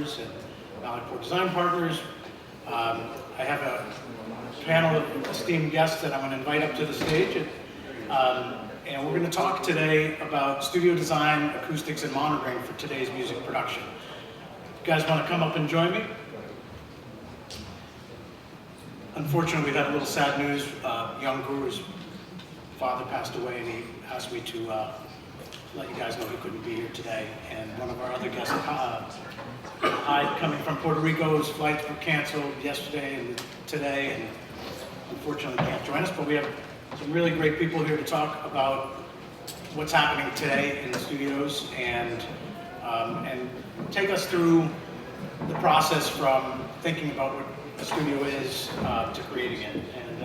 Partners and Malloryport Design Partners. I have a panel of esteemed guests that I'm going to invite up to the stage. And we're going to talk today about studio design, acoustics, and monitoring for today's music production. You guys want to come up and join me? Unfortunately, we've had a little sad news. Young Guru's father passed away, and he asked me to let you guys know he couldn't be here today. And one of our other guests, Hyde, coming from Puerto Rico, his flights were canceled yesterday and today, and unfortunately can't join us. But we have some really great people here to talk about what's happening today in the studios and take us through the process from thinking about what a studio is to creating it. And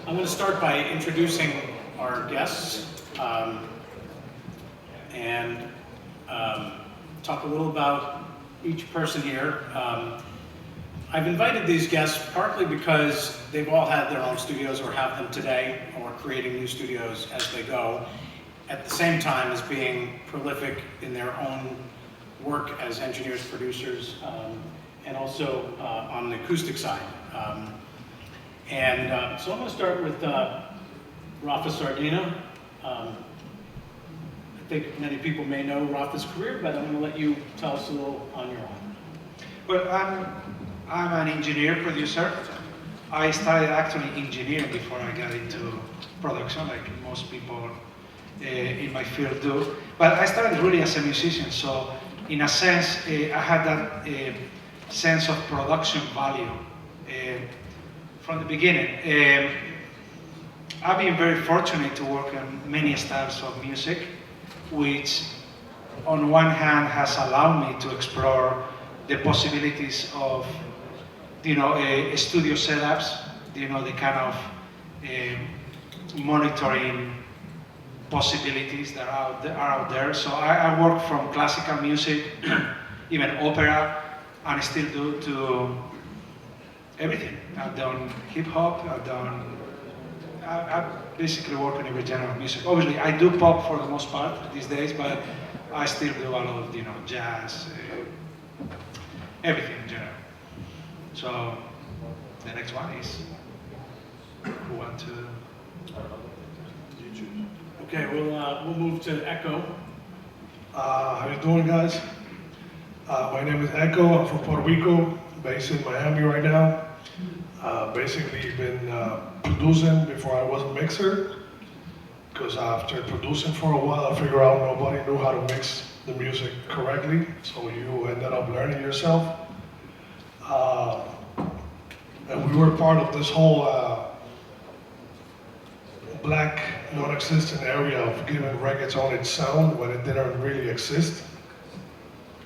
I'm going to start by introducing our guests and talk a little about each person here. I've invited these guests partly because they've all had their own studios or have them today or creating new studios as they go, at the same time as being prolific in their own work as engineers, producers, and also on the acoustic side. So I'm going to start with Rafa Sardina. I think many people may know Rafa's career, but I'm going to let you tell us a little on your own. Well, I'm an engineer producer. I started actually engineering before I got into production, like most people in my field do. But I started really as a musician, so in a sense, I had that sense of production value from the beginning. I've been very fortunate to work on many styles of music, which on one hand has allowed me to explore the possibilities of studio setups, the kind of monitoring possibilities that are out there. So I work from classical music, even opera, and still do to everything. I've done hip hop, I basically work in every genre of music. Obviously, I do pop for the most part these days, but I still do a lot of jazz, everything in general. So the next one is who want to? Okay, we'll move to Echo. How you doing, guys? My name is Echo. I'm from Puerto Rico, based in Miami right now. Basically been producing before I was a mixer, because after producing for a while, I figured out nobody knew how to mix the music correctly, so you ended up learning yourself. And we were part of this whole black, non-existent area of giving reggaeton its sound when it didn't really exist.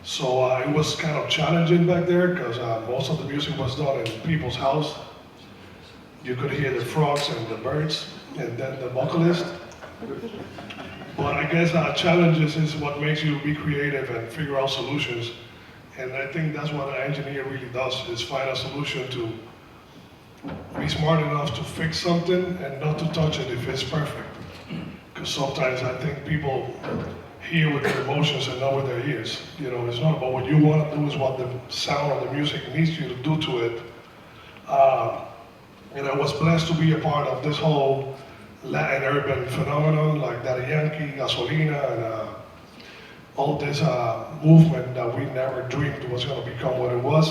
So it was kind of challenging back there because most of the music was done in people's house. You could hear the frogs and the birds and then the vocalist. But I guess challenges is what makes you be creative and figure out solutions. And I think that's what an engineer really does, is find a solution to be smart enough to fix something and not to touch it if it's perfect. Because sometimes I think people hear with their emotions and not with their ears. It's not about what you want to do, it's what the sound of the music needs you to do to it. And I was blessed to be a part of this whole Latin urban phenomenon, like Daddy Yankee, Gasolina, and all this movement that we never dreamed was going to become what it was.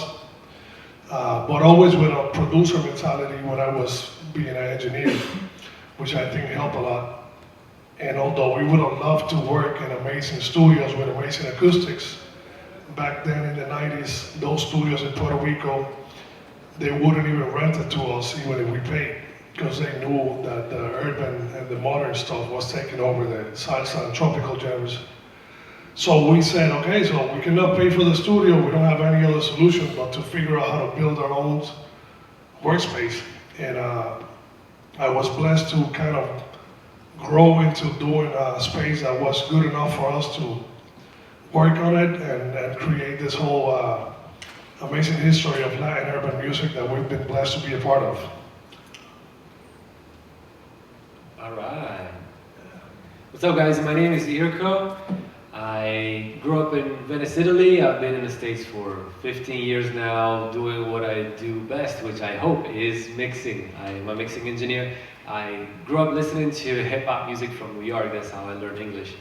But always with a producer mentality when I was being an engineer, which I think helped a lot. And although we would have loved to work in amazing studios with amazing acoustics, back then in the 90s, those studios in Puerto Rico, they wouldn't even rent it to us even if we paid, because they knew that the urban and the modern stuff was taking over the salsa and tropical genres. So we said, okay, so we cannot pay for the studio, we don't have any other solution but to figure out how to build our own workspace. And I was blessed to kind of grow into doing a space that was good enough for us to work on it and create this whole amazing history of Latin urban music that we've been blessed to be a part of. All right. What's up, guys? My name is Irko. I grew up in Venice, Italy. I've been in the States for 15 years now, doing what I do best, which I hope is mixing. I'm a mixing engineer. I grew up listening to hip-hop music from New York. That's how I learned English.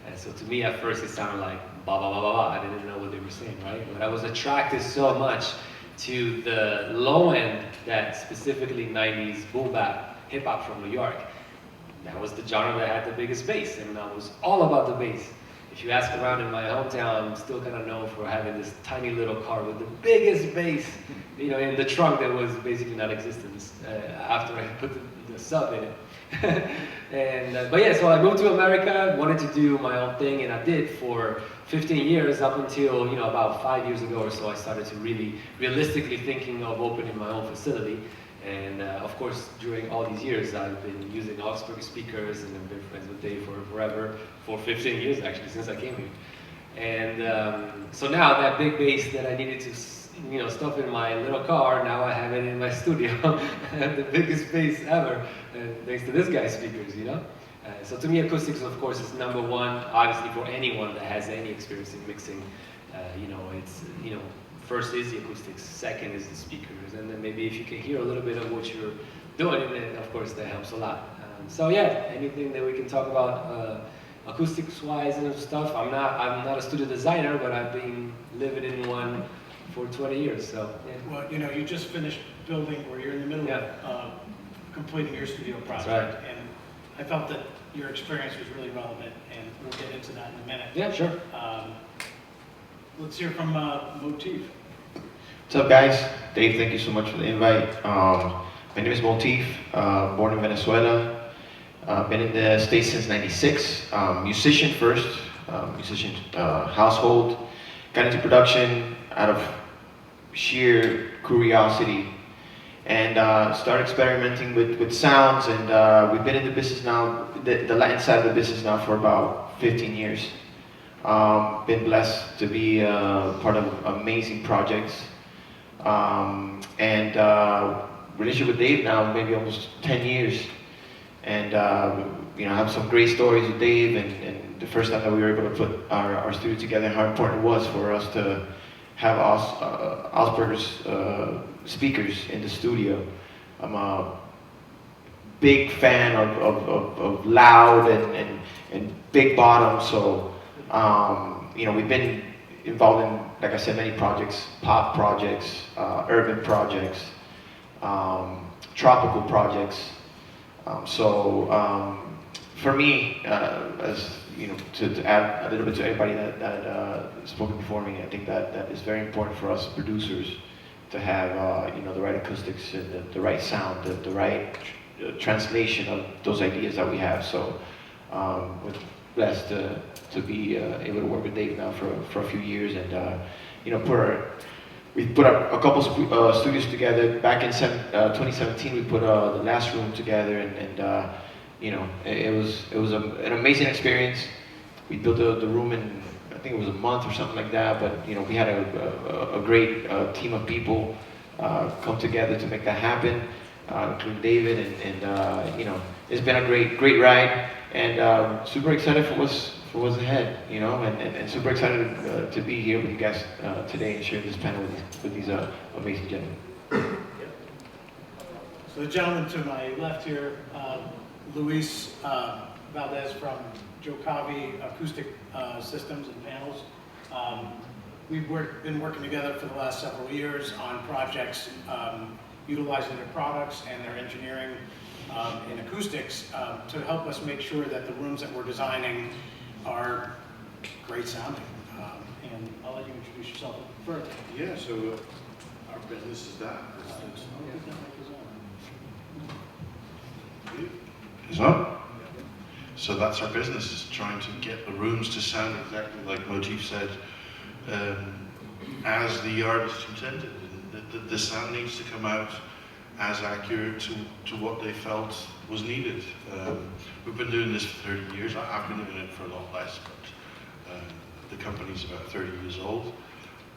And so to me, at first, it sounded like ba ba ba ba ba. I didn't know what they were saying, right? But I was attracted so much to the low end, that specifically 90s boom bap hip-hop from New York. That was the genre that had the biggest bass, and I was all about the bass. If you ask around in my hometown, I'm still kind of known for having this tiny little car with the biggest bass, you know, in the trunk that was basically non-existent after I put the sub in it. But yeah, so I moved to America, wanted to do my own thing, and I did for 15 years up until, you know, about 5 years ago or so. I started to really realistically thinking of opening my own facility. And of course, during all these years, I've been using Augsburg speakers, and I've been friends with Dave for forever, for 15 years actually, since I came here. And so now that big bass that I needed to, you know, stuff in my little car, now I have it in my studio. I have the biggest bass ever, thanks to this guy's speakers, you know. So to me, acoustics, of course, is number one, obviously for anyone that has any experience in mixing. You know, it's, you know, first is the acoustics, second is the speakers, and then maybe if you can hear a little bit of what you're doing, then of course that helps a lot. So yeah, anything that we can talk about acoustics-wise and stuff. I'm not a studio designer, but I've been living in one for 20 years. So yeah. Well, you know, you just finished building, or you're in the middle of completing your studio project, and I felt that your experience was really relevant, and we'll get into that in a minute. Yeah, sure. Let's hear from Motif. What's up, guys? Dave, thank you so much for the invite. My name is Motif, born in Venezuela. Been in the States since '96. Musician first, musician household. Got into production out of sheer curiosity, and started experimenting with sounds. And we've been in the business now, the Latin side of the business now, for about 15 years. Been blessed to be part of amazing projects, and relationship with Dave now maybe almost 10 years, and you know, I have some great stories with Dave, and the first time that we were able to put our studio together, and how important it was for us to have Augsburger's speakers in the studio. I'm a big fan of loud and big bottom, so you know, we've been involved in, like I said, many projects, pop projects, urban projects, tropical projects. For me, as you know, to add a little bit to everybody that spoken before me, I think that is very important for us producers to have you know, the right acoustics and the right sound, the right translation of those ideas that we have. So we're blessed to be able to work with Dave now for a few years, and you know, we put a couple studios together back in 2017. We put the last room together, and you know, it was an amazing experience. We built the room in, I think it was a month or something like that, but you know, we had a great team of people come together to make that happen, including David, and you know, it's been a great ride, and super excited for what's ahead, you know, and super excited to be here with you guys today and sharing this panel with these amazing gentlemen. So the gentleman to my left here, Luis Valdez from Joe Cavi Acoustic Systems and Panels. We've been working together for the last several years on projects utilizing their products and their engineering in acoustics to help us make sure that the rooms that we're designing are great sounding. And I'll let you introduce yourself further. Yeah, so our business is that. Is on? So that's our business, is trying to get the rooms to sound exactly like Motif said, as the artist intended. And the sound needs to come out as accurate to what they felt was needed. We've been doing this for 30 years. I've been doing it for a lot less, but the company's about 30 years old.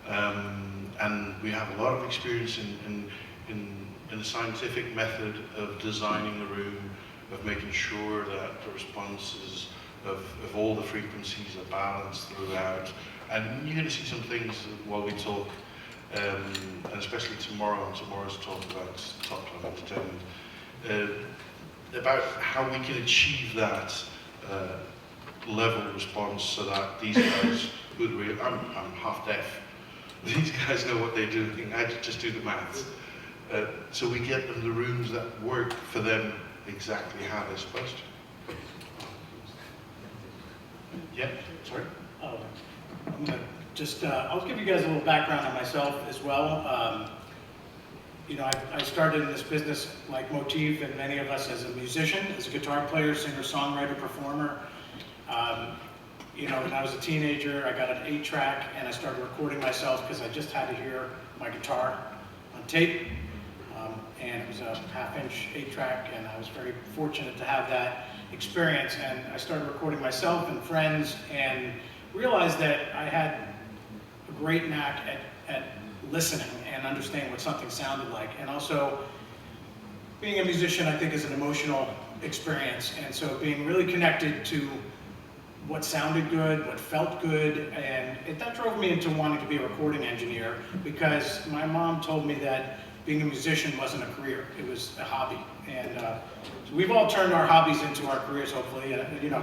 And we have a lot of experience in the scientific method of designing the room, of making sure that the responses of all the frequencies are balanced throughout. And you're going to see some things while we talk, and especially tomorrow on tomorrow's talk about top time entertainment, about how we can achieve that level response so that these guys, I'm half deaf, these guys know what they're doing, I just do the maths. So we get them the rooms that work for them exactly how they're supposed to. Yeah, sorry? I'm gonna just, I'll give you guys a little background on myself as well. You know, I started in this business like Motif and many of us as a musician, as a guitar player, singer, songwriter, performer. You know, when I was a teenager, I got an 8-track and I started recording myself because I just had to hear my guitar on tape. And it was a 1/2-inch 8-track, and I was very fortunate to have that experience. And I started recording myself and friends and realized that I had a great knack at listening and understanding what something sounded like. And also, being a musician, I think, is an emotional experience. And so being really connected to what sounded good, what felt good, and that drove me into wanting to be a recording engineer, because my mom told me that being a musician wasn't a career, it was a hobby. And so we've all turned our hobbies into our careers, hopefully, you know.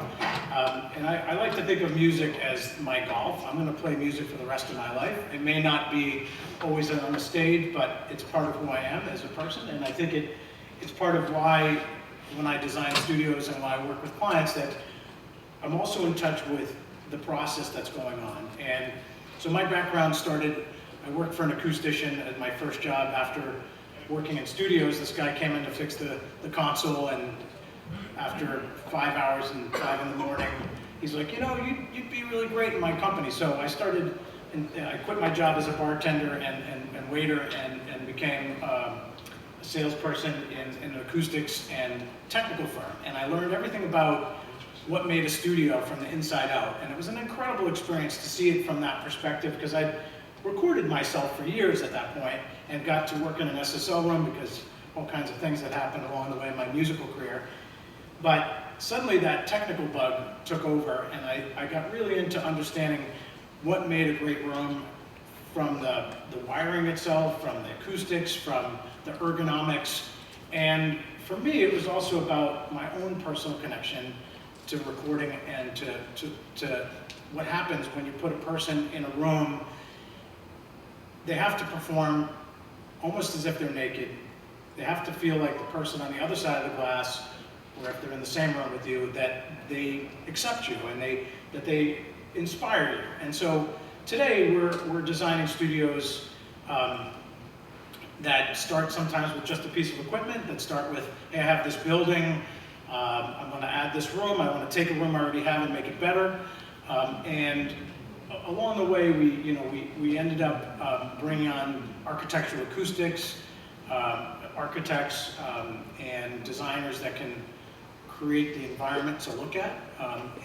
And I like to think of music as my golf. I'm gonna play music for the rest of my life. It may not be always on the stage, but it's part of who I am as a person. And I think it's part of why, when I design studios and when I work with clients, that I'm also in touch with the process that's going on. And so my background started, I worked for an acoustician at my first job after working in studios. This guy came in to fix the console, and after 5 hours and 5 in the morning, he's like, you know, you'd be really great in my company. So I started, and I quit my job as a bartender and waiter and became a salesperson in an acoustics and technical firm. And I learned everything about what made a studio from the inside out. And it was an incredible experience to see it from that perspective, because I'd recorded myself for years at that point and got to work in an SSL room because all kinds of things that happened along the way in my musical career. But suddenly that technical bug took over, and I got really into understanding what made a great room, from the wiring itself, from the acoustics, from the ergonomics. And for me, it was also about my own personal connection to recording and to what happens when you put a person in a room. They have to perform almost as if they're naked. They have to feel like the person on the other side of the glass, or if they're in the same room with you, that they accept you and that they inspire you. And so today we're designing studios that start sometimes with just a piece of equipment, that start with, hey, I have this building, I'm going to add this room, I want to take a room I already have and make it better. And along the way, we ended up bringing on architectural acoustics, architects and designers that can create the environment to look at.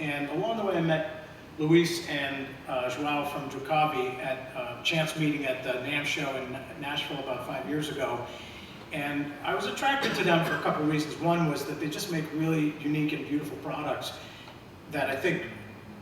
And along the way, I met Luis and Joao from Jocavi at a chance meeting at the NAMM show in Nashville about 5 years ago. And I was attracted to them for a couple of reasons. One was that they just make really unique and beautiful products that I think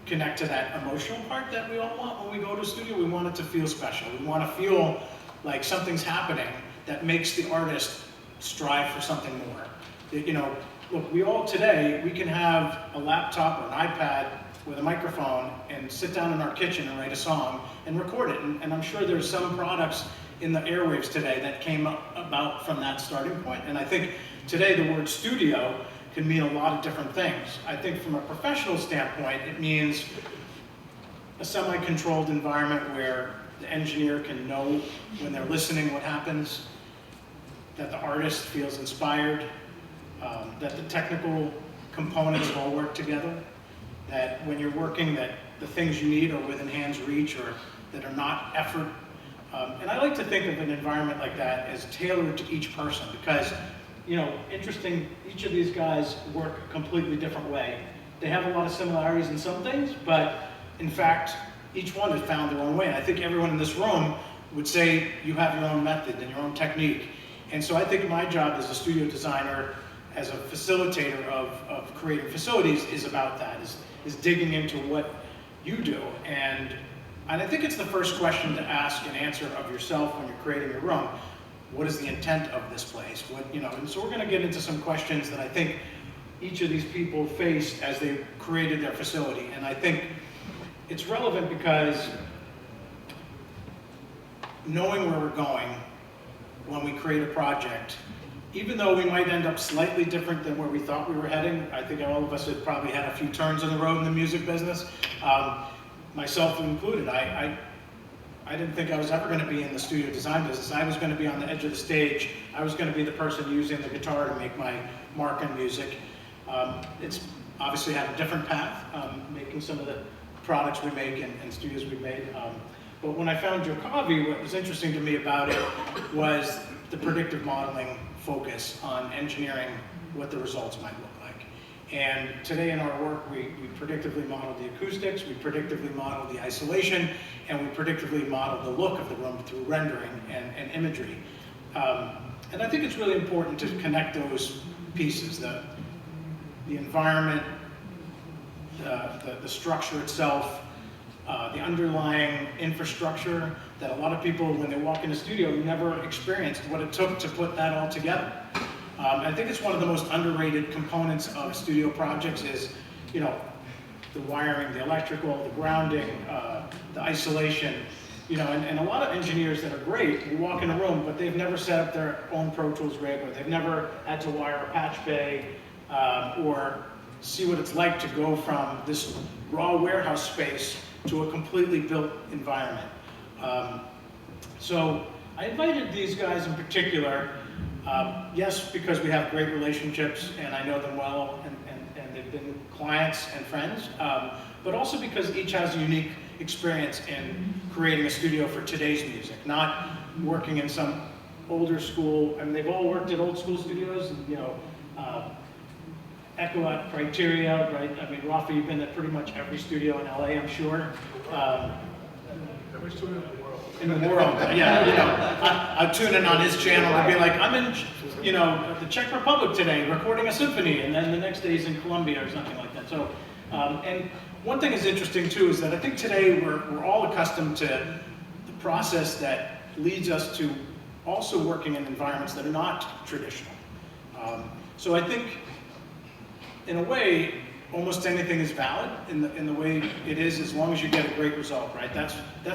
connect to that emotional part that we all want when we go to a studio. We want it to feel special. We want to feel like something's happening that makes the artist strive for something more. You know, look, we all today, we can have a laptop or an iPad with a microphone and sit down in our kitchen and write a song and record it. And I'm sure there's some products in the airwaves today that came about from that starting point. And I think today the word studio can mean a lot of different things. I think from a professional standpoint, it means a semi-controlled environment where the engineer can know when they're listening what happens, that the artist feels inspired, that the technical components all work together, that when you're working, that the things you need are within hand's reach or that are not effort. And I like to think of an environment like that as tailored to each person, because, you know, interesting, each of these guys work a completely different way. They have a lot of similarities in some things, but in fact, each one has found their own way. And I think everyone in this room would say you have your own method and your own technique. And so I think my job as a studio designer, as a facilitator of creating facilities, is about that, is is digging into what you do. And I think it's the first question to ask and answer of yourself when you're creating your room. What is the intent of this place? And so we're going to get into some questions that I think each of these people faced as they created their facility. And I think it's relevant because knowing where we're going when we create a project, even though we might end up slightly different than where we thought we were heading, I think all of us have probably had a few turns in the road in the music business, myself included. I didn't think I was ever going to be in the studio design business. I was going to be on the edge of the stage. I was going to be the person using the guitar to make my mark in music. It's obviously had a different path, making some of the products we make and studios we made. But when I found Jokavi, what was interesting to me about it was the predictive modeling focus on engineering what the results might look like. And today in our work, we predictively model the acoustics, we predictively model the isolation, and we predictively model the look of the room through rendering and imagery. And I think it's really important to connect those pieces, the environment, the structure itself, the underlying infrastructure that a lot of people, when they walk in the studio, never experienced what it took to put that all together. I think it's one of the most underrated components of studio projects is, the wiring, the electrical, the grounding, the isolation, and a lot of engineers that are great, will walk in a room, but they've never set up their own Pro Tools rig, or they've never had to wire a patch bay, or see what it's like to go from this raw warehouse space to a completely built environment. So I invited these guys in particular, yes, because we have great relationships and I know them well, and they've been clients and friends, but also because each has a unique experience in creating a studio for today's music, not working in some older school. I mean, they've all worked at old school studios, Echo at Criteria, right? I mean, Rafa, you've been at pretty much every studio in LA, I'm sure. Every studio in the world. In the world, yeah. I'd tune in on his channel and be like, I'm in, the Czech Republic today, recording a symphony, and then the next day he's in Colombia or something like that. So, and one thing is interesting too is that I think today we're all accustomed to the process that leads us to also working in environments that are not traditional. So I think, in a way, almost anything is valid in the way it is, as long as you get a great result, right? That's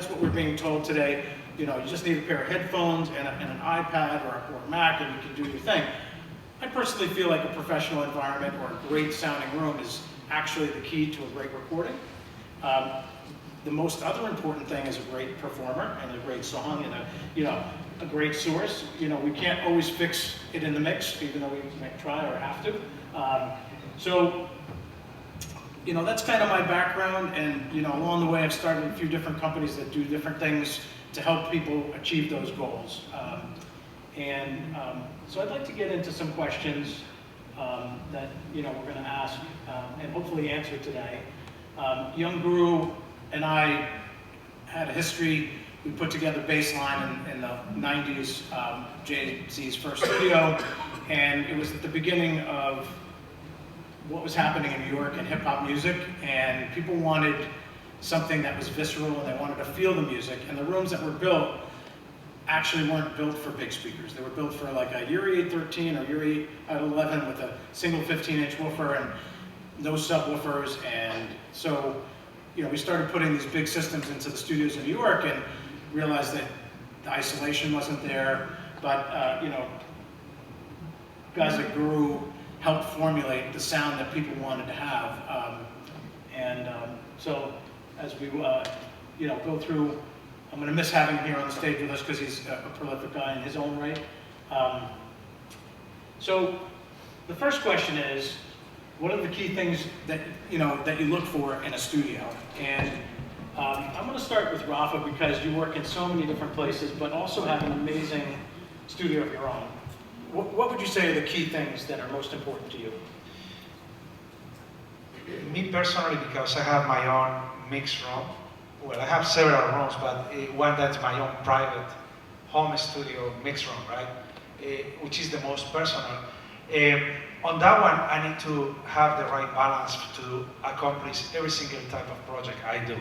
what we're being told today. You just need a pair of headphones and an iPad or a Mac, and you can do your thing. I personally feel like a professional environment or a great sounding room is actually the key to a great recording. The most other important thing is a great performer and a great song and a great source. We can't always fix it in the mix, even though we might try or have to. So, that's kind of my background, and along the way I've started a few different companies that do different things to help people achieve those goals. So I'd like to get into some questions that we're going to ask and hopefully answer today. Young Guru and I had a history. We put together Baseline in the 90s, Jay-Z's first studio, and it was at the beginning of what was happening in New York in hip-hop music, and people wanted something that was visceral, and they wanted to feel the music, and the rooms that were built actually weren't built for big speakers. They were built for like a Uri 813 or Uri 811 with a single 15-inch woofer and no subwoofers, and so we started putting these big systems into the studios in New York and realized that the isolation wasn't there, but guys like Guru helped formulate the sound that people wanted to have. So as we go through, I'm going to miss having him here on the stage with us because he's a prolific guy in his own right. So the first question is, what are the key things that that you look for in a studio? And I'm going to start with Rafa because you work in so many different places, but also have an amazing studio of your own. What would you say are the key things that are most important to you? Me personally, because I have my own mix room. Well, I have several rooms, but one that's my own private home studio mix room, right? Which is the most personal. on that one, I need to have the right balance to accomplish every single type of project I do.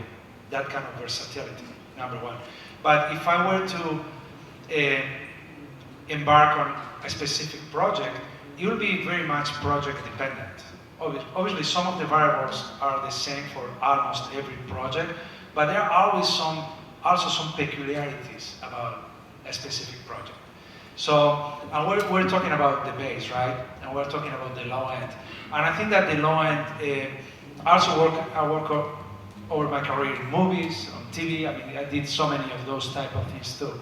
That kind of versatility, number one. But if I were to embark on a specific project, it will be very much project dependent. Obviously, some of the variables are the same for almost every project, but there are always also some peculiarities about a specific project. So, and we're talking about the bass, right? And we're talking about the low end. And I think that the low end, I work over my career in movies, on TV. I mean, I did so many of those type of things too.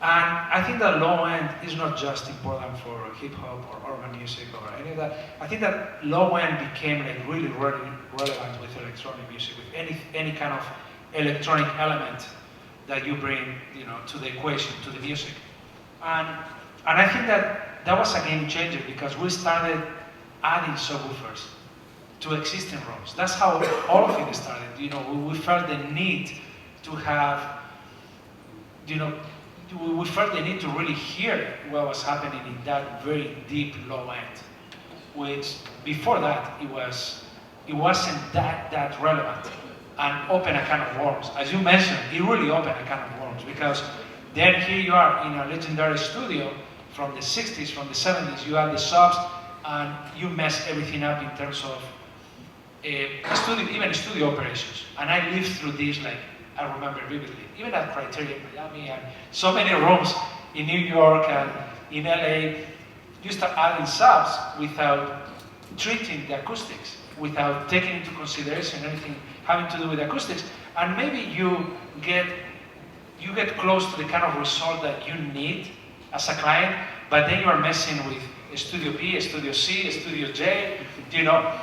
And I think that low end is not just important for hip hop or urban music or any of that. I think that low end became like really relevant with electronic music, with any kind of electronic element that you bring, you know, to the equation, to the music. And I think that was a game changer because we started adding subwoofers to existing rooms. That's how all of it started. You know, we felt the need to have, you know, we felt the need to really hear what was happening in that very deep low end, which before that it wasn't that relevant and opened a can of worms. As you mentioned, it really opened a can of worms because then here you are in a legendary studio from the 60s, from the 70s, you have the subs and you mess everything up in terms of even studio operations. And I lived through this, like, I remember vividly, even at Criterion Miami and so many rooms in New York and in LA, you start adding subs without treating the acoustics, without taking into consideration anything having to do with acoustics, and maybe you get close to the kind of result that you need as a client, but then you are messing with a Studio B, a Studio C, a Studio J, you know,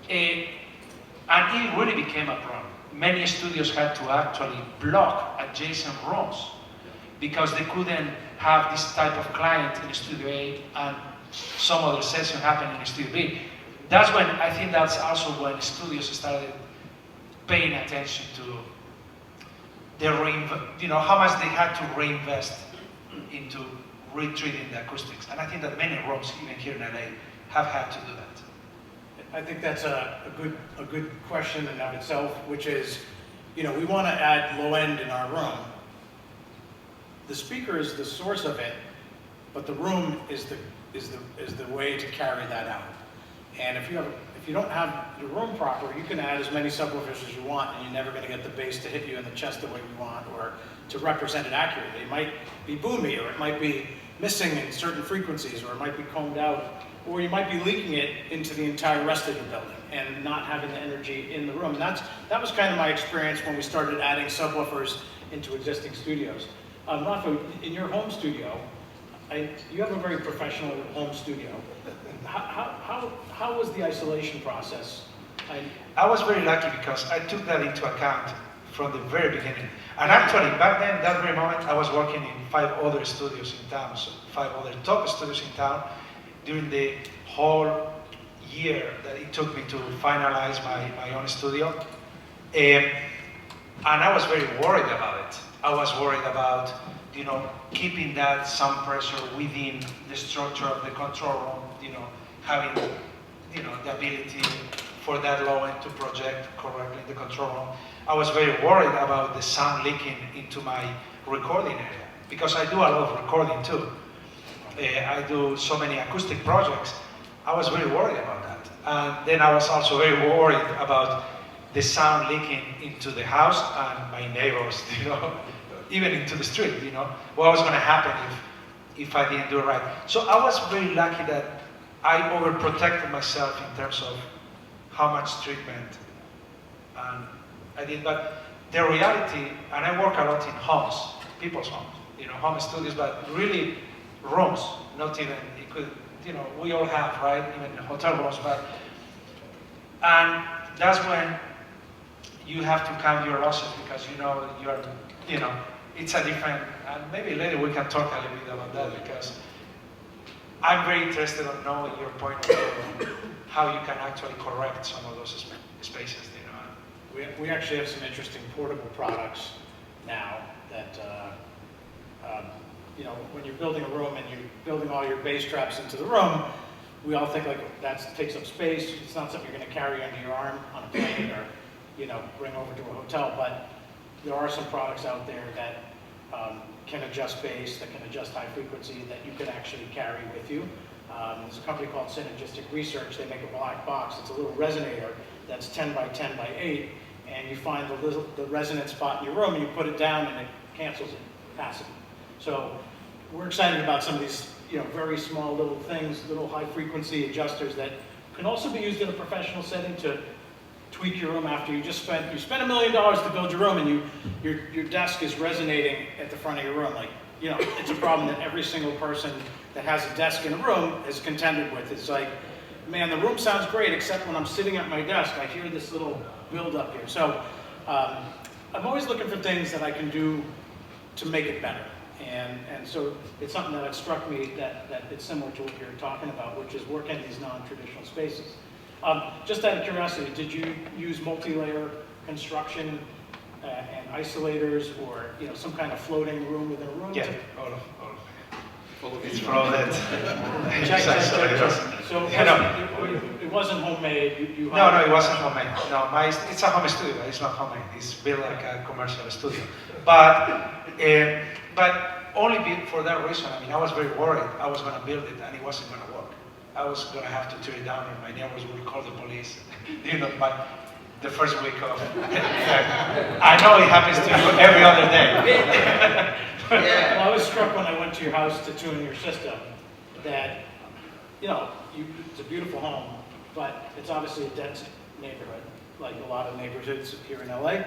and it really became a problem. Many studios had to actually block adjacent rooms because they couldn't have this type of client in Studio A and some other session happening in Studio B. That's when, I think that's also when studios started paying attention to you know, how much they had to reinvest into retreating the acoustics. And I think that many rooms, even here in LA, have had to do that. I think that's a good question in and of itself, which is, you know, we want to add low end in our room. The speaker is the source of it, but the room is the way to carry that out. And if you don't have your room proper, you can add as many subwoofers as you want, and you're never going to get the bass to hit you in the chest the way you want, or to represent it accurately. It might be boomy, or it might be missing in certain frequencies, or it might be combed out, or you might be leaking it into the entire rest of the building and not having the energy in the room. And that was kind of my experience when we started adding subwoofers into existing studios. Rafa, in your home studio, you have a very professional home studio. How was the isolation process? I was very lucky because I took that into account from the very beginning. And actually, back then, that very moment, I was working in 5 other studios in town, so 5 other top studios in town, during the whole year that it took me to finalize my own studio. And I was very worried about it. I was worried about, you know, keeping that sound pressure within the structure of the control room, you know, having, you know, the ability for that low end to project correctly in the control room. I was very worried about the sound leaking into my recording area because I do a lot of recording too. I do so many acoustic projects. I was very worried about that. And then I was also very worried about the sound leaking into the house and my neighbors, you know, even into the street, you know, what was going to happen if I didn't do it right. So I was very lucky that I overprotected myself in terms of how much treatment I did. But the reality, and I work a lot in homes, people's homes, you know, home studios, but really rooms, not even, it could, you know, we all have, right, even hotel rooms, and that's when you have to count your losses because you know you're, you know, it's a different, and maybe later we can talk a little bit about that because I'm very interested in knowing your point of view on how you can actually correct some of those spaces, you know. We actually have some interesting portable products now that, you know, when you're building a room and you're building all your bass traps into the room, we all think like that takes up space. It's not something you're going to carry under your arm on a plane or, bring over to a hotel. But there are some products out there that can adjust bass, that can adjust high frequency, that you can actually carry with you. There's a company called Synergistic Research. They make a black box. It's a little resonator that's 10 by 10 by 8, and you find the resonant spot in your room, and you put it down, and it cancels it passively. So we're excited about some of these, very small little things, little high frequency adjusters that can also be used in a professional setting to tweak your room after you spent $1 million to build your room, and your desk is resonating at the front of your room. Like, it's a problem that every single person that has a desk in a room is contended with. It's like, man, the room sounds great, except when I'm sitting at my desk, I hear this little build up here. So I'm always looking for things that I can do to make it better. And so it's something that struck me that it's similar to what you're talking about, which is working in these non-traditional spaces. Just out of curiosity, did you use multi-layer construction and isolators, or some kind of floating room within a room? Yeah, all of it's from that. Check. So it wasn't homemade. No, it wasn't homemade. No, it's a home studio. It's not homemade. It's built like a commercial studio. But only for that reason. I mean, I was very worried. I was going to build it and it wasn't going to work. I was going to have to tear it down, and my neighbors would call the police. The first week of. I know it happens to you every other day. Well, I was struck when I went to your house to tune your system that, it's a beautiful home, but it's obviously a dense neighborhood, like a lot of neighborhoods here in LA.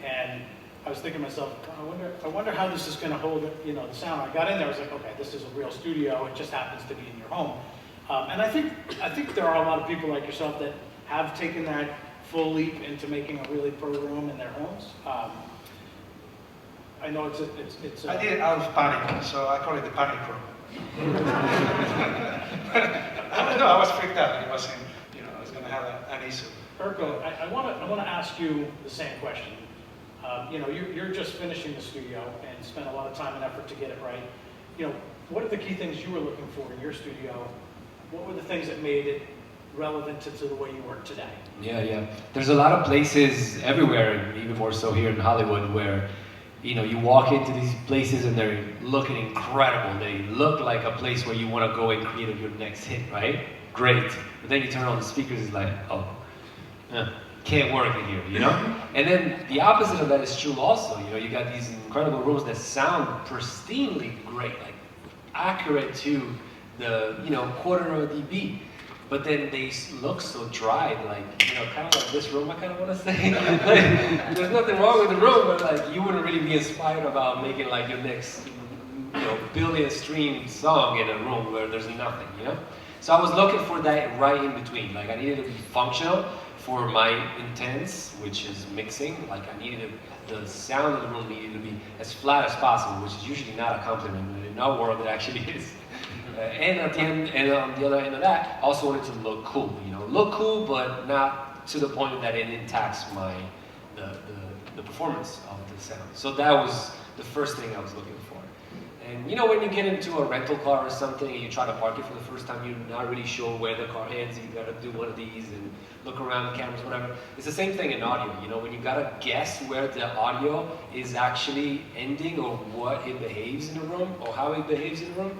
And I was thinking to myself, I wonder how this is going to hold, the sound. I got in there, I was like, okay, this is a real studio. It just happens to be in your home. And I think there are a lot of people like yourself that have taken that full leap into making a really pro room in their homes. I know it's. I did it out of panic, so I call it the panic room. No, I was freaked out. It wasn't, I was going to have an issue. Erko, I want to ask you the same question. You're just finishing the studio and spent a lot of time and effort to get it right. What are the key things you were looking for in your studio? What were the things that made it relevant to the way you work today? Yeah. There's a lot of places everywhere, and even more so here in Hollywood, where you walk into these places and they're looking incredible. They look like a place where you want to go and create your next hit, right? Great. But then you turn on the speakers, it's like, can't work in here, And then the opposite of that is true also. You got these incredible rooms that sound pristinely great, like accurate to the, quarter of a dB. But then they look so dry, like, kind of like this room, I kind of want to say. There's nothing wrong with the room, but like, you wouldn't really be inspired about making like your next, billion stream song in a room where there's nothing, So I was looking for that right in between. Like, I needed to be functional for my intents, which is mixing. Like, the sound of the room needed to be as flat as possible, which is usually not a compliment, but in our world it actually is. And at the end, and on the other end of that, I also wanted to look cool. Look cool, but not to the point that it impacts the performance of the sound. So that was the first thing I was looking for. And when you get into a rental car or something and you try to park it for the first time, you're not really sure where the car ends. You gotta do one of these and look around the cameras, whatever. It's the same thing in audio. When you gotta guess where the audio is actually ending, or what it behaves in the room, or how it behaves in the room.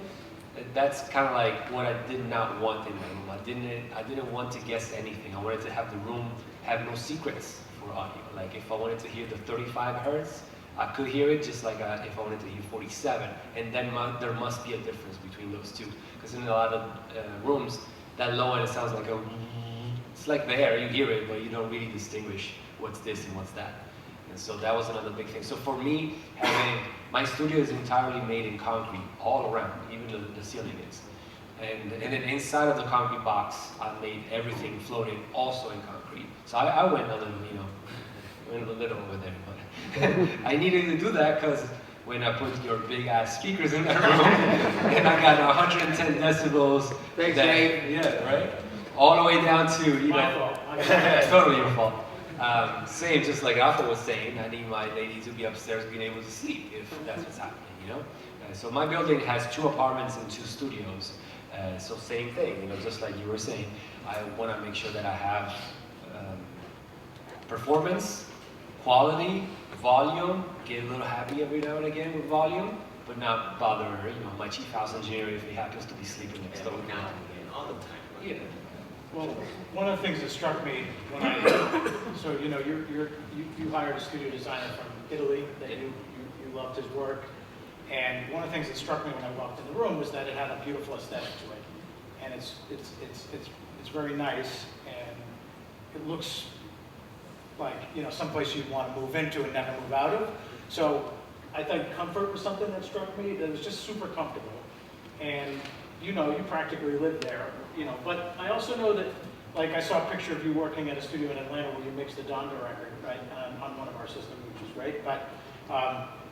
That's kind of like what I did not want in my room. I didn't want to guess anything. I wanted to have the room have no secrets for audio. Like, if I wanted to hear the 35 hertz, I could hear it just like if I wanted to hear 47. And then there must be a difference between those two. Because in a lot of rooms, that low end, it sounds like it's like there, you hear it, but you don't really distinguish what's this and what's that. And so that was another big thing. So for me, my studio is entirely made in concrete, all around, even the ceiling is. And then inside of the concrete box, I made everything floating also in concrete. So I went a little, went a little over there, but I needed to do that because when I put your big ass speakers in that room, and I got 110 decibels. Thanks, Dave. Yeah, right? All the way down to, My fault. totally your fault. Same, just like Rafa was saying, I need my lady to be upstairs being able to sleep if that's what's happening, So my building has 2 apartments and 2 studios. So same thing, you know, just like you were saying, I want to make sure that I have performance, quality, volume, get a little happy every now and again with volume, but not bother, you know, my chief house engineer if he happens to be sleeping next door. Now and again, all the time. Yeah. Well, one of the things that struck me when I, so you know, you hired a studio designer from Italy that you loved his work, and one of the things that struck me when I walked in the room was that it had a beautiful aesthetic to it, and it's very nice, and it looks like, you know, someplace you'd want to move into and never move out of. So I think comfort was something that struck me, that was just super comfortable, and you know, you practically live there, you know, but I also know that, like, I saw a picture of you working at a studio in Atlanta where you mixed the Donda record, right, on one of our systems, which is great, but,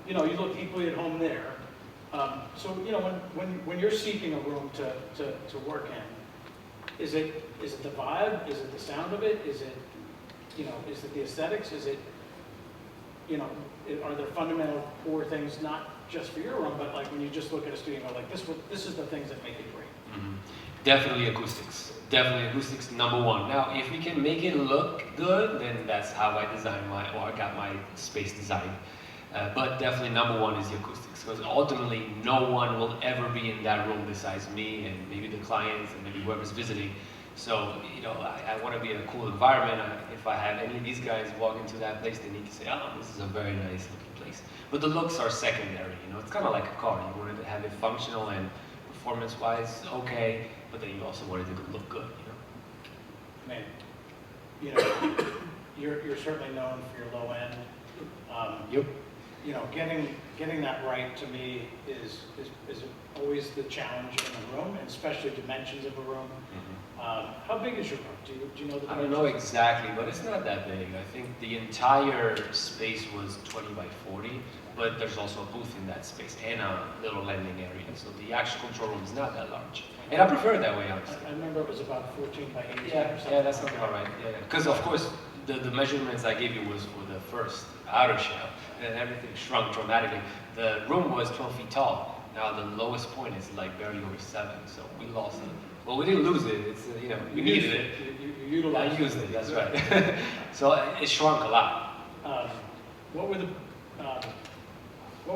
you know, you look equally at home there. So, you know, when you're seeking a room to work in, is it the vibe? Is it the sound of it? Is it, you know, is it the aesthetics? Is it, you know, are there fundamental core things, not just for your room, but like when you just look at a studio and go like, this is the things that make it great? Mm-hmm. Definitely acoustics. Definitely acoustics, number one. Now, if we can make it look good, then that's how I design I got my space designed. But definitely number one is the acoustics, because ultimately no one will ever be in that room besides me and maybe the clients and maybe whoever's visiting. So, you know, I want to be in a cool environment. If I have any of these guys walk into that place, they need to say, oh, this is a very nice looking place. But the looks are secondary, you know, it's kind of like a car. You wanted to have it functional and performance-wise, okay, but then you also wanted it to look good, you know. I mean, you know, you're certainly known for your low end. Yep. You know, getting that right to me is always the challenge in a room, and especially dimensions of a room. How big is your room? Do you know the dimensions? I don't know exactly, but it's not that big. I think the entire space was 20 by 40, but there's also a booth in that space and a little landing area. So the actual control room is not that large. And I prefer it that way, honestly. I remember it was about 14 by 18 or something. Yeah, that sounds about right. Yeah, because of course the measurements I gave you was for the first outer shell, and everything shrunk dramatically. The room was 12 feet tall. Now the lowest point is like barely over 7, so we lost it. Well, we didn't lose it. It's you know, we needed it. You utilized I used it. That's right. So it shrunk a lot. What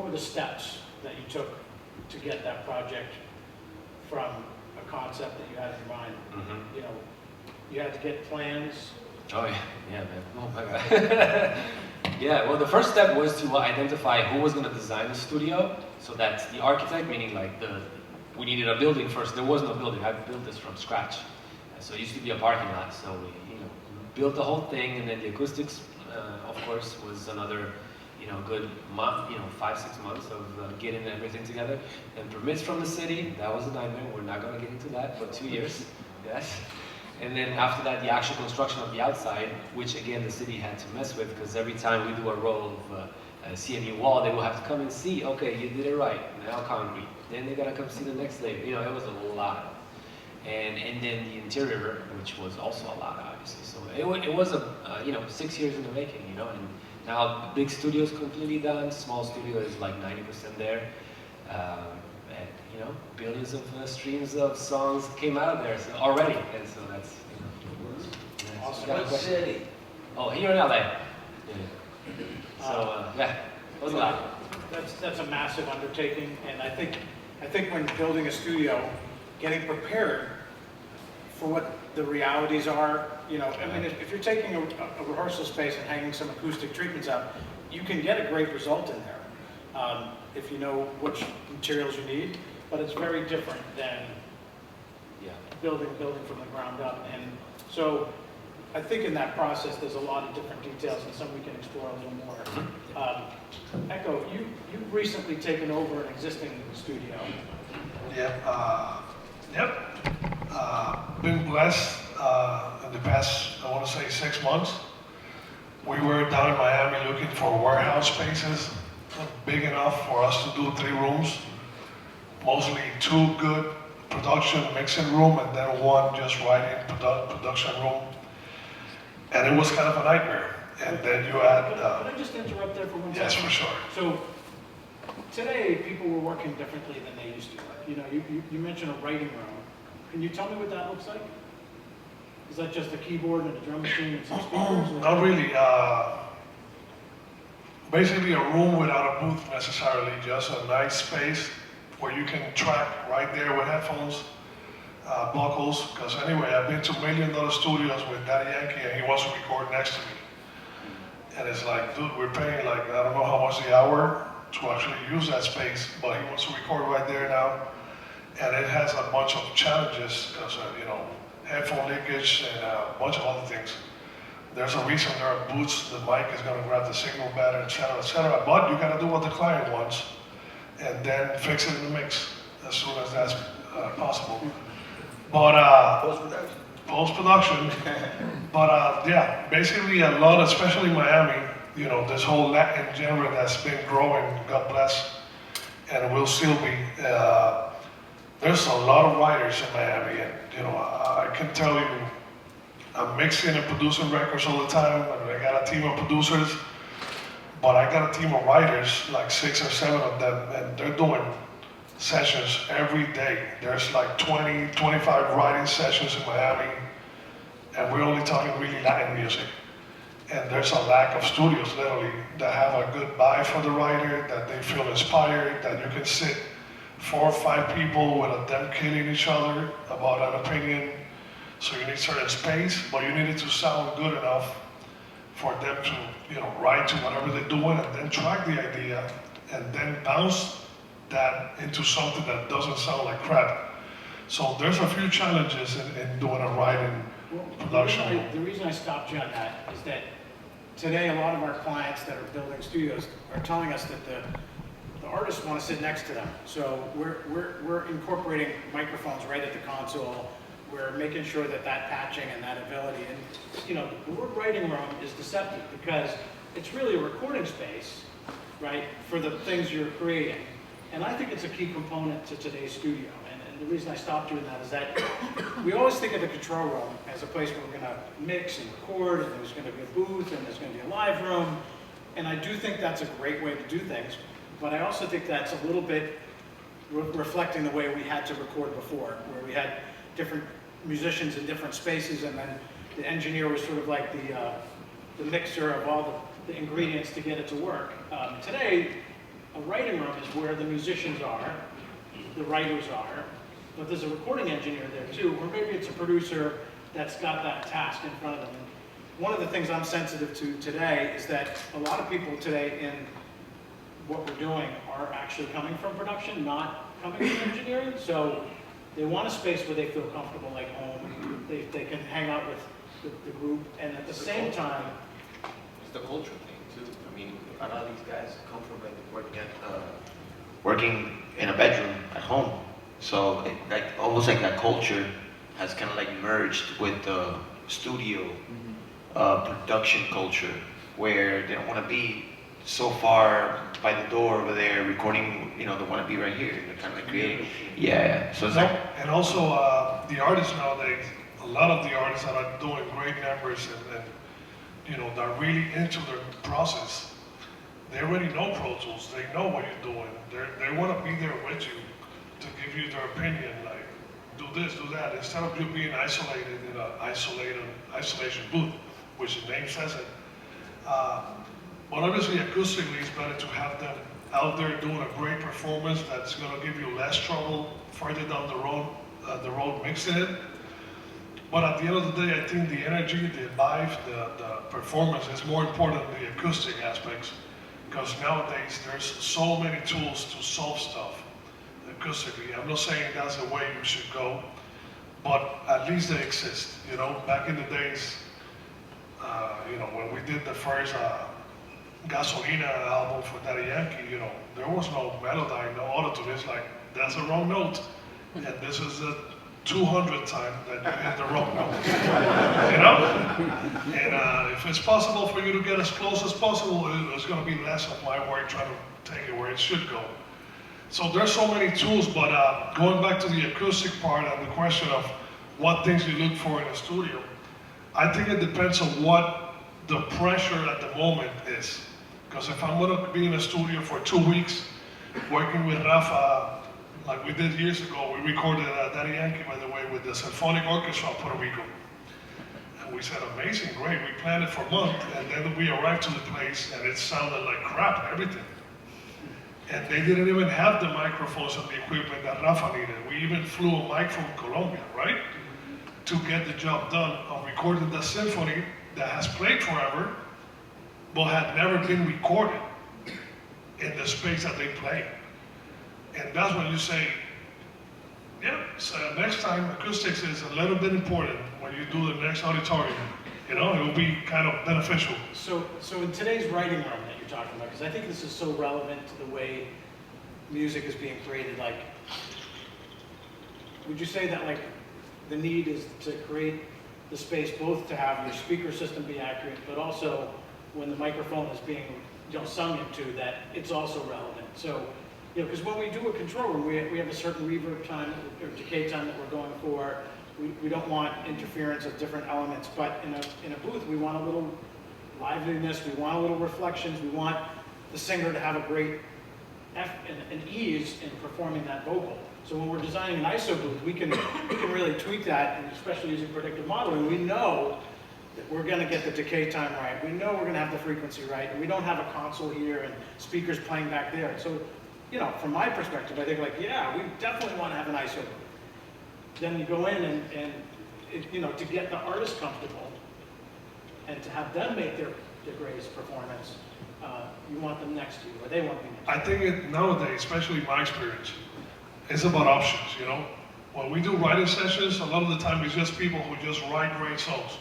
were the steps that you took to get that project from a concept that you had in your mind? Mm-hmm. You know, you had to get plans. Oh yeah, man. Oh my God. Yeah. Well, the first step was to identify who was going to design the studio. So that's the architect, meaning like we needed a building first. There was no building. I built this from scratch. So it used to be a parking lot. So we, you know, built the whole thing, and then the acoustics, of course, was another, you know, good month, you know, 5-6 months of getting everything together. And permits from the city, that was a nightmare. We're not going to get into that, but 2 years, yes. And then after that, the actual construction of the outside, which again the city had to mess with, because every time we do a row of CMU wall, they will have to come and see, okay, you did it right, now concrete. Then they gotta come see the next layer. You know, it was a lot. And then the interior, which was also a lot, obviously. So it was you know, 6 years in the making, you know, and now big studio is completely done, small studio is like 90% there. And, you know, billions of streams of songs came out of there already, and so that's, you know. Awesome. What city? Oh, here in LA. Yeah. So, yeah, it was a lot. That's a massive undertaking, and I think when building a studio, getting prepared for what the realities are, you know, I mean, if you're taking a rehearsal space and hanging some acoustic treatments up, you can get a great result in there if you know which materials you need, but it's very different than building from the ground up. And so I think in that process, there's a lot of different details, and some we can explore a little more. Echo, you've recently taken over an existing studio. Yep. Been blessed in the past, I want to say 6 months. We were down in Miami looking for warehouse spaces, big enough for us to do 3 rooms, mostly 2 good production mixing room and then 1 just writing production room. And it was kind of a nightmare. And then you add... Can I just interrupt there for 1 second? Yes, for sure. So today, people were working differently than they used to. You know, you mentioned a writing room. Can you tell me what that looks like? Is that just a keyboard and a drum machine and some speakers? or- Not really. Basically a room without a booth necessarily, just a nice space where you can track right there with headphones, buckles, because anyway, I've been to $1 million studios with Daddy Yankee and he wants to record next to me. And it's like, dude, we're paying like, I don't know how much the hour to actually use that space, but he wants to record right there now. And it has a bunch of challenges, because, headphone leakage and a bunch of other things. There's a reason there are booths, the mic is gonna grab the signal better, et cetera, but you gotta do what the client wants and then fix it in the mix as soon as that's possible. But post-production, but yeah, basically a lot, especially Miami, this whole Latin genre that's been growing, God bless, and will still be. There's a lot of writers in Miami, and I can tell you, I'm mixing and producing records all the time, and I got a team of producers, but I got a team of writers, like 6 or 7 of them, and they're doing sessions every day. There's like 20, 25 writing sessions in Miami, and we're only talking really Latin music. And there's a lack of studios, literally, that have a good vibe for the writer, that they feel inspired, that you can sit 4 or 5 people without them killing each other about an opinion. So you need certain space, but you need it to sound good enough for them to, write to whatever they're doing and then track the idea and then bounce that into something that doesn't sound like crap. So there's a few challenges in doing a writing production. The reason I stopped you on that is that today a lot of our clients that are building studios are telling us that the artists want to sit next to them. So we're incorporating microphones right at the console. We're making sure that patching and that ability, and the word writing room is deceptive because it's really a recording space, right, for the things you're creating. And I think it's a key component to today's studio. And the reason I stopped doing that is that we always think of the control room as a place where we're going to mix and record, and there's going to be a booth, and there's going to be a live room. And I do think that's a great way to do things. But I also think that's a little bit reflecting the way we had to record before, where we had different musicians in different spaces, and then the engineer was sort of like the mixer of all the ingredients to get it to work. Today, a writing room is where the musicians are, the writers are, but there's a recording engineer there too, or maybe it's a producer that's got that task in front of them. And one of the things I'm sensitive to today is that a lot of people today in what we're doing are actually coming from production, not coming from engineering. So they want a space where they feel comfortable, like home. They can hang out with the group, and at the same time, It's the culture thing too. I mean, a lot of these guys come from working in a bedroom at home. So almost like that culture has kind of like merged with the studio production culture, where they don't want to be so far by the door over there recording. They want to be right here. They're kind of like creating. Yeah. So it's like. And also the artists nowadays, a lot of the artists that are doing great numbers and they're really into their process. They already know Pro Tools. They know what you're doing. They want to be there with you to give you their opinion, like do this, do that, instead of you being isolated in an isolation booth, which the name says it. But obviously, acoustically, it's better to have them out there doing a great performance that's going to give you less trouble further down the road mixing it. But at the end of the day, I think the energy, the vibe, the performance is more important than the acoustic aspects, because nowadays there's so many tools to solve stuff acoustically. I'm not saying that's the way you should go, but at least they exist. Back in the days, when we did the first Gasolina album for Daddy Yankee, there was no Melodyne, no autotune. It's like, that's a wrong note. And this is the 200th time that you hit the wrong note. And if it's possible for you to get as close as possible, it's going to be less of my work trying to take it where it should go. So there's so many tools, but going back to the acoustic part and the question of what things you look for in a studio, I think it depends on what the pressure at the moment is. Because if I'm going to be in a studio for 2 weeks, working with Rafa, Like we did years ago, we recorded Daddy Yankee, by the way, with the Symphonic Orchestra of Puerto Rico. And we said, amazing, great. We planned it for a month, and then we arrived to the place, and it sounded like crap, everything. And they didn't even have the microphones and the equipment that Rafa needed. We even flew a mic from Colombia, right? To get the job done of recording the symphony that has played forever, but had never been recorded in the space that they play. And that's when you say, yeah, so next time acoustics is a little bit important when you do the next auditorium. You know, it will be kind of beneficial. So in today's writing room that you're talking about, because I think this is so relevant to the way music is being created, like, would you say that like the need is to create the space both to have your speaker system be accurate, but also when the microphone is being sung into, that it's also relevant? So, because when we do a control room, we have a certain reverb time or decay time that we're going for. We don't want interference of different elements, but in a booth, we want a little liveliness, we want a little reflections, we want the singer to have a great and ease in performing that vocal. So when we're designing an ISO booth, we can really tweak that, and especially using predictive modeling, we know that we're going to get the decay time right. We know we're going to have the frequency right, and we don't have a console here and speakers playing back there. So, from my perspective, I think yeah, we definitely want to have an ISO booth. Then you go in and to get the artist comfortable and to have them make their greatest performance, you want them next to you, or they want to be next to you. I think nowadays, especially my experience, it's about options, When we do writing sessions, a lot of the time it's just people who just write great songs.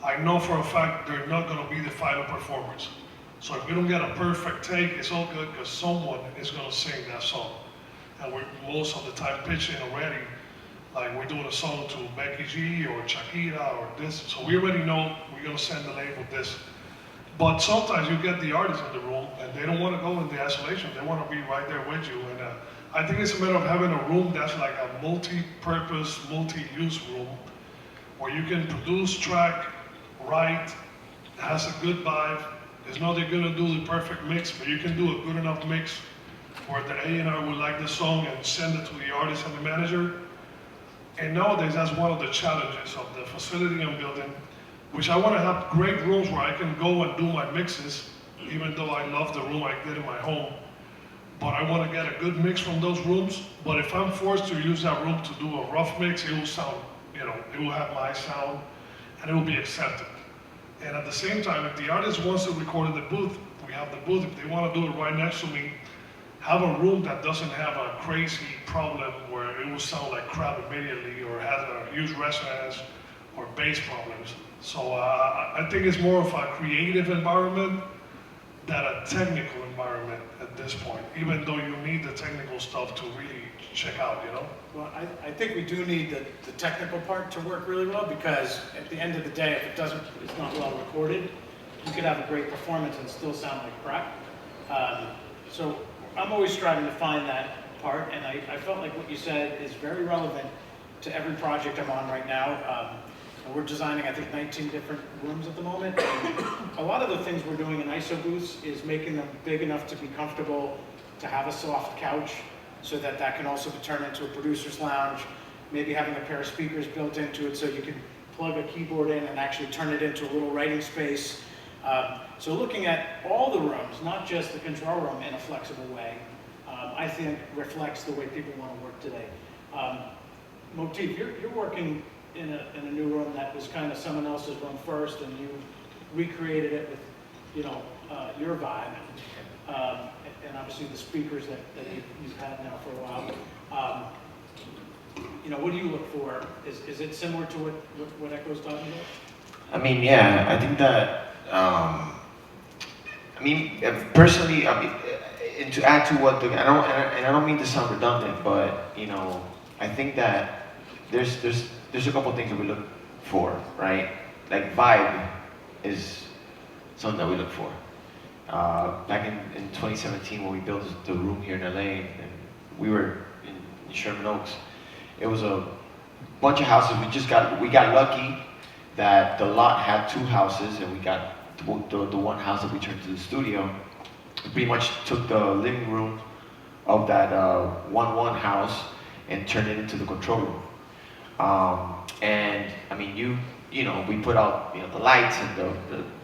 I know for a fact they're not going to be the final performers. So if we don't get a perfect take, it's all good because someone is going to sing that song. And we're most of the time pitching already, like we're doing a song to Becky G or Shakira or this. So we already know we're going to send the label this. But sometimes you get the artist in the room and they don't want to go in the isolation. They want to be right there with you. And I think it's a matter of having a room that's like a multi-purpose, multi-use room where you can produce, track, write, has a good vibe. It's not they're gonna do the perfect mix, but you can do a good enough mix where the A&R would like the song and send it to the artist and the manager. And nowadays, that's one of the challenges of the facility I'm building, which I want to have great rooms where I can go and do my mixes, even though I love the room I did in my home. But I want to get a good mix from those rooms. But if I'm forced to use that room to do a rough mix, it will sound, it will have my sound and it will be accepted. And at the same time, if the artist wants to record in the booth, we have the booth. If they want to do it right next to me, have a room that doesn't have a crazy problem where it will sound like crap immediately or has a huge resonance or bass problems. So I think it's more of a creative environment than a technical environment at this point, even though you need the technical stuff to really check out, Well, I think we do need the technical part to work really well, because at the end of the day, if it's not well recorded, you could have a great performance and still sound like crap. So I'm always striving to find that part, and I felt like what you said is very relevant to every project I'm on right now. And we're designing, I think, 19 different rooms at the moment. And a lot of the things we're doing in ISO booths is making them big enough to be comfortable, to have a soft couch, so that can also be turned into a producer's lounge, maybe having a pair of speakers built into it so you can plug a keyboard in and actually turn it into a little writing space. So looking at all the rooms, not just the control room, in a flexible way, I think reflects the way people want to work today. Motif, you're working in a new room that was kind of someone else's room first, and you recreated it with, your vibe, and obviously the speakers that you've had now for a while. What do you look for? Is it similar to what Echo's talking about? I mean, yeah, I think that, personally, and to add to what I don't mean to sound redundant, but, I think that there's a couple things that we look for, right? Like vibe is something that we look for. Back in 2017, when we built the room here in LA, and we were in Sherman Oaks, it was a bunch of houses. We got lucky that the lot had 2 houses, and we got the one house that we turned to the studio. We pretty much took the living room of that 1-1 house and turn it into the control room. And I mean, you know, we put out, you know, the lights and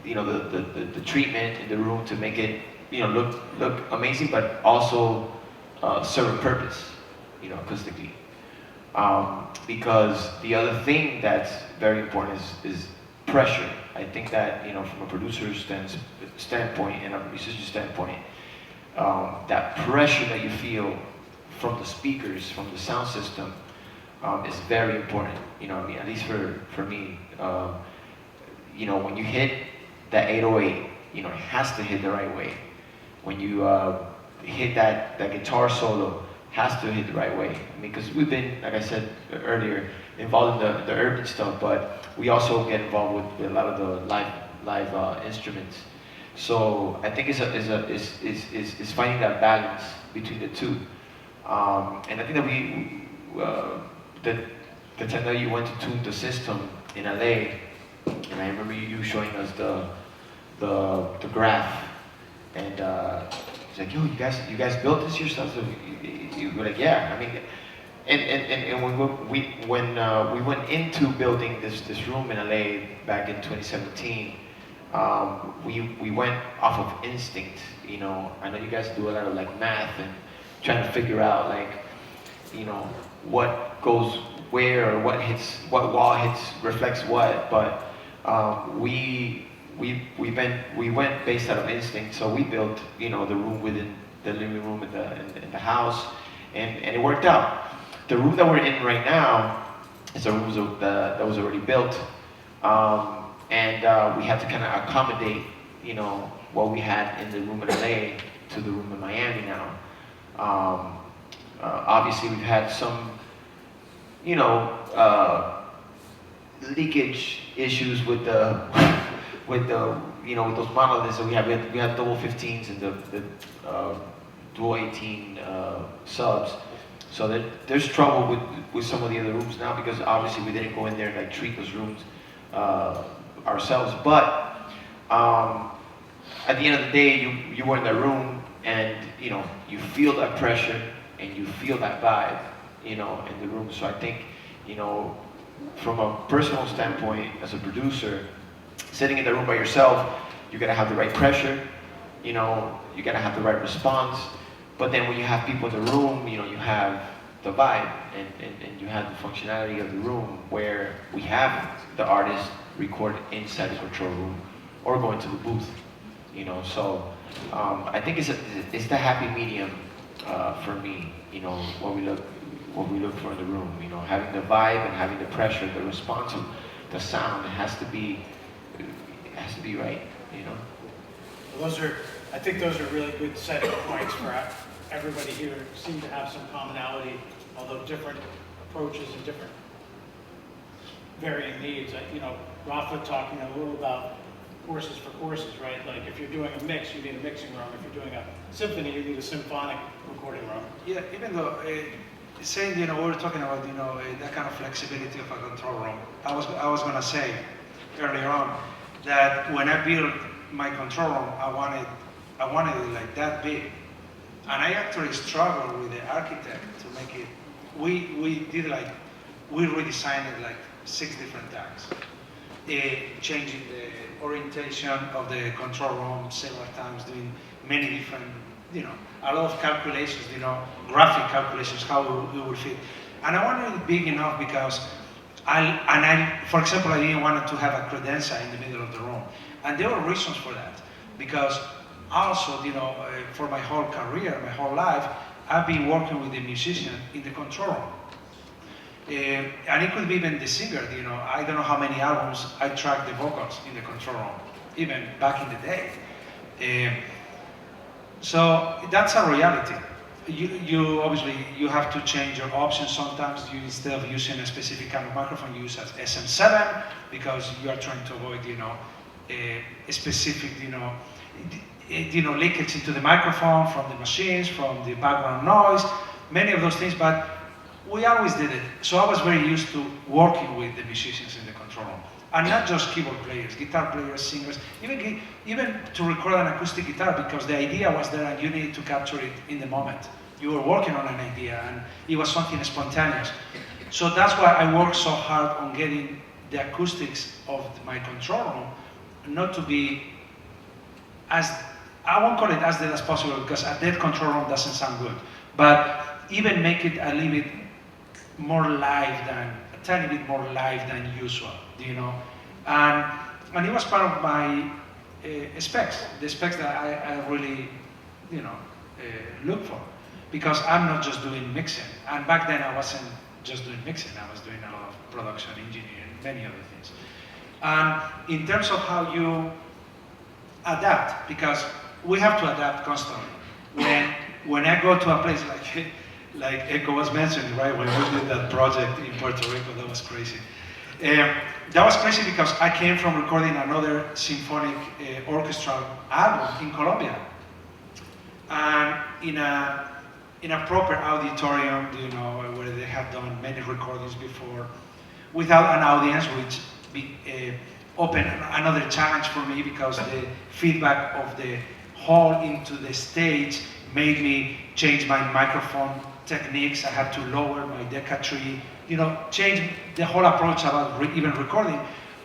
the treatment in the room to make it, you know, look amazing, but also serve a purpose, you know, acoustically. Because the other thing that's very important is pressure. I think that, you know, from a producer's standpoint and a musician standpoint, that pressure that you feel from the speakers, from the sound system, is very important. You know what I mean? At least for me, you know, when you hit that 808, you know, it has to hit the right way. When you hit that guitar solo, has to hit the right way. I mean, because we've been, like I said earlier, involved in the urban stuff, but we also get involved with a lot of the live instruments. So I think it's finding that balance between the two. And I think that the time that you went to tune the system in LA, and I remember you showing us the graph, and it's like, yo, you guys built this yourself? So you were like, yeah. I mean, and when we went into building this room in LA back in 2017, we went off of instinct. You know, I know you guys do a lot of like math and trying to figure out like, you know, what goes where or what wall reflects what, but we went based out of instinct. So we built, you know, the room within the living room in the house, and it worked out. The room that we're in right now is a room that was already built, and we had to kind of accommodate, you know, what we had in the room in LA to the room in Miami now. Obviously, we've had some, you know, leakage issues with the you know, with those monoliths. So we have double 15s and the dual 18 subs. So there's trouble with some of the other rooms now, because obviously we didn't go in there and like treat those rooms ourselves. But at the end of the day, you were in that room, and you know, you feel that pressure and you feel that vibe, you know, in the room. So I think, you know, from a personal standpoint, as a producer, sitting in the room by yourself, you gotta have the right pressure, you know, you gotta have the right response. But then when you have people in the room, you know, you have the vibe and you have the functionality of the room, where we have the artist record inside the control room or go into the booth, you know. So I think it's the happy medium for me, you know, what we look for in the room, you know, having the vibe and having the pressure, the response of the sound. It has to be right, you know. Well, I think those are really good set points for everybody here. Seem to have some commonality, although different approaches and different varying needs. You know, Rafa talking a little about courses for courses, right? Like if you're doing a mix, you need a mixing room. If you're doing a symphony, you need a symphonic recording room. Yeah, even though saying, you know, we were talking about, you know, that kind of flexibility of a control room. I was gonna say earlier on that when I built my control room, I wanted it like that big, and I actually struggled with the architect to make it. We redesigned it like 6 different times, changing the orientation of the control room several times, doing many different, you know, a lot of calculations, you know, graphic calculations, how it would fit. And I wanted it big enough because for example, I didn't want to have a credenza in the middle of the room. And there were reasons for that, because also, you know, for my whole career, my whole life, I've been working with the musician in the control room. And it could be even the singer, you know, I don't know how many albums I tracked the vocals in the control room, even back in the day. So that's a reality. You obviously, you have to change your options sometimes. You, instead of using a specific kind of microphone, you use an SM7, because you are trying to avoid, you know, a specific, you know, leakage into the microphone from the machines, from the background noise, many of those things, but we always did it. So I was very used to working with the musicians in the control room. And not just keyboard players, guitar players, singers, even to record an acoustic guitar, because the idea was there and you needed to capture it in the moment. You were working on an idea, and it was something spontaneous. So that's why I work so hard on getting the acoustics of my control room not to be as, I won't call it as dead as possible, because a dead control room doesn't sound good, but even make it a little bit more live than, a tiny bit more live than usual, you know? And it was part of my specs, the specs that I really, you know, look for. Because I'm not just doing mixing. And back then I wasn't just doing mixing, I was doing a lot of production, engineering, many other things. And in terms of how you adapt, because we have to adapt constantly. When I go to a place like Echo was mentioning, right, when we did that project in Puerto Rico, that was crazy. That was crazy because I came from recording another symphonic orchestral album in Colombia. And in a proper auditorium, you know, where they have done many recordings before, without an audience, which opened another challenge for me, because the feedback of the hall into the stage made me change my microphone techniques. I had to lower my decatry, you know, change the whole approach about even recording.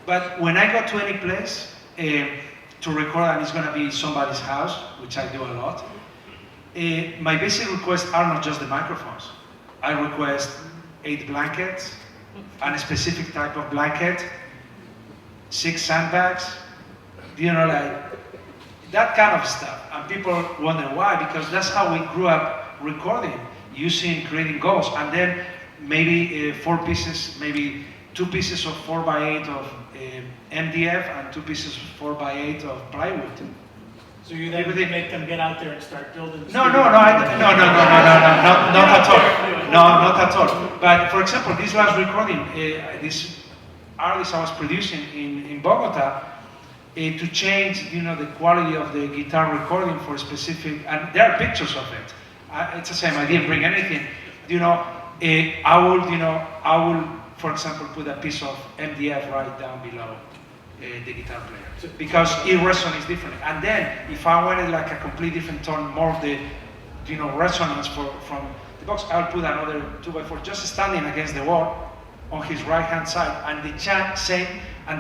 But when I go to any place to record, and it's going to be somebody's house, which I do a lot, my basic requests are not just the microphones. I request 8 blankets, and a specific type of blanket, 6 sandbags, you know, like that kind of stuff. And people wonder why, because that's how we grew up recording, creating goals, and then maybe 4 pieces, maybe 2 pieces of 4x8 of MDF and 2 pieces of 4x8 of plywood. So you then make them get out there and start building the No, studio? not at all. No, not at all. But for example, this last recording, this artist I was producing in Bogota, to change, you know, the quality of the guitar recording for specific, and there are pictures of it. It's the same. I didn't bring anything. You know, I will, for example, put a piece of MDF right down below the guitar player, because it resonates differently. And then, if I wanted like a completely different tone, more of the, you know, resonance from the box, I'll put another 2x4 just standing against the wall on his right-hand side, and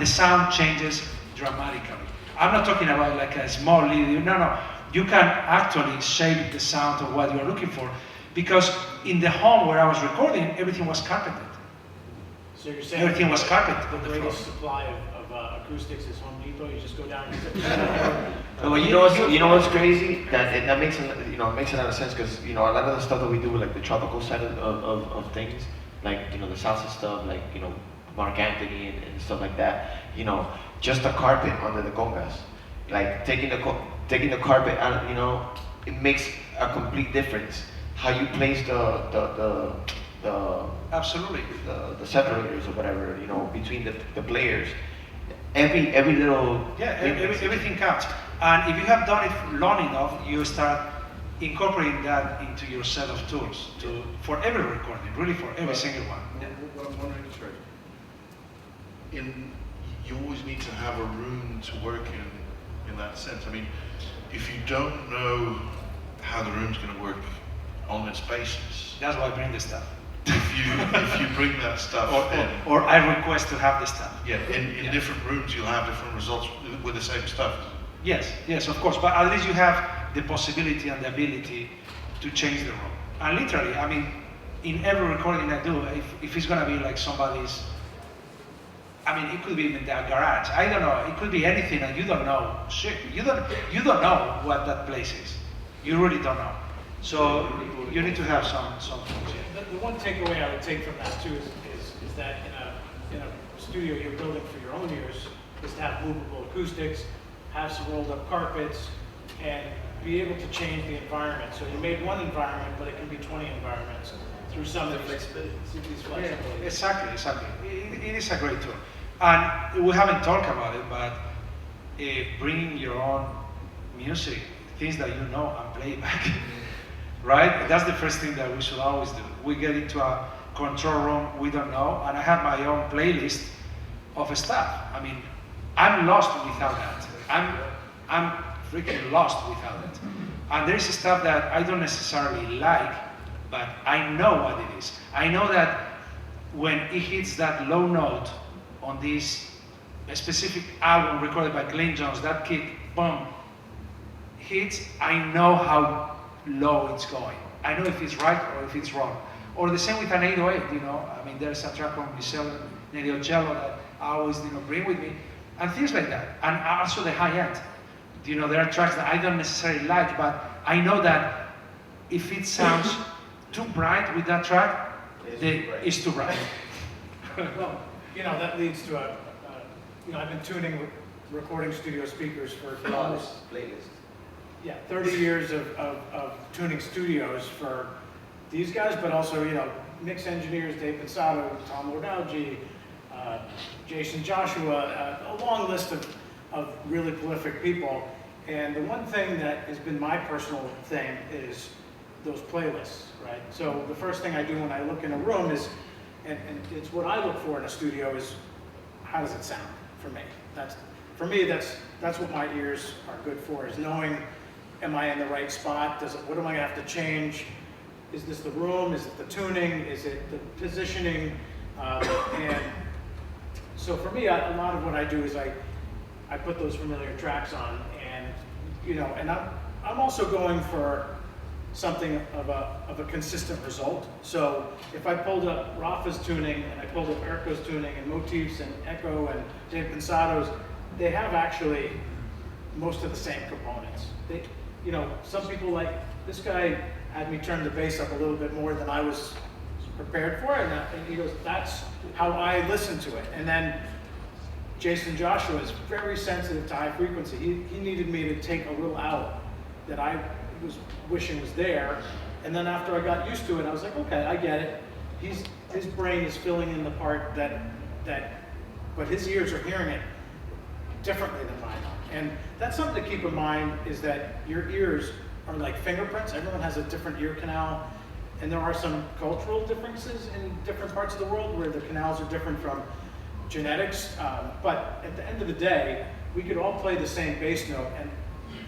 the sound changes dramatically. I'm not talking about like a small lead. No. You can actually shape the sound of what you're looking for, because in the home where I was recording, everything was carpeted. So you're saying everything was carpeted on the the floor. greatest supply of acoustics is Home Depot. You just go down and Well, you know what's crazy? That makes makes a lot of sense, because a lot of the stuff that we do with like the tropical side of things, like the salsa stuff, like Mark Anthony and stuff like that. Just a carpet under the congas, like taking the carpet out. It makes a complete difference. How you place the absolutely the separators or whatever, between the players. Every little everything counts. And if you have done it long enough, you start incorporating that into your set of tools for every recording, really for every single one. What I'm wondering is, you always need to have a room to work in that sense. I mean, if you don't know how the room's going to work on its basis, that's why I bring the stuff. If you bring that stuff or I request to have the stuff. Yeah, in different rooms you'll have different results with the same stuff. Yes, of course. But at least you have the possibility and the ability to change the room. And literally, I mean, in every recording I do, if it's gonna be like somebody's, I mean, it could be in the garage. I don't know. It could be anything, and you don't know. Shit, you don't know what that place is. You really don't know. So you need to have some. The one takeaway I would take from that too is that in a studio you're building for your own ears is to have movable acoustics, have some rolled up carpets, and be able to change the environment. So you made one environment, but it can be 20 environments through some of these flexibilities. Yeah, exactly. It is a great tool. And we haven't talked about it, but bringing your own music, things that you know, and play back. Right? That's the first thing that we should always do. We get into a control room we don't know, and I have my own playlist of stuff. I mean, I'm lost without that. I'm freaking lost without it. And there's stuff that I don't necessarily like, but I know what it is. I know that when it hits that low note on this specific album recorded by Clint Jones, that kick, boom, hits, I know how low it's going. I know if it's right or if it's wrong. Or the same with an 808, you know. I mean, there's a track on Michelle Cello that I always, bring with me, and things like that. And also the high end. You know, there are tracks that I don't necessarily like, but I know that if it sounds too bright with that track, it's too bright. Well, that leads to I've been tuning recording studio speakers for Flawless playlist. 30 years of tuning studios for these guys, but also, mix engineers, Dave Pensato, Tom Lordalgi, Jason Joshua, a long list of really prolific people. And the one thing that has been my personal thing is those playlists, right? So the first thing I do when I look in a room is, and it's what I look for in a studio, is how does it sound for me? That's what my ears are good for, is knowing, am I in the right spot? What am I gonna have to change? Is this the room? Is it the tuning? Is it the positioning? And so for me, a lot of what I do is I put those familiar tracks on, and and I'm also going for something of a consistent result. So if I pulled up Rafa's tuning and I pulled up Eriko's tuning and Motifs and Echo and Dave Pensato's, they have actually most of the same components. Some people, like this guy, had me turn the bass up a little bit more than I was prepared for, and he goes, that's how I listen to it. And then Jason Joshua is very sensitive to high frequency. He needed me to take a little out that I was wishing was there, and then after I got used to it, I was like, okay, I get it. His brain is filling in the part but his ears are hearing it differently than mine are. And that's something to keep in mind, is that your ears are like fingerprints. Everyone has a different ear canal, and there are some cultural differences in different parts of the world where the canals are different from genetics. But at the end of the day, we could all play the same bass note, and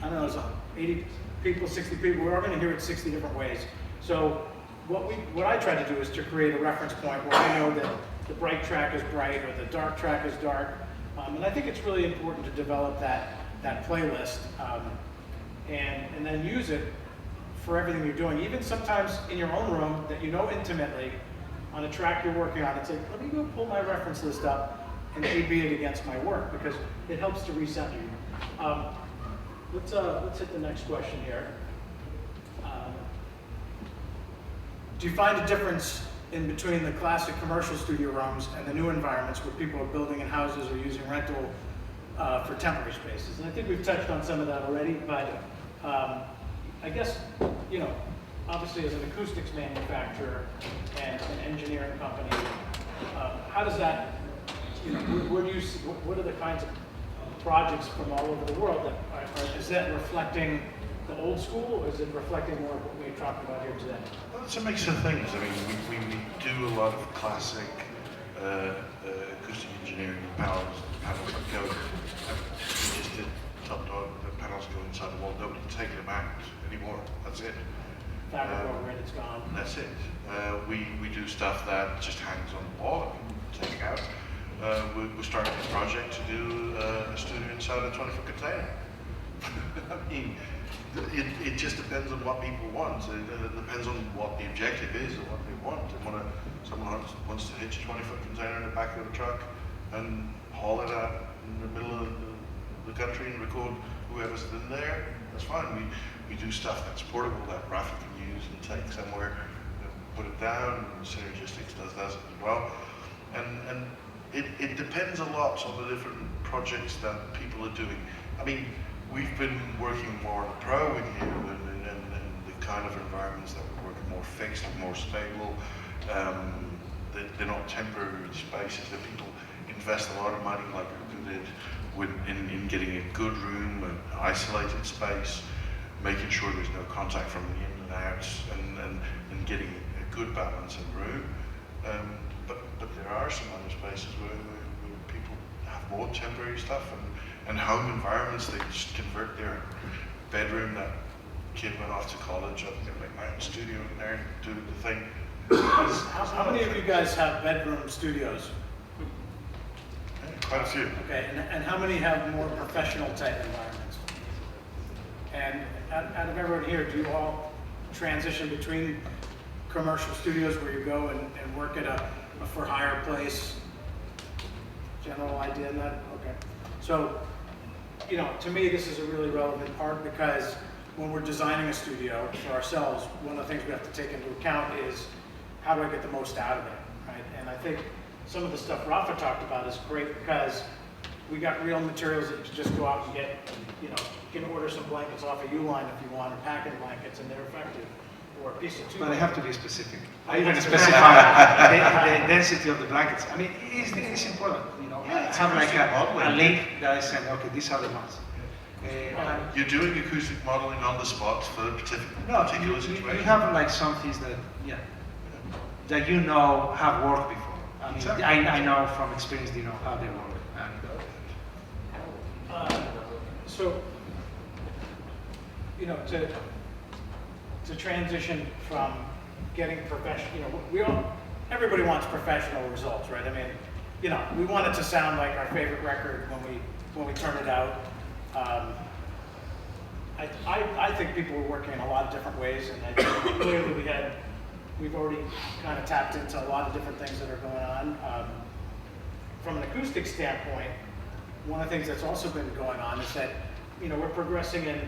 I don't know, it's 80 people, 60 people, we're all going to hear it 60 different ways. So what I try to do is to create a reference point where I know that the bright track is bright or the dark track is dark. And I think it's really important to develop that playlist and then use it for everything you're doing. Even sometimes in your own room that you know intimately, on a track you're working on, it's like, let me go pull my reference list up and A/B it against my work, because it helps to reset you. Let's hit the next question here. Do you find a difference in between the classic commercial studio rooms and the new environments where people are building in houses or using rental for temporary spaces? And I think we've touched on some of that already, but I guess, obviously as an acoustics manufacturer and an engineering company, how does that, where do you see, what are the kinds of projects from all over the world that is that reflecting the old school, or is it reflecting more of what we're talking about here today? Well, it's a mix of things. I mean, we do a lot of classic acoustic engineering panels that go. We just did Top Dog, the panels go inside the wall. Nobody take them out anymore. That's it. Fabric overhead, it's gone. That's it. We do stuff that just hangs on the wall and people take out. We're starting a project to do a studio inside a 20-foot container. I mean, it just depends on what people want. It depends on what the objective is and what they want. Someone wants to hitch a 20-foot container in the back of the truck and haul it out in the middle of the country and record whoever's in there. That's fine. We do stuff that's portable that Rafa can use and take somewhere, put it down. Synergistics does that as well. And it depends a lot on the different projects that people are doing. I mean, we've been working more on pro in here and the kind of environments that we're working more fixed and more stable. They're not temporary spaces that people invest a lot of money, like we did, in getting a good room, an isolated space, making sure there's no contact from the in and outs, and getting a good balance in room. But there are some other spaces where people have more temporary stuff and home environments. They just convert their bedroom that kid went off to college. I'm going to make my own studio in there and do the thing. How many of you guys have bedroom studios? Yeah, quite a few. Okay, and how many have more professional type environments? And out of everyone here, do you all transition between commercial studios where you go and work at a for hire place? General idea in that? Okay. So, you know, to me, this is a really relevant part because when we're designing a studio for ourselves, one of the things we have to take into account is how do I get the most out of it, right? And I think some of the stuff Rafa talked about is great because we got real materials that you can just go out and get. You know, you can order some blankets off a Uline if you want, or packing blankets, and they're effective. Or a piece of But they have to be specific. I Yeah. even specify the density of the blankets. I mean, it's important, you know. Yeah, I it's have like acoustic a modeling. link that I send, okay, these are the ones. You're doing acoustic modeling on the spot for a No, particular you situation. have like some things that, yeah, that you know have worked before. I mean, Exactly. I know from experience, you know, how they work. So, you know, to transition from getting professional, you know, everybody wants professional results, right? I mean, you know, we want it to sound like our favorite record when we turn it out. I think people were working in a lot of different ways, and I think clearly we've already kind of tapped into a lot of different things that are going on. From an acoustic standpoint, one of the things that's also been going on is that, you know, we're progressing in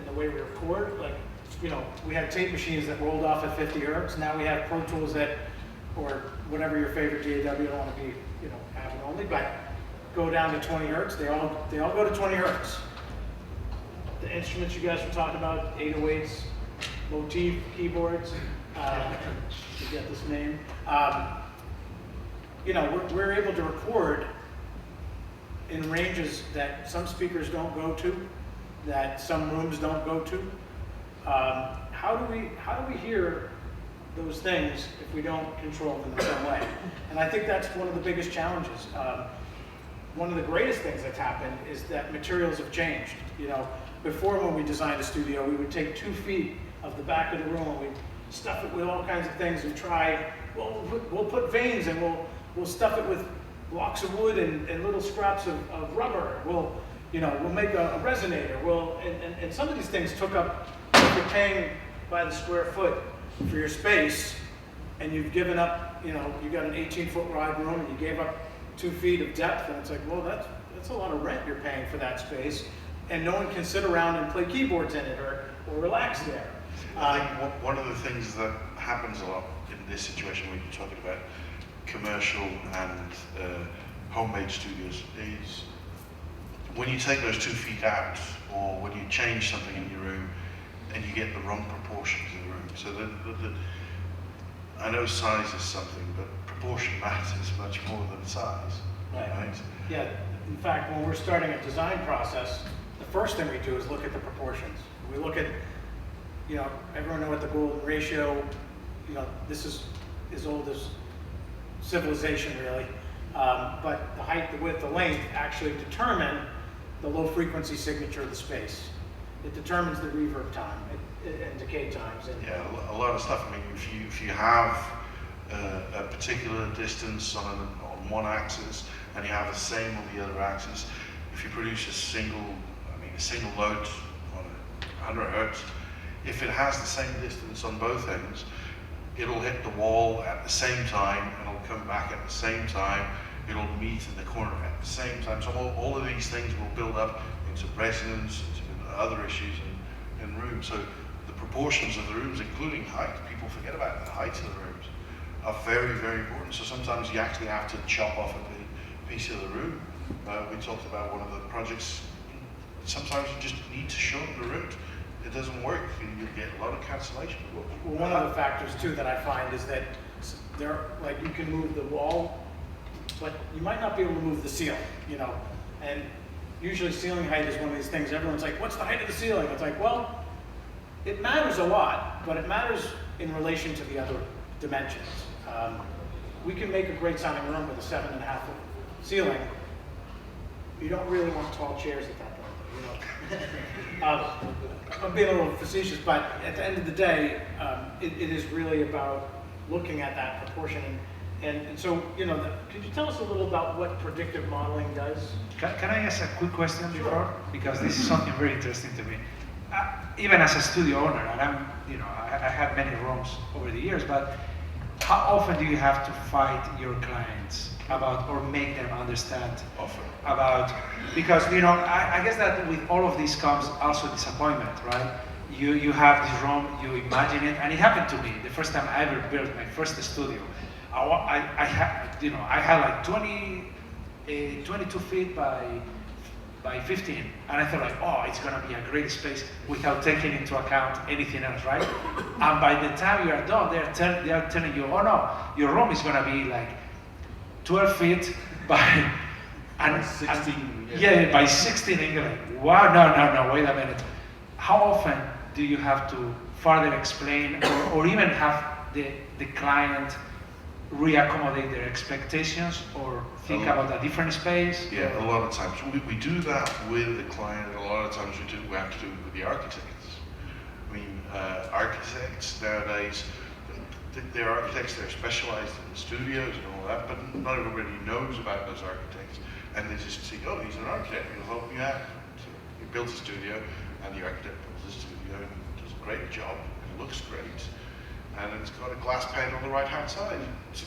the way we record. Like, you know, we had tape machines that rolled off at 50 hertz. Now we have Pro Tools that, or whatever your favorite DAW, you don't want to be, you know, have it only, but go down to 20 hertz. They all go to 20 hertz. The instruments you guys were talking about, 808s, motif keyboards, forget this name. You know, we're able to record in ranges that some speakers don't go to, that some rooms don't go to. How do we hear those things if we don't control them in some way? And I think that's one of the biggest challenges. One of the greatest things that's happened is that materials have changed. You know, before when we designed a studio, we would take 2 feet of the back of the room and we'd stuff it with all kinds of things and try, well, we'll put veins and we'll stuff it with blocks of wood and little scraps of rubber. We'll make a resonator. And some of these things took up, if you're paying by the square foot for your space, and you've given up, you know, you got an 18-foot wide room and you gave up 2 feet of depth, and it's like, well, that's a lot of rent you're paying for that space, and no one can sit around and play keyboards in it or relax there. I think one of the things that happens a lot in this situation when you're talking about commercial and homemade studios is when you take those 2 feet out, or when you change something in your room and you get the wrong proportions in the room. So I know size is something, but proportion matters much more than size. Right? Yeah, in fact, when we're starting a design process, the first thing we do is look at the proportions. We look at, you know, everyone know what the golden ratio, you know, this is as old as civilization really, but the height, the width, the length actually determine the low frequency signature of the space. It determines the reverb time and decay times. And yeah, a lot of stuff. I mean, if you have a particular distance on one axis and you have the same on the other axis, if you produce a single note on 100 hertz, if it has the same distance on both ends, it'll hit the wall at the same time and it'll come back at the same time. It'll meet in the corner at the same time. So all of these things will build up into resonance, into other issues in rooms. So the proportions of the rooms, including height, people forget about the height of the rooms, are very, very important. So sometimes you actually have to chop off a piece of the room. We talked about one of the projects. Sometimes you just need to shorten the room. It doesn't work. You get a lot of cancellation. well, one of the factors too that I find is that you can move the wall, but you might not be able to move the ceiling, you know. And usually ceiling height is one of these things, everyone's like, what's the height of the ceiling? It's like, well, it matters a lot, but it matters in relation to the other dimensions. We can make a great sounding room with a 7.5 foot ceiling. You don't really want tall chairs at that point. you know. I'm being a little facetious, but at the end of the day, it is really about looking at that proportion. And so, you know, could you tell us a little about what predictive modeling does? Can I ask a quick question before? Because this is something very interesting to me. Even as a studio owner, and I had many rooms over the years, but how often do you have to fight your clients about, or make them understand Often. about, because, you know, I guess that with all of this comes also disappointment, right? You have this room, you imagine it, and it happened to me the first time I ever built my first studio. I had like 22 feet by 15, and I thought like, oh, it's gonna be a great space without taking into account anything else, right? And by the time you are done, they are telling you, oh no, your room is gonna be like 12 feet by 16. Yeah, by 16, and you're like, wow, no, wait a minute. How often do you have to further explain, or even have the client reaccommodate their expectations, or think about a different space? Yeah, a lot of times. We do that with the client, and a lot of times we have to do it with the architects. I mean, architects nowadays, they're architects, they're specialized in studios and all that, but not everybody knows about those architects. And they just see, oh, he's an architect, he'll help you out. So he builds a studio, and the architect builds a studio, and does a great job, and it looks great. And it's got a glass pane on the right-hand side. So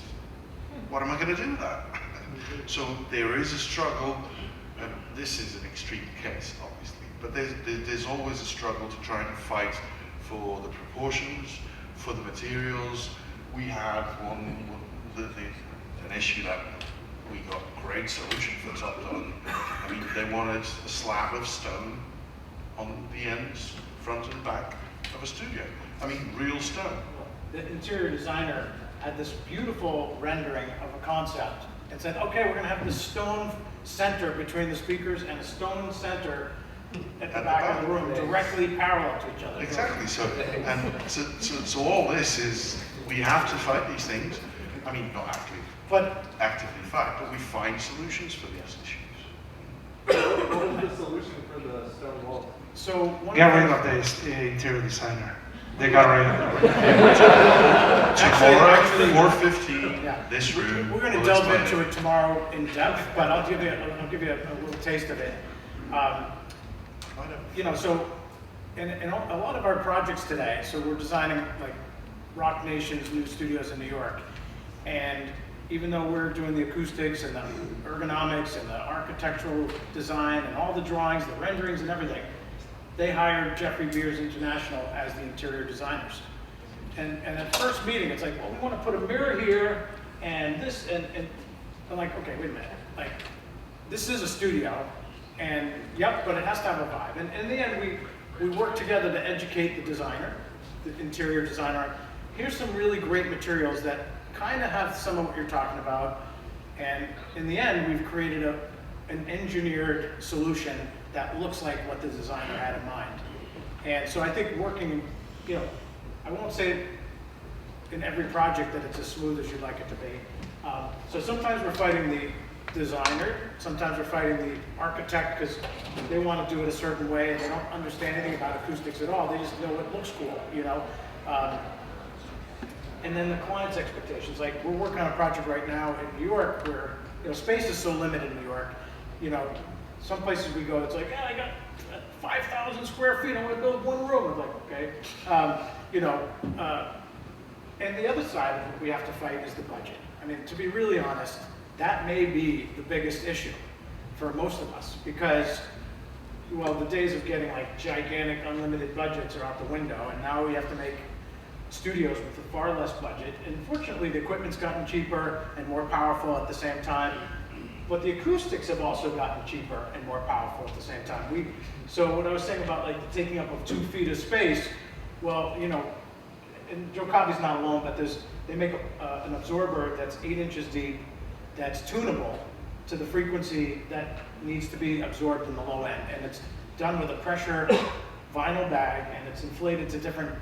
what am I going to do with that? So there is a struggle, and this is an extreme case, obviously, but there's always a struggle to try and fight for the proportions, for the materials. We had an issue that we got a great solution for Top Dog. I mean, they wanted a slab of stone on the ends, front and back of a studio. I mean, real stone. The interior designer had this beautiful rendering of a concept and said, okay, we're going to have this stone center between the speakers and a stone center at the back of the room, directly parallel to each other. Exactly. So all this is, we have to fight these things. I mean, not actively fight, but we find solutions for these issues. What is the solution for the stone wall? So Get rid of the interior designer. They got rid of it. Tomorrow, 4:15, Yeah. this room. We're going to delve into it tomorrow in depth, but I'll give you a little taste of it. You know, so in a lot of our projects today, so we're designing like Rock Nation's new studios in New York, and even though we're doing the acoustics and the ergonomics and the architectural design and all the drawings, the renderings and everything, they hired Jeffrey Beers International as the interior designers. And at first meeting, it's like, well, we want to put a mirror here and this, and I'm like, okay, wait a minute. Like, this is a studio, and yep, but it has to have a vibe. And in the end, we work together to educate the designer, the interior designer. Here's some really great materials that kind of have some of what you're talking about. And in the end, we've created an engineered solution that looks like what the designer had in mind. And so I think working, you know, I won't say in every project that it's as smooth as you'd like it to be. So sometimes we're fighting the designer, sometimes we're fighting the architect because they want to do it a certain way and they don't understand anything about acoustics at all. They just know it looks cool, you know. And then the client's expectations. Like, we're working on a project right now in New York where, you know, space is so limited in New York. You know, some places we go, it's like, yeah, I got 5,000 square feet, I want to build one room. I'm like, okay. You know, and the other side of what we have to fight is the budget. I mean, to be really honest, that may be the biggest issue for most of us because, well, the days of getting like gigantic unlimited budgets are out the window, and now we have to make studios with a far less budget. And fortunately, the equipment's gotten cheaper and more powerful at the same time. But the acoustics have also gotten cheaper and more powerful at the same time. So what I was saying about like the taking up of 2 feet of space, well, you know, and Joe Coffey's not alone, but they make an absorber that's 8 inches deep, that's tunable to the frequency that needs to be absorbed in the low end. And it's done with a pressure vinyl bag, and it's inflated to different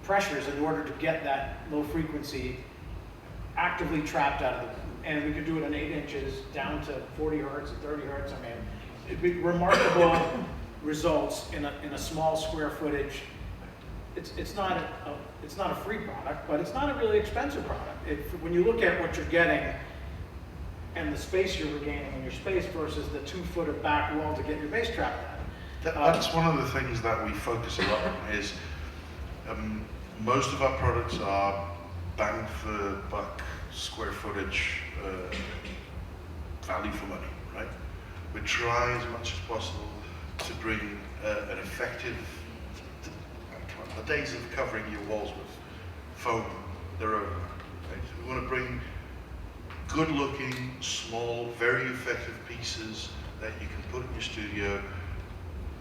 pressures in order to get that low frequency actively trapped out of the, and we could do it in 8 inches down to 40 hertz and 30 hertz. I mean, it'd be remarkable results in a small square footage. It's not a free product, but it's not a really expensive product. When you look at what you're getting and the space you're regaining in your space versus the 2 foot of back wall to get your bass trap at. That's one of the things that we focus a lot on is most of our products are bang for buck, square footage, value for money, right? We try as much as possible to bring an effective, the days of covering your walls with foam, they're over, right? So we want to bring good looking, small, very effective pieces that you can put in your studio,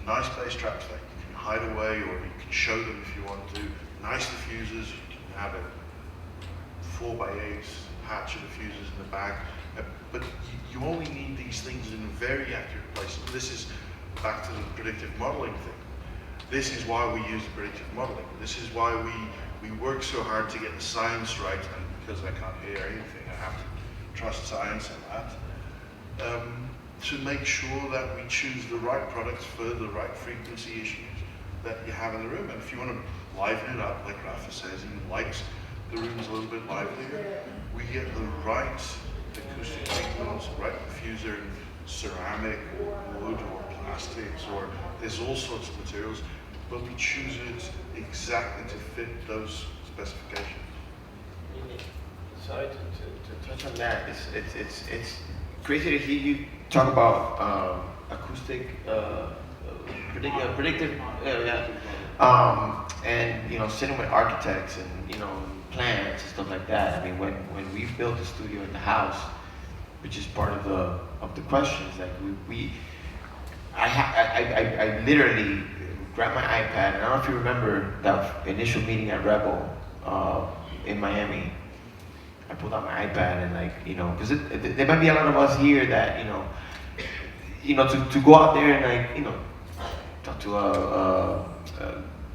nice bass traps that you can hide away or you can show them if you want to, nice diffusers, you can have a 4x8 hatch of diffusers in the back, but you only need these things in very accurate places. This is back to the predictive modeling thing. This is why we use predictive modeling. This is why we work so hard to get the science right, and because I can't hear anything, I have to trust science and that, to make sure that we choose the right products for the right frequency issues that you have in the room. And if you want to liven it up, like Rafa says, he likes the rooms a little bit livelier, we get the right acoustic signals, right diffuser in ceramic or wood or plastics, or there's all sorts of materials, but we choose it exactly to fit those specifications. Sorry to touch on that. It's crazy to hear you talk about acoustic predictive, and you know, sitting with architects and you know, plans and stuff like that. I mean, when we built the studio in the house, which is part of the questions, like I literally grabbed my iPad, and I don't know if you remember that initial meeting at Rebel in Miami. I pulled out my iPad and like, you know, because there might be a lot of us here that, you know, to go out there and like, you know, talk to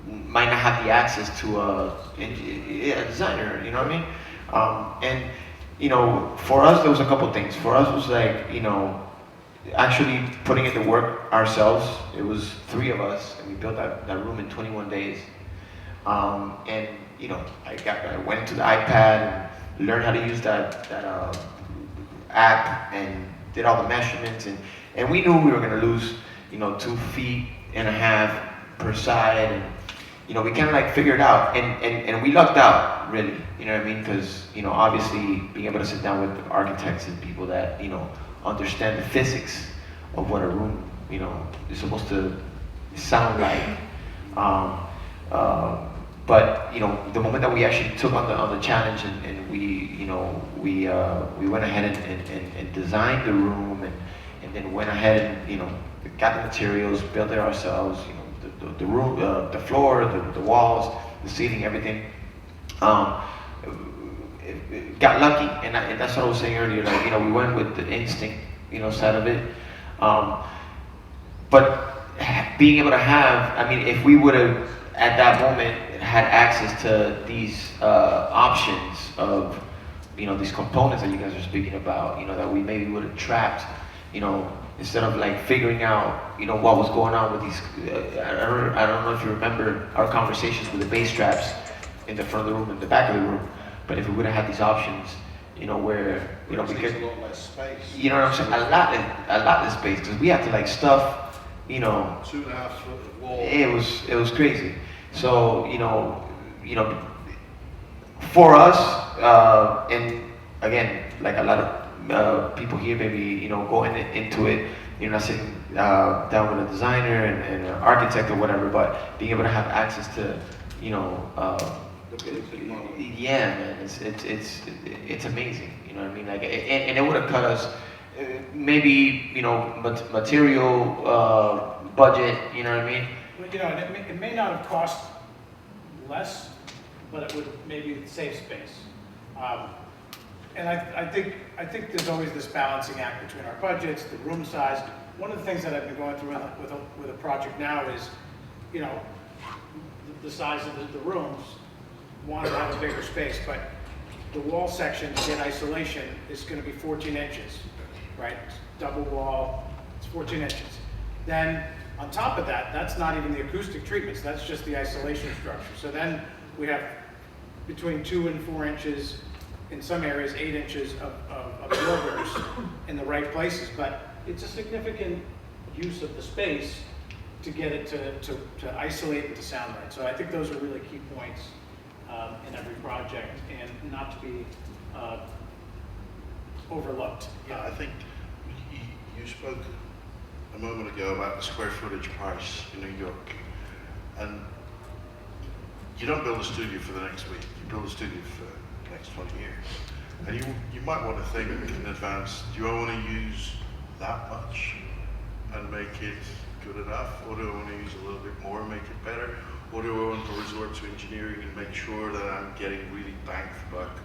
might not have the access to a designer, you know what I mean? And, you know, for us, there was a couple things. For us, it was like, you know, actually putting in the work ourselves. It was 3 of us, and we built that room in 21 days. And, you know, I went into the iPad and learned how to use that app and did all the measurements. And we knew we were going to lose, you know, 2.5 feet per side. And, you know, we kind of like figured it out. And we lucked out, really. You know what I mean? Because, you know, obviously being able to sit down with architects and people that, you know, understand the physics of what a room, you know, is supposed to sound like. But you know, the moment that we actually took on the challenge and we, you know, we went ahead and designed the room and then went ahead and, you know, got the materials, built it ourselves, you know, the room, the floor, the walls, the ceiling, everything. Got lucky, and that's what I was saying earlier. Like, you know, we went with the instinct, you know, side of it. But being able to have, I mean, if we would have at that moment had access to these options of, you know, these components that you guys are speaking about, you know, that we maybe would have trapped, you know, instead of like figuring out, you know, what was going on with these. I don't know if you remember our conversations with the bass traps in the front of the room and the back of the room. But if we would have had these options, you know, where, you know, because, a lot less space. you know what I'm saying, a lot less space, because we had to like stuff, you know, 2.5 foot of wall. it was crazy. So, you know, for us, and again, like a lot of people here, maybe, you know, going into it, you're not sitting down with a designer and an architect or whatever, but being able to have access to, you know, yeah, man, it's amazing. You know what I mean? Like, and it would have cut us maybe, you know, material budget. You know what I mean? But, you know, it may not have cost less, but it would maybe save space. And I think there's always this balancing act between our budgets, the room size. One of the things that I've been going through with a project now is, you know, the size of the rooms. Want to have a bigger space, but the wall section to get isolation is going to be 14 inches, right? Double wall, it's 14 inches. Then on top of that, that's not even the acoustic treatments, that's just the isolation structure. So then we have between 2 and 4 inches, in some areas 8 inches of absorbers in the right places. But it's a significant use of the space to get it to isolate and to sound right. So I think those are really key points in every project, and not to be overlooked. Yeah, I think you spoke a moment ago about the square footage price in New York, and you don't build a studio for the next week, you build a studio for the next 20 years. And you might want to think in advance, do I want to use that much and make it good enough, or do I want to use a little bit more and make it better, or do I want to resort to engineering and make sure that I'm getting really bang for buck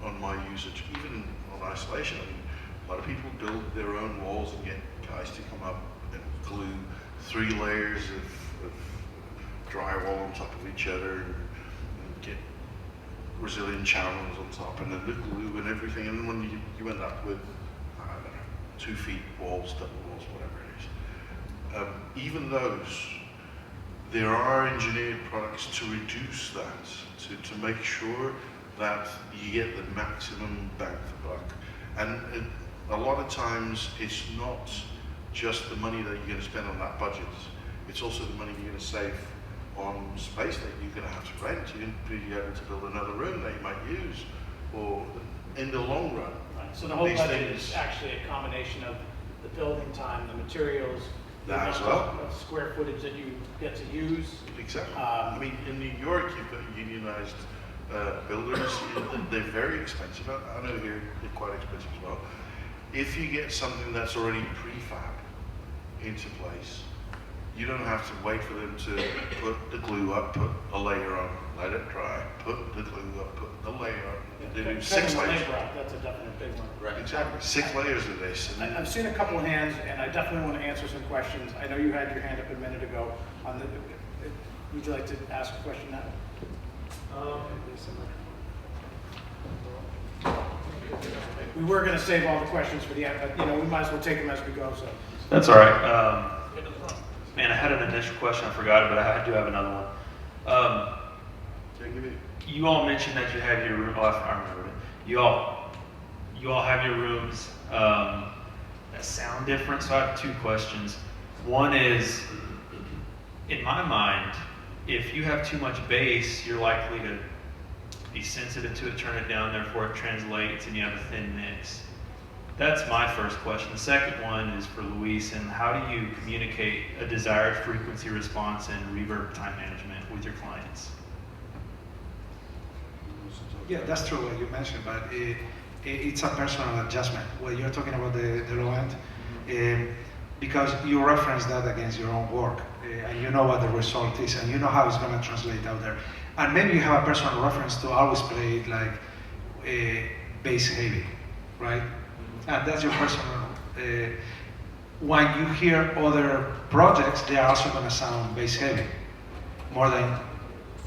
on my usage, even on isolation. I mean, a lot of people build their own walls and get guys to come up and glue 3 layers of drywall on top of each other and get Brazilian channels on top and then the glue and everything, and when you end up with, I don't know, 2 feet walls, double walls, whatever it is. Even those, there are engineered products to reduce that, to make sure that you get the maximum bang for buck. And a lot of times it's not just the money that you're going to spend on that budget, it's also the money you're going to save on space that you're going to have to rent. You're going to be able to build another room that you might use, or in the long run. Right. So the whole These budget things- is actually a combination of the building time, the materials, the That as amount well. of square footage that you get to use. Exactly. I mean, in New York, you've got unionized builders. They're very expensive. I know here they're quite expensive as well. If you get something that's already prefab into place, you don't have to wait for them to put the glue up, put a layer on, let it dry, put the glue up, put the layer on. They do 6 Cutting the layers. labor out, that's a definite big one. Right, exactly. 6 layers of this. And I've seen a couple of hands, and I definitely want to answer some questions. I know you had your hand up a minute ago on the, would you like to ask a question now? We were going to save all the questions for the end, but we might as well take them as we go, so. That's all right. Man, I had an initial question, I forgot it, but I do have another one. Can I give you- You all mentioned that you have your room. Oh, I remember it. You all have your rooms that sound different. So I have 2 questions. One is, in my mind, if you have too much bass, you're likely to be sensitive to it, turn it down, therefore it translates, and you have a thin mix. That's my first question. The second one is for Luis, and how do you communicate a desired frequency response and reverb time management with your clients? Yeah, that's true what you mentioned, but it's a personal adjustment. Well, you're talking about the low end, because you reference that against your own work, and you know what the result is, and you know how it's going to translate out there. And maybe you have a personal reference to always play it like bass heavy, right? And that's your personal. When you hear other projects, they are also going to sound bass heavy, more than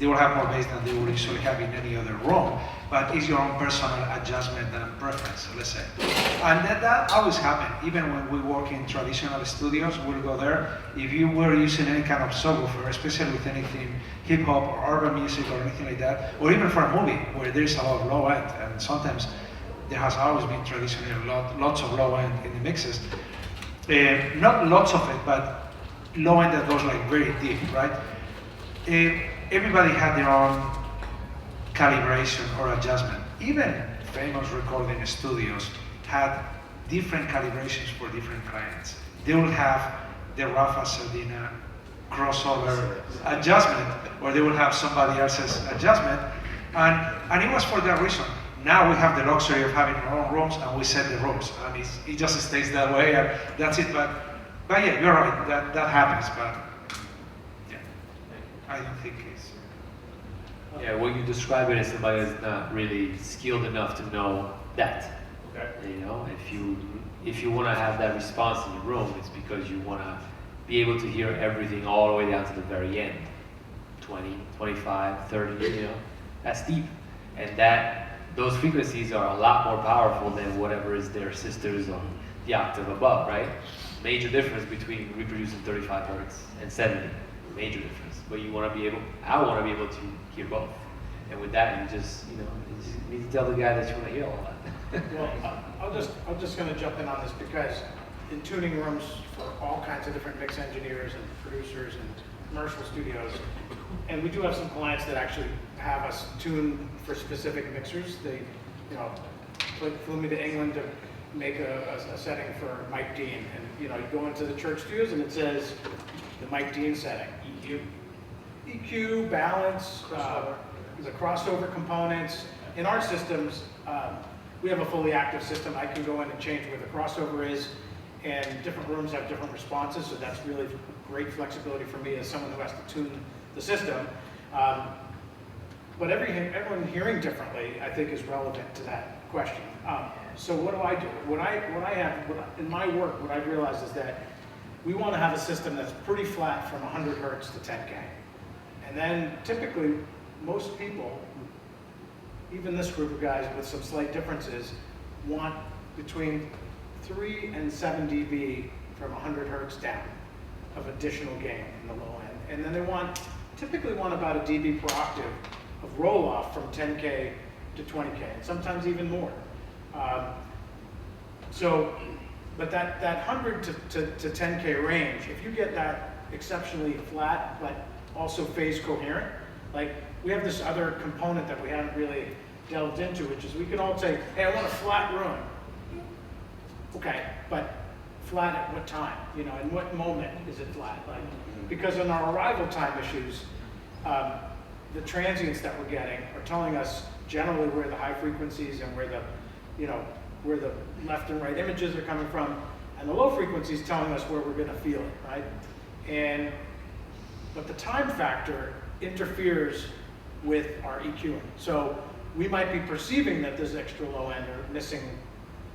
they will have more bass than they would usually have in any other room. But it's your own personal adjustment and preference, let's say. And that always happens. Even when we work in traditional studios, we'll go there. If you were using any kind of subwoofer, especially with anything hip hop or urban music or anything like that, or even for a movie where there's a lot of low end, and sometimes there has always been traditionally lots of low end in the mixes. Not lots of it, but low end that goes like very deep, right? Everybody had their own calibration or adjustment. Even famous recording studios had different calibrations for different clients. They will have the Rafa Sardina crossover adjustment, or they will have somebody else's adjustment, and it was for that reason. Now we have the luxury of having our own rooms, and we set the rules, and it just stays that way, and that's it. But yeah, you're right, that happens, but yeah, I don't think it's. Yeah, what you describe it as somebody that's not really skilled enough to know that. Okay. If you want to have that response in your room, it's because you want to be able to hear everything all the way down to the very end. 20, 25, 30, that's deep. And those frequencies are a lot more powerful than whatever is their sisters on the octave above, right? major difference between reproducing 35 hertz and 70. Major difference. But you want to be able, I want to be able to hear both. And with that, you just, you need to tell the guy that you want to hear all that. Well, I'm just going to jump in on this because in tuning rooms for all kinds of different mix engineers and producers and commercial studios, and we do have some clients that actually have us tune for specific mixers. They, flew me to England to make a setting for Mike Dean, and you go into the church studios and it says the Mike Dean setting, EQ, balance, the crossover components. In our systems, we have a fully active system. I can go in and change where the crossover is, and different rooms have different responses, so that's really great flexibility for me as someone who has to tune the system. But everyone hearing differently, I think, is relevant to that question. So what do I do? In my work, what I've realized is that we want to have a system that's pretty flat from 100 hertz to 10K. And then typically, most people, even this group of guys with some slight differences, want between 3 and 7 dB from 100 hertz down of additional gain in the low end. And then they typically want about a dB per octave of roll off from 10K to 20K, and sometimes even more. But that 100 to 10K range, if you get that exceptionally flat, but also phase coherent, like we have this other component that we haven't really delved into, which is we can all say, hey, I want a flat room. Okay, but flat at what time? In what moment is it flat? Because in our arrival time issues, the transients that we're getting are telling us generally where the high frequencies and where the left and right images are coming from, and the low frequencies telling us where we're going to feel it, right? But the time factor interferes with our EQing. So we might be perceiving that there's extra low end or missing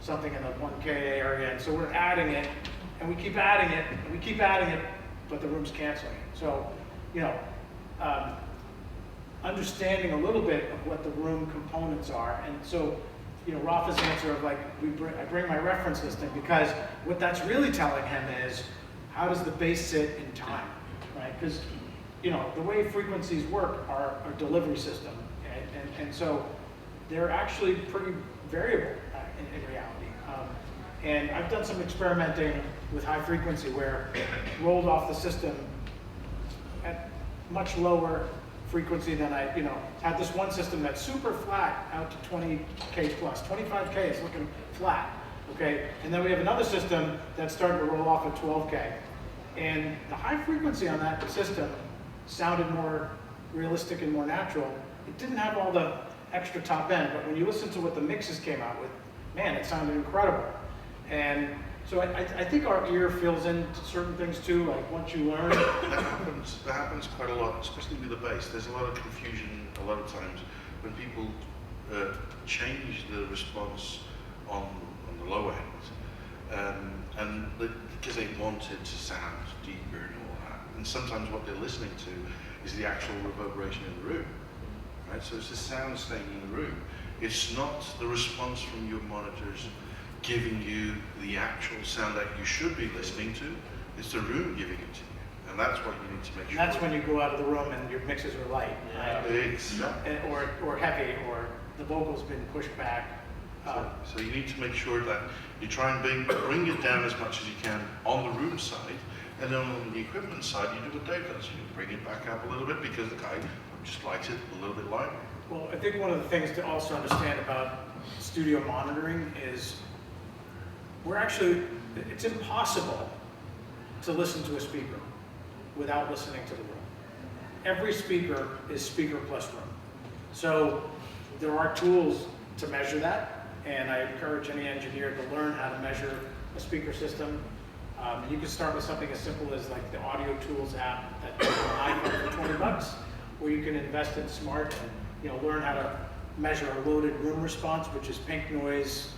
something in the 1K area, and so we're adding it, and we keep adding it, and we keep adding it, but the room's canceling it. So, understanding a little bit of what the room components are, and so, Rafa's answer of I bring my reference listing, because what that's really telling him is, how does the bass sit in time, right? Because, the way frequencies work are a delivery system, and so they're actually pretty variable in reality. And I've done some experimenting with high frequency where rolled off the system at much lower frequency than I, had this one system that's super flat out to 20K plus. 25K is looking flat, okay? And then we have another system that's starting to roll off at 12K. And the high frequency on that system sounded more realistic and more natural. It didn't have all the extra top end, but when you listen to what the mixes came out with, man, it sounded incredible. And so I think our ear fills in certain things too, like once you learn. That happens quite a lot, especially with the bass. There's a lot of confusion a lot of times when people change the response on the low end, because they want it to sound deeper and all that. And sometimes what they're listening to is the actual reverberation in the room, right? So it's the sound staying in the room. It's not the response from your monitors giving you the actual sound that you should be listening to. It's the room giving it to you, and that's what you need to make sure. And that's when you go out of the room and your mixes are light, right? Exactly. Or heavy, or the vocal's been pushed back. So you need to make sure that you try and bring it down as much as you can on the room side, and then on the equipment side, you do what Dave does. You bring it back up a little bit because the guy just likes it a little bit lighter. Well, I think one of the things to also understand about studio monitoring is it's impossible to listen to a speaker without listening to the room. Every speaker is speaker plus room. So there are tools to measure that, and I encourage any engineer to learn how to measure a speaker system. You can start with something as simple as like the Audio Tools app that you can buy for $20, or you can invest in smart and learn how to measure a loaded room response, which is pink noise,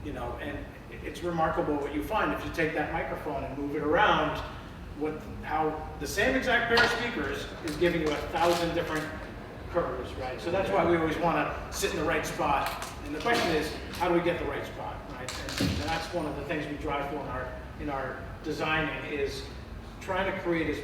and it's remarkable what you find if you take that microphone and move it around, how the same exact pair of speakers is giving you 1,000 different curves, right? So that's why we always want to sit in the right spot. And the question is, how do we get the right spot, right? And that's one of the things we drive for in our designing is trying to create as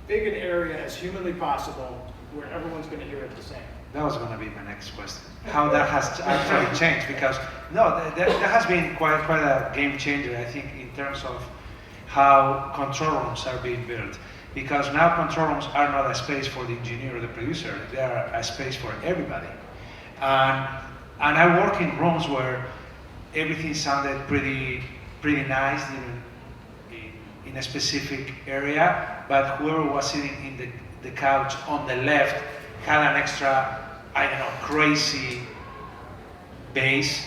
big an area as humanly possible where everyone's going to hear it the same. That was going to be my next question. How that has actually changed? Because no, that has been quite a game changer, I think, in terms of how control rooms are being built. Because now control rooms are not a space for the engineer or the producer; they are a space for everybody. And I work in rooms where everything sounded pretty nice in a specific area, but whoever was sitting in the couch on the left had an extra, I don't know, crazy bass,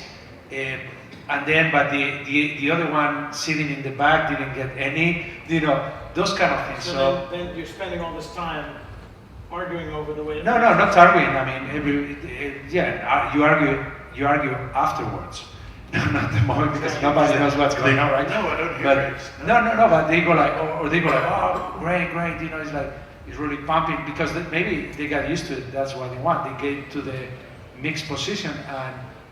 but the other one sitting in the back didn't get any, those kind of things. So then you're spending all this time arguing over the way. No, not arguing. I mean, you argue afterwards. Not the moment, because nobody knows what's going on, right? No, I don't hear But it. no, but they go like, oh, great, it's like, it's really pumping, because maybe they got used to it, that's what they want. They get to the mixed position,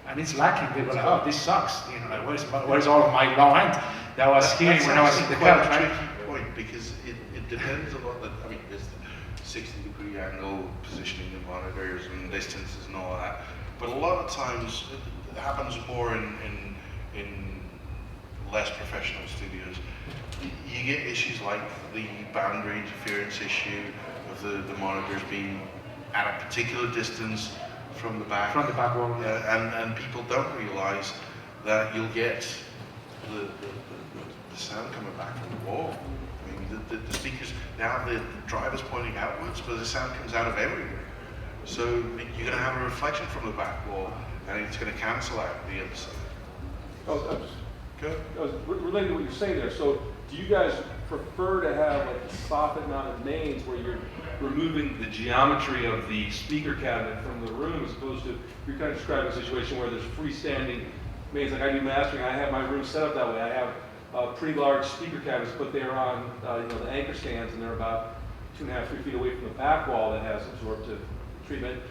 and it's lacking. They go like, oh, this sucks, like, where's all of my low end that was hearing when I was in the couch, right? That's actually quite a tricky point, because it depends a lot, I mean, there's the 60-degree angle positioning of monitors and distances and all that, but a lot of times it happens more in less professional studios. You get issues like the boundary interference issue of the monitors being at a particular distance from the back. From the back wall. And people don't realize that you'll get the sound coming back from the wall. I mean, the speakers, now the driver's pointing outwards, but the sound comes out of everywhere. So you're going to have a reflection from the back wall, and it's going to cancel out the other side. Oh, Good. related to what you're saying there, so do you guys prefer to have like soffit mounted mains where you're removing the geometry of the speaker cabinet from the room, as opposed to, you're kind of describing a situation where there's freestanding mains, like I do mastering, I have my room set up that way. I have pretty large speaker cabinets, but they're on the anchor stands, and they're about 2.5, 3 feet away from the back wall that has absorptive treatment.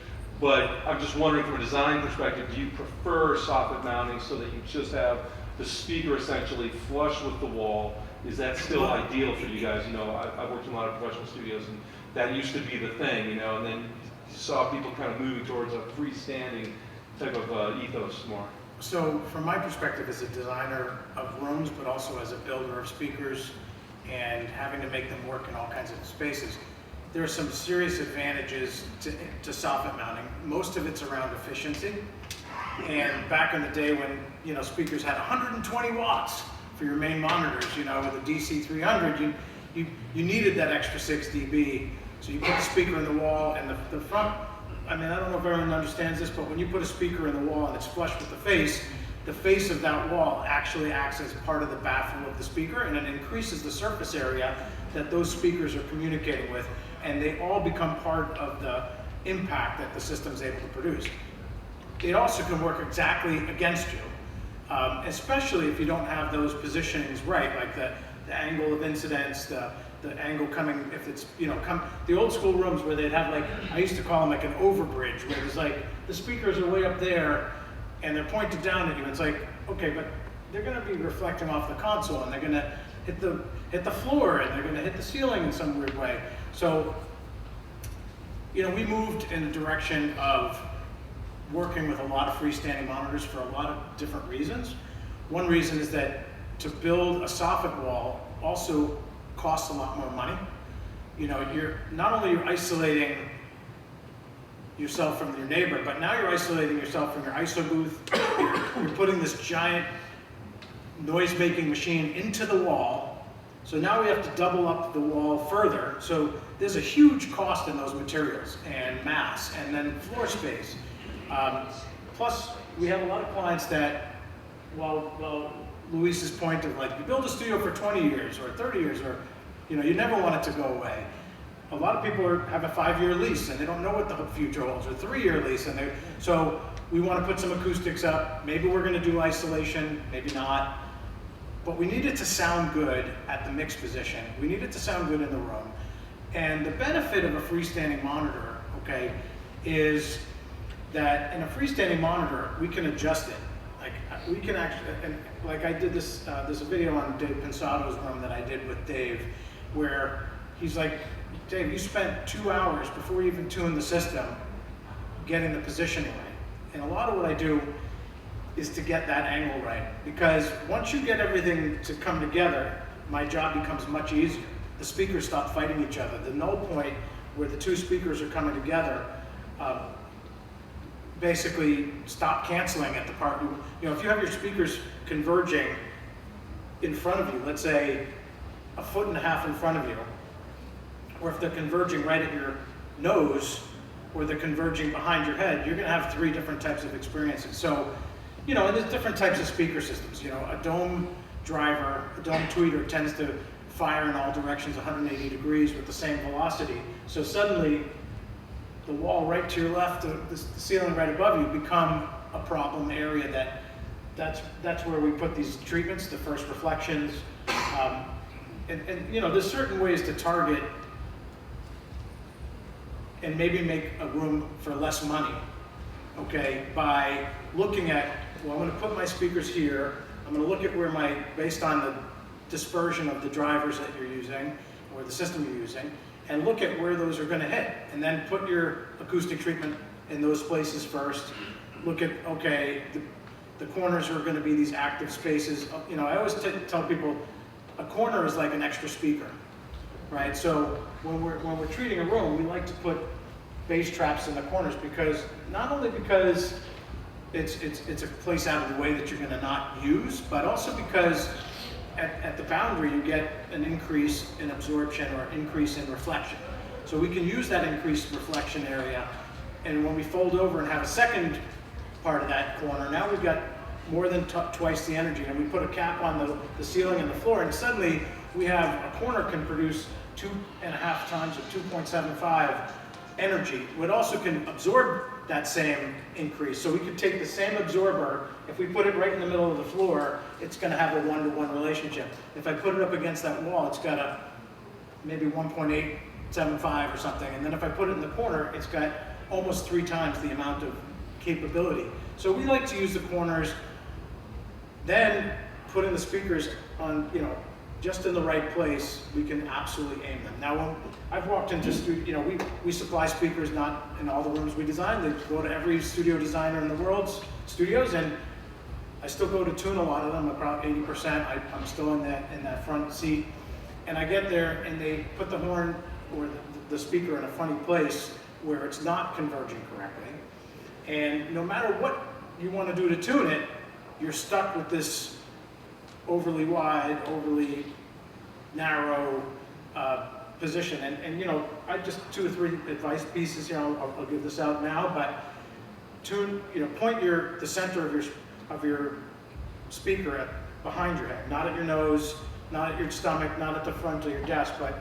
But I'm just wondering, from a design perspective, do you prefer soffit mounting so that you just have the speaker essentially flush with the wall? Is that still ideal for you guys? I've worked in a lot of professional studios, and that used to be the thing, and then you saw people kind of moving towards a freestanding type of ethos more. So from my perspective as a designer of rooms, but also as a builder of speakers and having to make them work in all kinds of spaces, there are some serious advantages to soffit mounting. Most of it's around efficiency. And back in the day when speakers had 120 watts for your main monitors, with a DC300, you needed that extra 6 dB. So you put the speaker in the wall, and the front, I mean, I don't know if everyone understands this, but when you put a speaker in the wall and it's flush with the face of that wall actually acts as part of the baffle of the speaker, and it increases the surface area that those speakers are communicating with, and they all become part of the impact that the system's able to produce. It also can work exactly against you, especially if you don't have those positionings right, like the angle of incidence, the angle coming, if it's, the old school rooms where they'd have I used to call them like an overbridge, where it's like, the speakers are way up there, and they're pointed down at you, and it's like, okay, but they're gonna be reflecting off the console, and they're gonna hit the floor, and they're gonna hit the ceiling in some weird way. So, we moved in the direction of working with a lot of freestanding monitors for a lot of different reasons. One reason is that to build a soffit wall also costs a lot more money. You're not only you're isolating yourself from your neighbor, but now you're isolating yourself from your ISO booth. You're putting this giant noise-making machine into the wall. So now we have to double up the wall further. So there's a huge cost in those materials and mass, and then floor space. Plus, we have a lot of clients that, while Luis's point of you build a studio for 20 years or 30 years, or you never want it to go away. A lot of people have a 5-year lease and they don't know what the future holds, or 3-year lease, and so we want to put some acoustics up. Maybe we're going to do isolation, maybe not, but we need it to sound good at the mix position. We need it to sound good in the room, and the benefit of a freestanding monitor, okay, is that in a freestanding monitor, we can adjust it. Like, we can actually, and like I did this, there's a video on Dave Pensado's room that I did with Dave, where he's like, Dave, you spent 2 hours before you even tuned the system getting the positioning right. And a lot of what I do is to get that angle right. Because once you get everything to come together, my job becomes much easier. The speakers stop fighting each other. The null point where the two speakers are coming together basically stop canceling at the part. You know, if you have your speakers converging in front of you, let's say 1.5 foot in front of you, or if they're converging right at your nose, or they're converging behind your head, you're going to have 3 different types of experiences. So, you know, and there's different types of speaker systems. You know, a dome driver, a dome tweeter tends to fire in all directions 180 degrees with the same velocity. So suddenly, the wall right to your left, the ceiling right above you become a problem area. That's where we put these treatments, the first reflections. And you know, there's certain ways to target and maybe make a room for less money, okay, by looking at, well, I'm going to put my speakers here, I'm going to look at where based on the dispersion of the drivers that you're using, or the system you're using, and look at where those are going to hit, and then put your acoustic treatment in those places first. Look at, okay, the corners are going to be these active spaces. You know, I always tell people, a corner is like an extra speaker, right? So when we're treating a room, we like to put bass traps in the corners, because not only because it's a place out of the way that you're going to not use, but also because at the boundary you get an increase in absorption or increase in reflection. So we can use that increased reflection area, and when we fold over and have a second part of that corner, now we've got more than twice the energy, and we put a cap on the ceiling and the floor, and suddenly we have a corner can produce 2.5 times or 2.75 energy. It also can absorb that same increase. So we could take the same absorber, if we put it right in the middle of the floor, it's going to have a 1-to-1 relationship. If I put it up against that wall, it's got a maybe 1.875 or something. And then if I put it in the corner, it's got almost 3 times the amount of capability. So we like to use the corners, then put in the speakers on, you know, just in the right place. We can absolutely aim them. Now, when I've walked into you know, we supply speakers not in all the rooms we design. They go to every studio designer in the world's studios, and I still go to tune a lot of them, about 80%. I'm still in that front seat, and I get there and they put the horn or the speaker in a funny place where it's not converging correctly. And no matter what you want to do to tune it, you're stuck with this overly wide, overly narrow position. And you know, I just 2 or 3 advice pieces here. I'll give this out now, but tune. You know, point the center of your speaker behind your head, not at your nose, not at your stomach, not at the front of your desk, but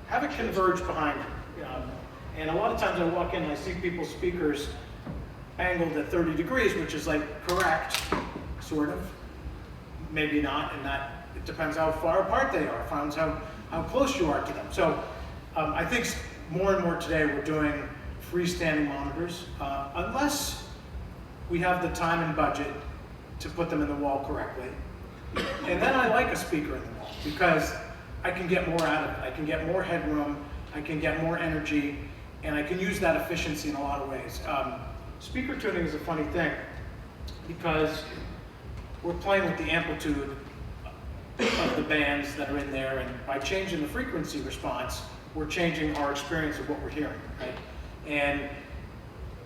have it converge behind you. And a lot of times I walk in and I see people's speakers angled at 30 degrees, which is like correct, sort of. Maybe not, and that it depends how far apart they are, depends how close you are to them. So I think more and more today we're doing freestanding monitors, unless we have the time and budget to put them in the wall correctly. And then I like a speaker in the wall, because I can get more out of it. I can get more headroom, I can get more energy, and I can use that efficiency in a lot of ways. Speaker tuning is a funny thing, because we're playing with the amplitude of the bands that are in there, and by changing the frequency response, we're changing our experience of what we're hearing, right? And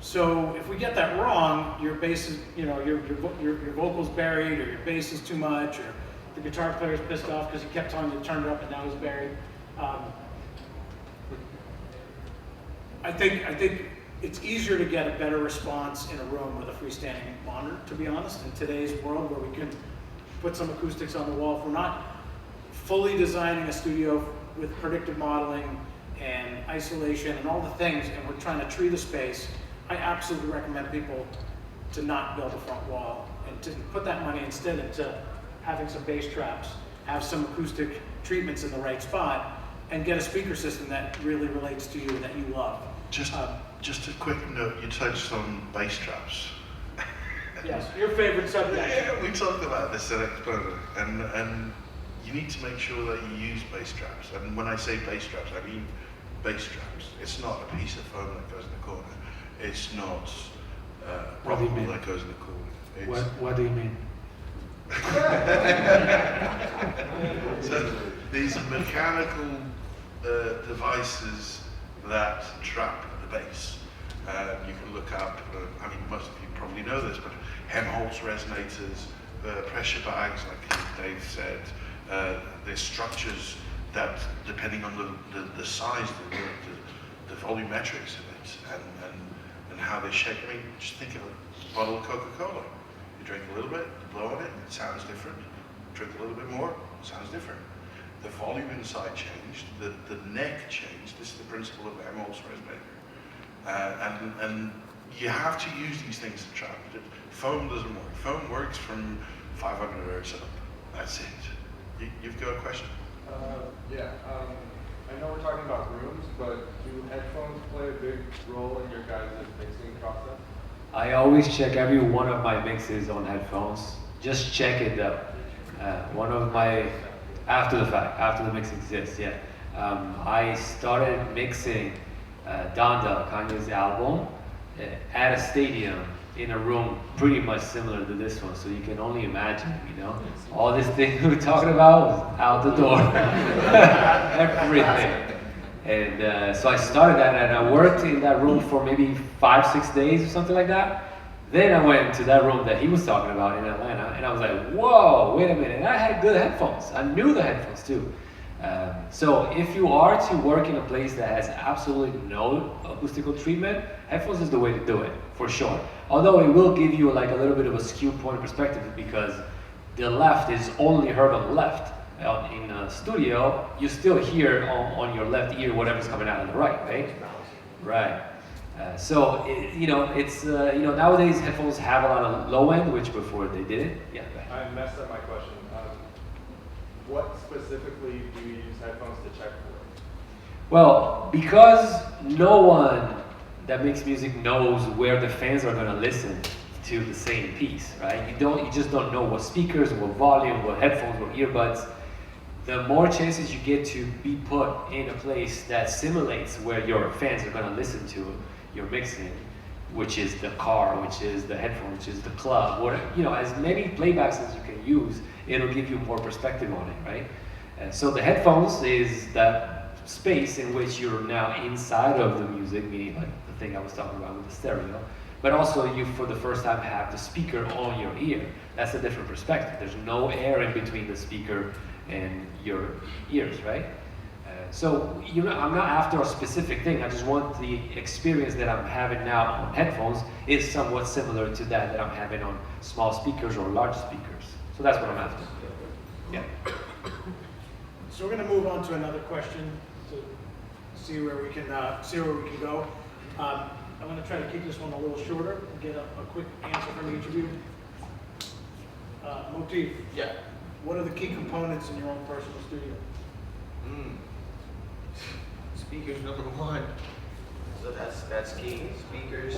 so if we get that wrong, your bass is, you know, your vocal's buried, or your bass is too much, or the guitar player's pissed off because he kept telling you to turn it up and now he's buried. I think it's easier to get a better response in a room with a freestanding monitor, to be honest, in today's world where we can put some acoustics on the wall. If we're not fully designing a studio with predictive modeling and isolation and all the things, and we're trying to tree the space, I absolutely recommend people to not build a front wall and to put that money instead into having some bass traps, have some acoustic treatments in the right spot, and get a speaker system that really relates to you and that you love. Just a quick note, you touched on bass traps. Yes, your favorite subject. Yeah, we talked about this at Expo, and you need to make sure that you use bass traps. And when I say bass traps, I mean bass traps. It's not a piece of foam that goes in the corner. It's not What do you rubber mean? that goes in the corner. It's, What do you mean? So these mechanical devices that trap the bass. You can look up, I mean, most of you probably know this, but Helmholtz resonators, pressure bags, like Dave said, there's structures that, depending on the size, the volumetrics of it, and how they shake. I mean, just think of a bottle of Coca-Cola. You drink a little bit, blow on it, it sounds different. Drink a little bit more, it sounds different. The volume inside changed, the neck changed. This is the principle of the Helmholtz resonator. And you have to use these things to trap it. Foam doesn't work. Foam works from 500 hertz up. That's it. You've got a question? I know we're talking about rooms, but do headphones play a big role in your guys' mixing process? I always check every one of my mixes on headphones. Just check it though. One of my, after the fact, after the mix exists, yeah. I started mixing Donda, Kanye's album, at a stadium in a room pretty much similar to this one, so you can only imagine, you know? All this thing we were talking about was out the door. Everything. And so I started that, and I worked in that room for maybe 5-6 days or something like that. Then I went to that room that he was talking about in Atlanta, and I was like, whoa, wait a minute. And I had good headphones. I knew the headphones too. So if you are to work in a place that has absolutely no acoustical treatment, headphones is the way to do it, for sure. Although it will give you like a little bit of a skewed point of perspective because the left is only heard on the left. In a studio, you still hear on your left ear whatever's coming out on the right, right? Right. So, it's, nowadays headphones have a lot of low end, which before they didn't. Yeah. I messed up my question. What specifically do you use headphones to check for? Well, because no one that makes music knows where the fans are going to listen to the same piece, right? You just don't know what speakers, what volume, what headphones, what earbuds. The more chances you get to be put in a place that simulates where your fans are going to listen to your mixing, which is the car, which is the headphone, which is the club, as many playbacks as you can use, it'll give you more perspective on it, right? So the headphones is that space in which you're now inside of the music, meaning like the thing I was talking about with the stereo, but also you for the first time have the speaker on your ear. That's a different perspective. There's no air in between the speaker and your ears, right? So, I'm not after a specific thing. I just want the experience that I'm having now on headphones is somewhat similar to that I'm having on small speakers or large speakers. So that's what I'm after. Yeah. So we're going to move on to another question to see where we can go. I'm going to try to keep this one a little shorter and get a quick answer from each of you. Motif. Yeah. What are the key components in your own personal studio? Speakers number one. So that's key. Speakers.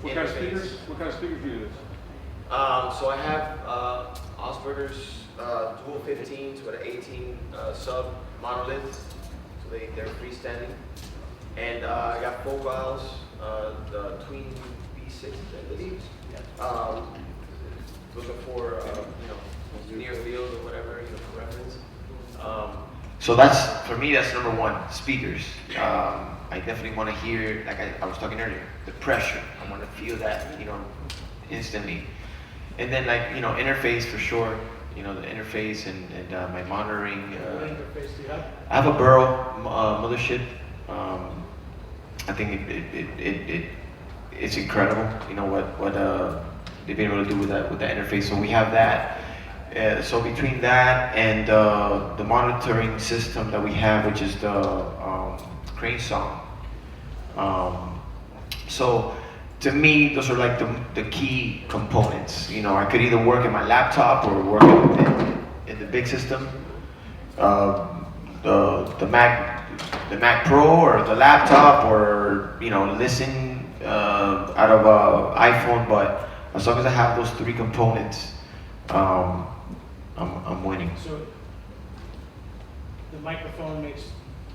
What kind of speakers? What kind of speakers do you use? So I have Osberger's dual 15s with an 18 sub monolith. So they're freestanding. And I got profiles, the Tween B6, I believe. Those are for near field or whatever, for reference. So for me, that's number one, speakers. I definitely want to hear, like I was talking earlier, the pressure. I want to feel that, instantly. And then interface for sure, the interface and my monitoring. What interface do you have? I have a Burrow mothership. I think it's incredible, what they've been able to do with that interface. So we have that. So between that and the monitoring system that we have, which is the Crane Song. So to me, those are like the key components. I could either work in my laptop or work in the big system, the Mac Pro or the laptop, or listen out of an iPhone. But as long as I have those three components, I'm winning. So the microphone makes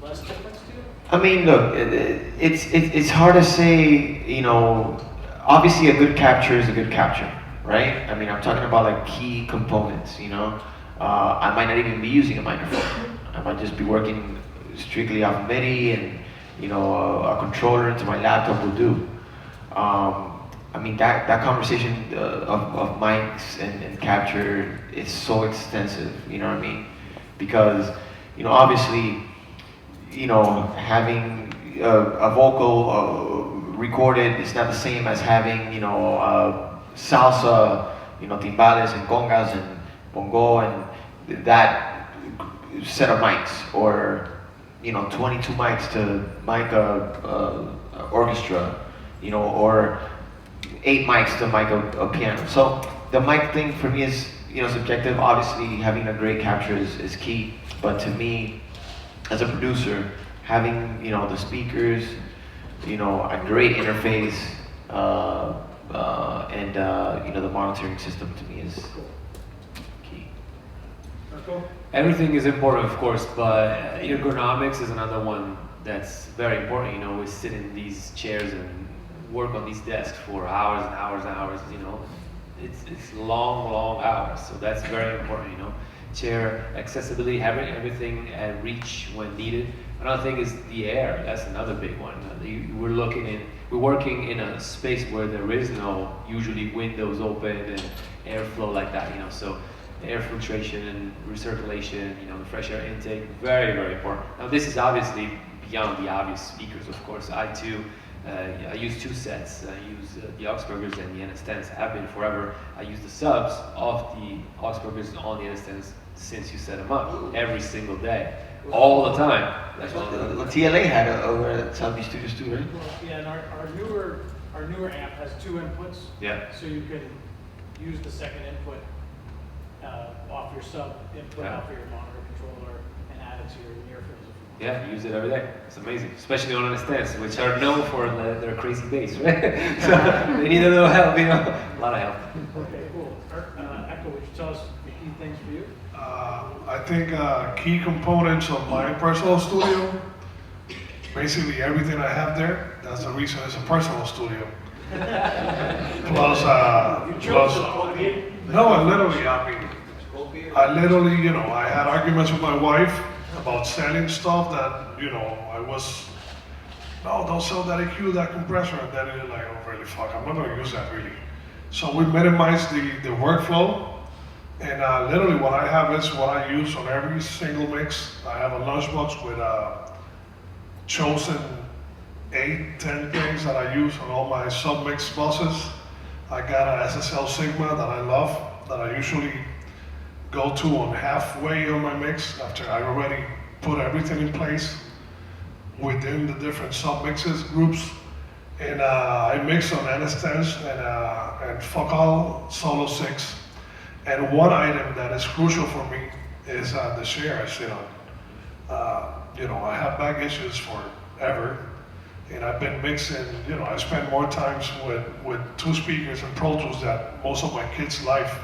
less difference to you? I mean, look, it's hard to say, you know, obviously a good capture is a good capture, right? I mean, I'm talking about like key components, you know. I might not even be using a microphone. I might just be working strictly off MIDI and, you know, a controller into my laptop will do. I mean, that conversation of mics and capture is so extensive, you know what I mean? Because, you know, obviously, you know, having a vocal recorded is not the same as having, you know, salsa, you know, timbales and congas and bongo and that set of mics, or, you know, 22 mics to mic a orchestra, you know, or 8 mics to mic a piano. So the mic thing for me is, you know, subjective. Obviously, having a great capture is key, but to me, as a producer, having, you know, the speakers, you know, a great interface, and you know, the monitoring system to me is key. Everything is important, of course, but ergonomics is another one that's very important. You know, we sit in these chairs and work on these desks for hours and hours and hours. You know, it's long hours, so that's very important. You know, chair accessibility, having everything at reach when needed. Another thing is the air. That's another big one. We're working in a space where there is no usually windows open and airflow like that. You know, so air filtration and recirculation, you know, the fresh air intake, very, very important. Now this is obviously beyond the obvious speakers, of course. I too, I use 2 sets. I use the Augsburgers and the NS10s, have been forever. I use the subs of the Augsburgers on the NS10s since you set them up, every single day, all the time. That's what the TLA had over at Southeast Studios too, right? Well, yeah, and our newer amp has 2 inputs. Yeah. So you can use the second input off your sub input, Yeah. off your monitor controller, and add it to your earphones if you want. Yeah, use it every day. It's amazing, especially on NS10s, which are known for their crazy bass, right? So they need a little help, you know, a lot of help. Okay, cool. Echo, would you tell us the key things for you? I think key components of my personal studio, basically everything I have there, that's the reason it's a personal studio. Plus, no, I literally, you know, I had arguments with my wife about selling stuff that, you know, no, don't sell that EQ, that compressor, and then you're like, oh, really, fuck, I'm not gonna use that really. So we minimize the workflow, and literally what I have is what I use on every single mix. I have a lunchbox with chosen 8, 10 things that I use on all my sub-mix buses. I got a SSL Sigma that I love, that I usually go to on halfway on my mix after I already put everything in place within the different sub-mixes groups. And I mix on NS10s and Focal Solo 6. And one item that is crucial for me is the share I sit on. You know, I have back issues forever, and I've been mixing, you know, I spend more times with 2 speakers and Pro Tools than most of my kids' life.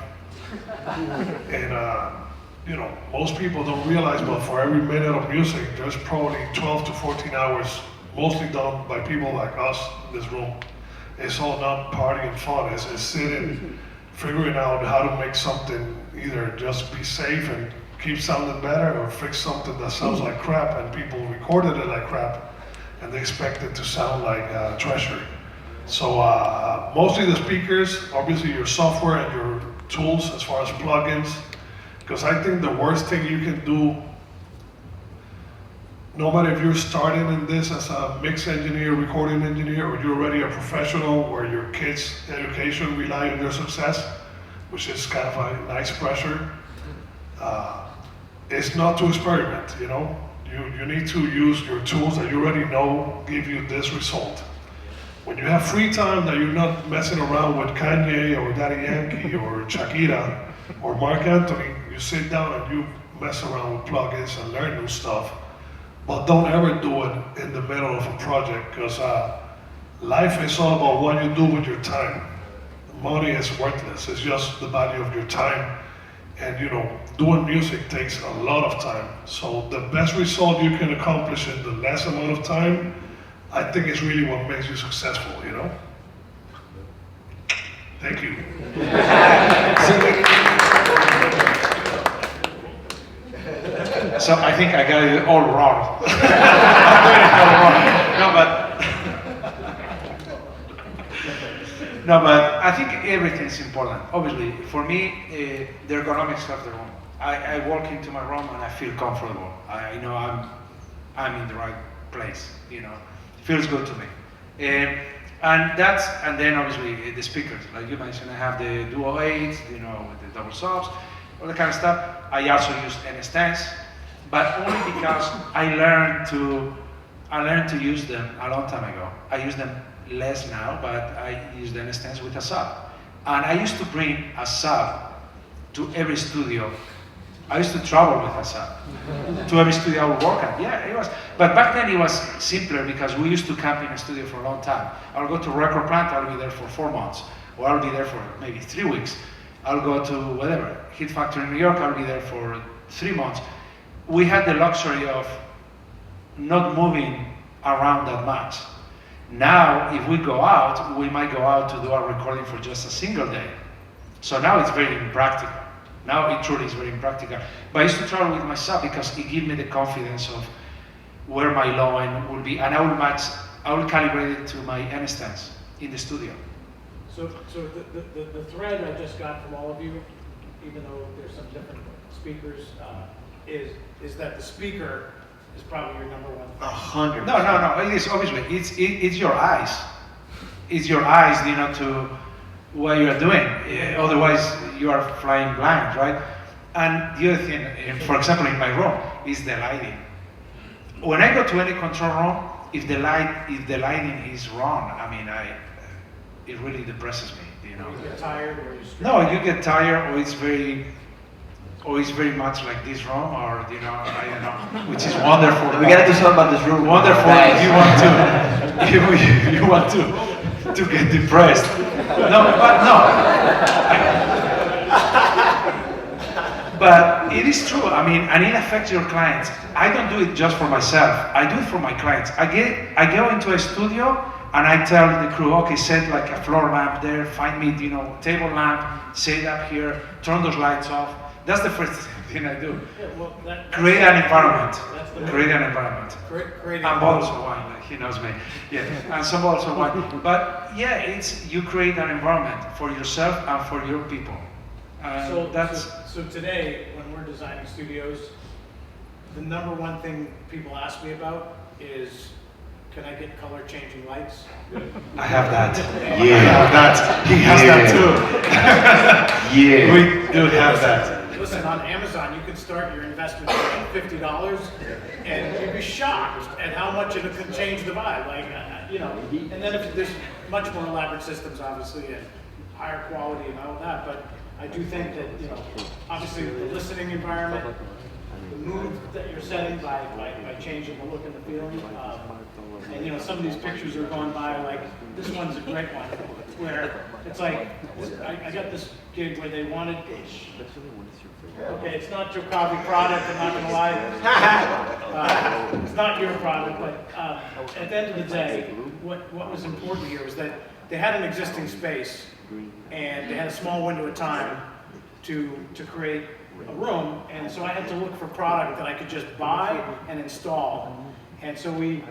And, you know, most people don't realize, but for every minute of music, there's probably 12 to 14 hours, mostly done by people like us in this room. It's all not party and fun, it's sitting, figuring out how to make something either just be safe and keep sounding better, or fix something that sounds like crap and people recorded it like crap and they expect it to sound like treasure. So mostly the speakers, obviously your software and your tools as far as plugins, because I think the worst thing you can do, no matter if you're starting in this as a mix engineer, recording engineer, or you're already a professional where your kids' education rely on their success, which is kind of a nice pressure, it's not to experiment, you know? You need to use your tools that you already know give you this result. When you have free time that you're not messing around with Kanye or Daddy Yankee or Shakira or Mark Anthony, you sit down and you mess around with plugins and learn new stuff. But don't ever do it in the middle of a project, because life is all about what you do with your time. money is worthless. It's just the value of your time. And you know, doing music takes a lot of time. So the best result you can accomplish in the less amount of time, I think is really what makes you successful, you know? Thank you. So I think I got it all wrong. I'm doing it all wrong. No, but I think everything's important. Obviously, for me, the ergonomics of the room. I walk into my room and I feel comfortable. I know I'm in the right place. You know, it feels good to me. And then obviously the speakers, like you mentioned, I have the Duo 8s, you know, with the double subs, all that kind of stuff. I also use N-stands, but only because I learned to use them a long time ago. I use them less now, but I use the N-stands with a sub. And I used to bring a sub to every studio. I used to travel with a sub to every studio I would work at. Yeah, it was. But back then it was simpler because we used to camp in a studio for a long time. I'll go to a record plant, I'll be there for 4 months. Or I'll be there for maybe 3 weeks. I'll go to whatever, Hit Factory in New York, I'll be there for 3 months. We had the luxury of not moving around that much. Now, if we go out, we might go out to do our recording for just a single day. So now it's very impractical. Now it truly is very impractical. But I used to travel with my sub because it gave me the confidence of where my low end will be, and I will calibrate it to my N-stands in the studio. So the thread I just got from all of you, even though there's some different speakers, is that the speaker is probably your number one thing. 100%. No. It is obviously it's your eyes. It's your eyes, you know, to what you are doing. Otherwise, you are flying blind, right? And the other thing, for example, in my room, is the lighting. When I go to any control room, if the lighting is wrong, I mean, it really depresses me, you know. You get tired, or you stress? No, you get tired, or it's very much like this room, or you know, I don't know, which is wonderful. We gotta do something about this room. Wonderful. Guys. If you want to get depressed. No. But it is true. I mean, and it affects your clients. I don't do it just for myself. I do it for my clients. I go into a studio and I tell the crew, okay, set like a floor lamp there, find me, you know, table lamp, set it up here, turn those lights off. That's the first thing I do. Yeah, well, Create an environment. Create an environment. Create And bottles of wine, like he knows me. Yeah, and some bottles of wine. But yeah, you create an environment for yourself and for your people. So today, when we're designing studios, the number one thing people ask me about is, can I get color changing lights? I have that. Yeah. I have that. He has that too. Yeah. We do have that. Listen, on Amazon, you can start your investment at $50, and you'd be shocked at how much it can change the vibe. Like, you know, and then if there's much more elaborate systems, obviously, and higher quality and all that. But I do think that, you know, obviously the listening environment, the mood that you're setting by changing the look and the feeling. And you know, some of these pictures are going by, like, this one's a great one, where it's like, I got this gig where they wanted, okay, it's not your coffee product, I'm not gonna lie. It's not your product, but at the end of the day, what was important here was that they had an existing space, and they had a small window of time to create a room, and so I had to look for product that I could just buy and install. And so we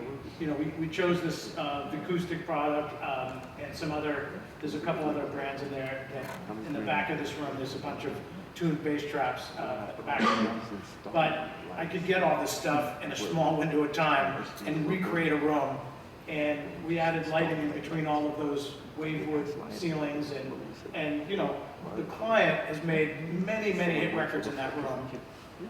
chose this acoustic product and some other. There's a couple other brands in there. That in the back of this room, there's a bunch of tuned bass traps at the back of the room. But I could get all this stuff in a small window of time and recreate a room. And we added lighting in between all of those wavewood ceilings, and you know, the client has made many hit records in that room.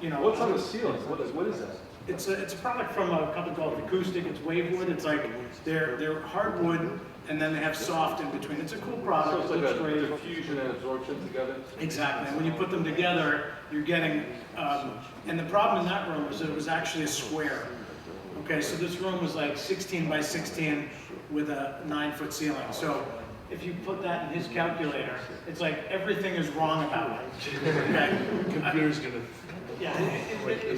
You know, What's on the ceilings? What is that? It's a product from a company called Acoustic. It's wavewood. It's like they're hardwood, and then they have soft in between. It's a cool product. So it's It like looks great. a diffusion and absorption together? Exactly. And when you put them together, you're getting. And the problem in that room was that it was actually a square. Okay, so this room was like 16 by 16 with a 9-foot ceiling. So if you put that in his calculator, it's like everything is wrong about it. Okay? Computer's gonna. Yeah,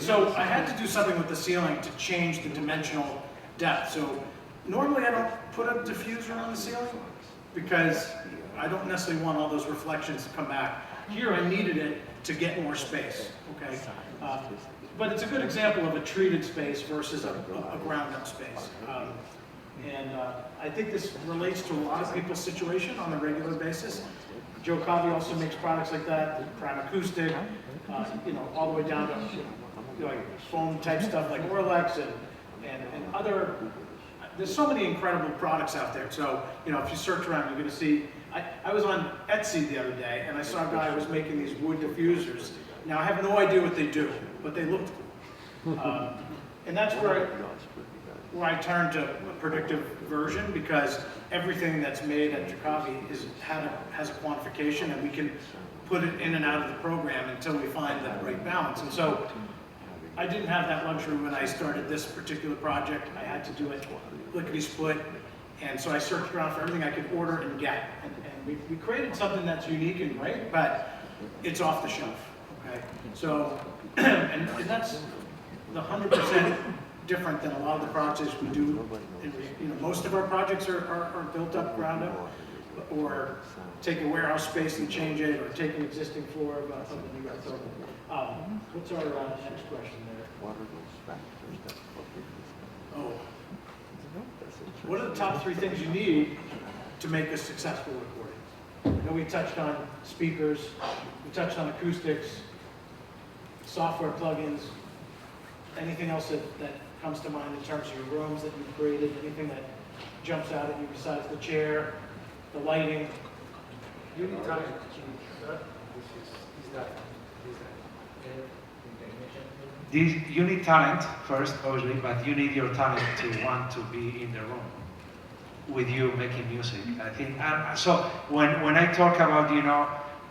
so I had to do something with the ceiling to change the dimensional depth. So normally I don't put a diffuser on the ceiling because I don't necessarily want all those reflections to come back. Here I needed it to get more space, okay? But it's a good example of a treated space versus a ground up space. I think this relates to a lot of people's situation on a regular basis. Joe Covey also makes products like that, Prime Acoustic, all the way down to like foam type stuff like Orlex and other. There's so many incredible products out there. So if you search around, you're going to see. I was on Etsy the other day and I saw a guy who was making these wood diffusers. Now I have no idea what they do, but they looked cool. And that's where I turned to a predictive version, because everything that's made at Jacobi has a quantification, and we can put it in and out of the program until we find that right balance. And so I didn't have that luxury when I started this particular project. I had to do it lickety split, and so I searched around for everything I could order and get. And we created something that's unique and great, but it's off the shelf. Okay, so and that's the 100% different than a lot of the projects we do. Most of our projects are built up, ground up, or take a warehouse space and change it, or take an existing floor of a new building. What's our next question there? Oh, what are the top 3 things you need to make a successful recording? I know we touched on speakers, we touched on acoustics, software plugins. Anything else that comes to mind in terms of your rooms that you've created? Anything that jumps out at you besides the chair, the lighting? You need time. You need talent first, obviously, but you need your talent to want to be in the room with you making music. I think so. When I talk about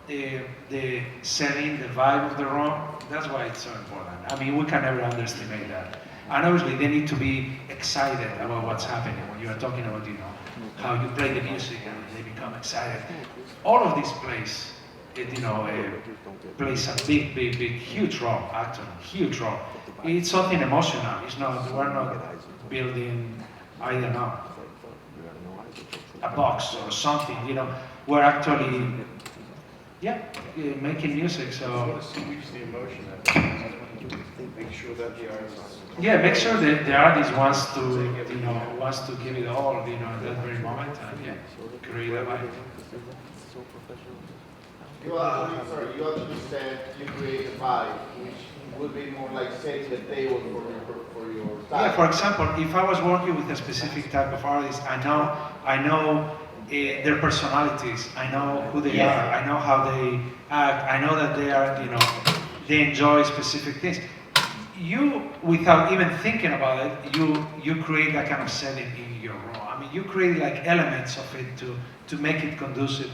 the setting, the vibe of the room, that's why it's so important. I mean, we can never underestimate that. And obviously, they need to be excited about what's happening. When you are talking about, how you play the music and they become excited. All of these plays, plays a big, huge role, actually, huge role. It's something emotional. It's not, we're not building, I don't know, a box or something, We're actually, making music, so. The emotion. Make sure that the artist. Yeah, make sure that the artist wants to give it all, at that very moment, and create a vibe. You actually said you create a vibe, which would be more like setting the table for your style. Yeah, for example, if I was working with a specific type of artist, I know their personalities, I know who they are, I know how they act, I know that they are, they enjoy specific things. You, without even thinking about it, you create that kind of setting in your room. I mean, you create like elements of it to make it conducive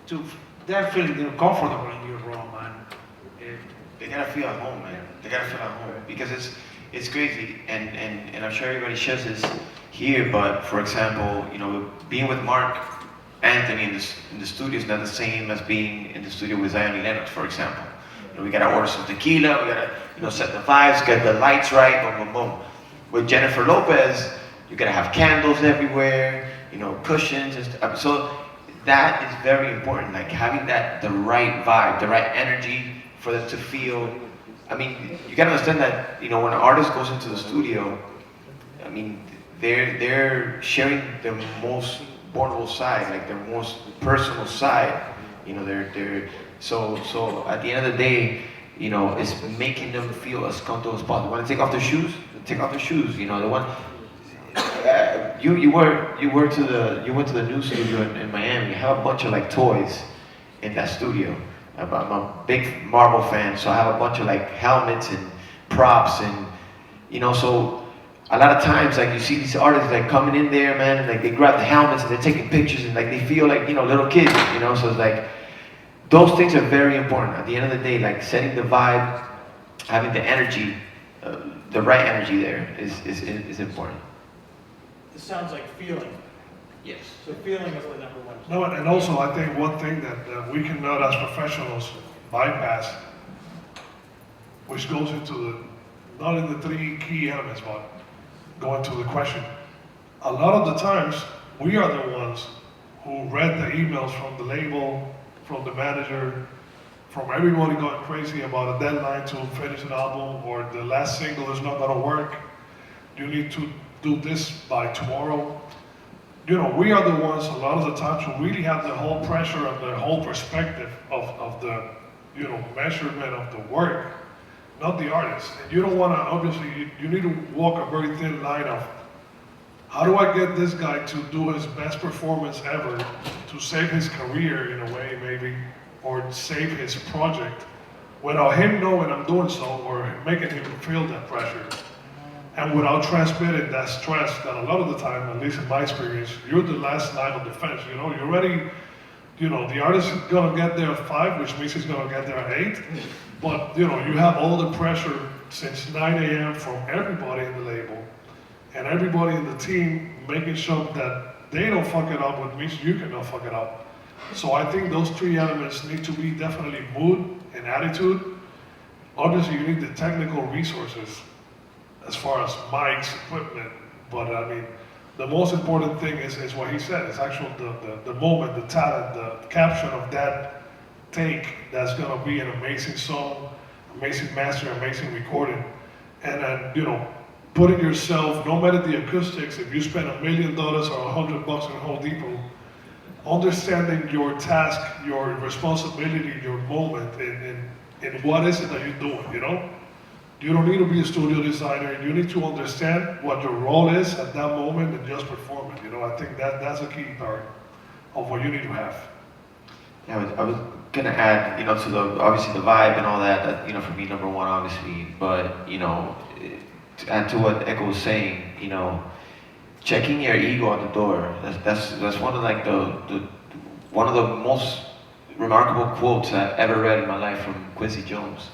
to them feeling comfortable in your room, and They gotta feel at home, man. They gotta feel at home, because it's crazy, and I'm sure everybody shares this here. But for example, being with Mark Anthony in the studio is not the same as being in the studio with Zion Lennox, for example. We gotta order some tequila, we gotta set the vibes, get the lights right, boom, boom, boom. With Jennifer Lopez, you gotta have candles everywhere, cushions and stuff. So that is very important, like having the right vibe, the right energy for them to feel. I mean, you gotta understand that, when an artist goes into the studio, I mean, they're sharing their most vulnerable side, like their most personal side. So at the end of the day, it's making them feel as comfortable as possible. Want to take off their shoes? Take off their shoes. The one you went to the new studio in Miami. You have a bunch of like toys in that studio. I'm a big Marvel fan, so I have a bunch of like helmets and props, and so a lot of times like you see these artists like coming in there, man, and like they grab the helmets and they're taking pictures and like they feel like little kids, so it's like. Those things are very important. At the end of the day, like setting the vibe, having the energy, the right energy there is important. This sounds like feeling. Yes. So feeling is the number one. No, and also I think one thing that we cannot as professionals bypass, which goes into the, not in the three key elements, but going to the question. A lot of the times, we are the ones who read the emails from the label, from the manager, from everybody going crazy about a deadline to finish an album, or the last single is not gonna work. You need to do this by tomorrow. You know, we are the ones a lot of the times who really have the whole pressure and the whole perspective of the, you know, measurement of the work, not the artist. And you don't wanna, obviously, you need to walk a very thin line of, how do I get this guy to do his best performance ever, to save his career in a way maybe, or save his project, without him knowing I'm doing so, or making him feel that pressure. And without transmitting that stress that a lot of the time, at least in my experience, you're the last line of defense. You know, you're ready, you know, the artist is gonna get there at 5, which means he's gonna get there at 8. But, you know, you have all the pressure since 9 a.m. from everybody in the label and everybody in the team making sure that they don't fuck it up, which means you cannot fuck it up. So I think those 3 elements need to be definitely mood and attitude. Obviously, you need the technical resources as far as mics, equipment, but I mean, the most important thing is what he said. It's actually the moment, the talent, the caption of that take that's gonna be an amazing song, amazing master, amazing recording. And then, you know, putting yourself, no matter the acoustics, if you spend $1 million or $100 in Home Depot, understanding your task, your responsibility, your moment, and what is it that you're doing, you know? You don't need to be a studio designer. You need to understand what your role is at that moment and just perform it. You know, I think that's a key part of what you need to have. Yeah, I was gonna add, you know, to the, obviously the vibe and all that, that, you know, for me, number one, obviously, but, you know, to add to what Echo was saying, you know, checking your ego at the door, that's one of like one of the most remarkable quotes I've ever read in my life from Quincy Jones.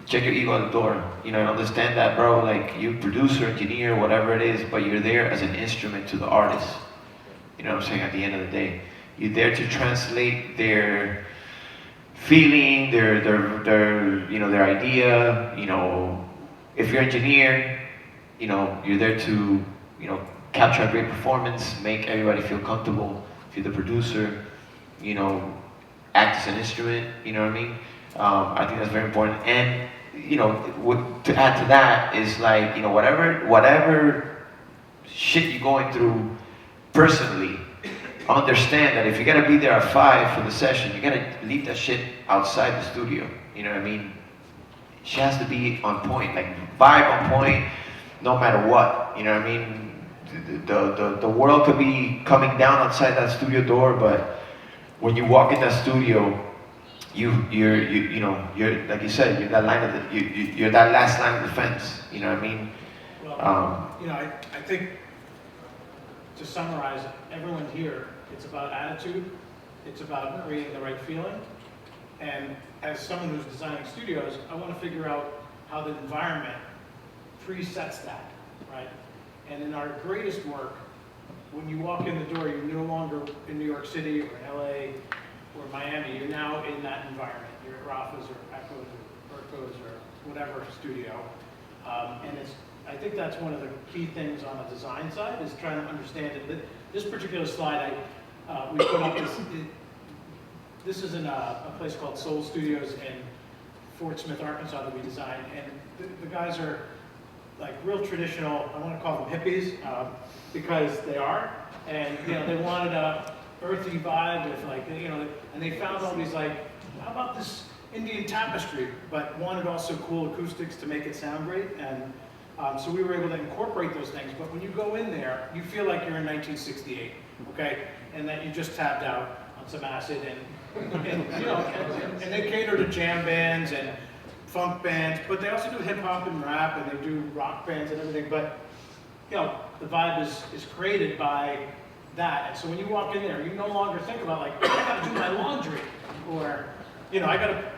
Check your ego at the door, you know, and understand that, bro, like, you producer, engineer, whatever it is, but you're there as an instrument to the artist. You know what I'm saying? At the end of the day, you're there to translate their feeling, their you know, their idea. You know, if you're an engineer, you know, you're there to, you know, capture a great performance, make everybody feel comfortable. If you're the producer, you know, act as an instrument. You know what I mean? I think that's very important. And, you know, to add to that is like, you know, whatever shit you're going through personally, understand that if you're gonna be there at 5 for the session, you're gonna leave that shit outside the studio. You know what I mean? She has to be on point, like vibe on point, no matter what. You know what I mean? The world could be coming down outside that studio door, but when you walk in that studio, you're like you said, you're that line of you're that last line of defense. You know what I mean? Well, you know, I think to summarize, everyone here, it's about attitude, it's about creating the right feeling, and as someone who's designing studios, I want to figure out how the environment presets that, right? And in our greatest work, when you walk in the door, you're no longer in New York City or LA or Miami, you're now in that environment. You're at Rafa's or Echo's or Berko's or whatever studio. And I think that's one of the key things on the design side, is trying to understand it. This particular slide, we put up this is in a place called Soul Studios in Fort Smith, Arkansas, that we designed. And the guys are like real traditional, I want to call them hippies, because they are. And, you know, they wanted a earthy vibe with, like, you know, and they found all these, like, how about this Indian tapestry, but wanted also cool acoustics to make it sound great. And so we were able to incorporate those things. But when you go in there, you feel like you're in 1968, okay? And that you just tapped out on some acid, and you know, and they cater to jam bands and funk bands, but they also do hip hop and rap, and they do rock bands and everything. But you know, the vibe is created by that. And so when you walk in there, you no longer think about, like, I gotta do my laundry, or, you know, I gotta.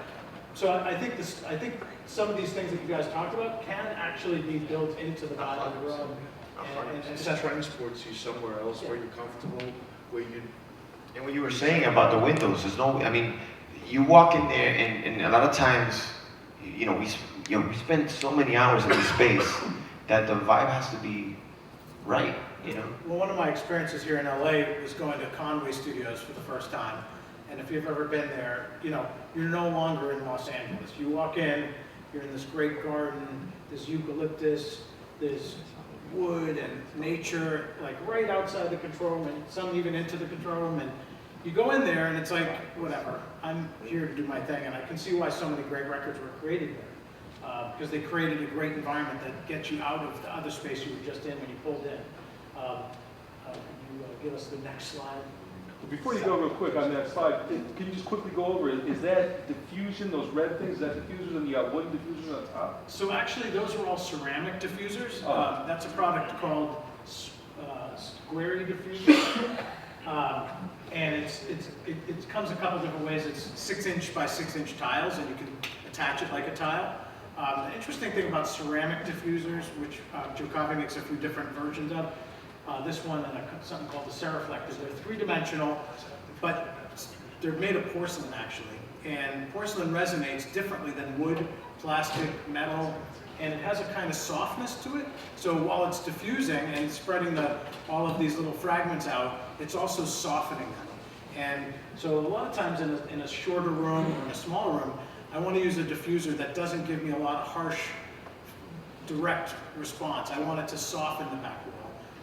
So I think some of these things that you guys talked about can actually be built into the vibe of the room It transports you somewhere else where you're comfortable, where you. And what you were saying about the windows, there's no, I mean, you walk in there and a lot of times, we spend so many hours in this space that the vibe has to be right, you know? Well, one of my experiences here in LA was going to Conway Studios for the first time. And if you've ever been there, you're no longer in Los Angeles. You walk in, you're in this great garden, there's eucalyptus, there's wood and nature, like right outside the control room, and some even into the control room. And you go in there and it's like, whatever, I'm here to do my thing. And I can see why so many great records were created there. Because they created a great environment that gets you out of the other space you were just in when you pulled in. Can you give us the next slide? Before you go real quick on that slide, can you just quickly go over it? Is that diffusion, those red things, is that diffusers, and you got wooden diffusers on top? So actually, those are all ceramic diffusers. Oh. That's a product called Squarey diffuser. And it comes a couple different ways. It's 6-inch by 6-inch tiles, and you can attach it like a tile. The interesting thing about ceramic diffusers, which Joe Coffey makes a few different versions of, this one and something called the Seriflectors, they're 3-dimensional, but they're made of porcelain actually. And porcelain resonates differently than wood, plastic, metal, and it has a kind of softness to it. So while it's diffusing and spreading all of these little fragments out, it's also softening them. And so a lot of times in a shorter room or in a small room, I want to use a diffuser that doesn't give me a lot of harsh, direct response. I want it to soften the back wall.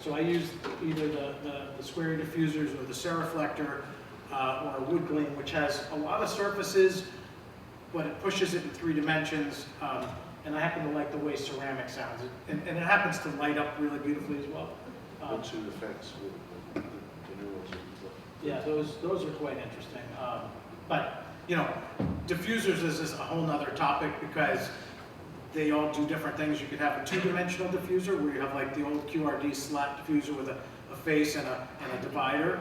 So I use either the Squarey diffusers or the Seriflector or a wood gleam, which has a lot of surfaces, but it pushes it in 3 dimensions. And I happen to like the way ceramic sounds. And it happens to light up really beautifully as well. What's the effects with the new ones? Yeah, those are quite interesting. But diffusers is a whole nother topic because they all do different things. You could have a 2-dimensional diffuser where you have like the old QRD slat diffuser with a face and a divider.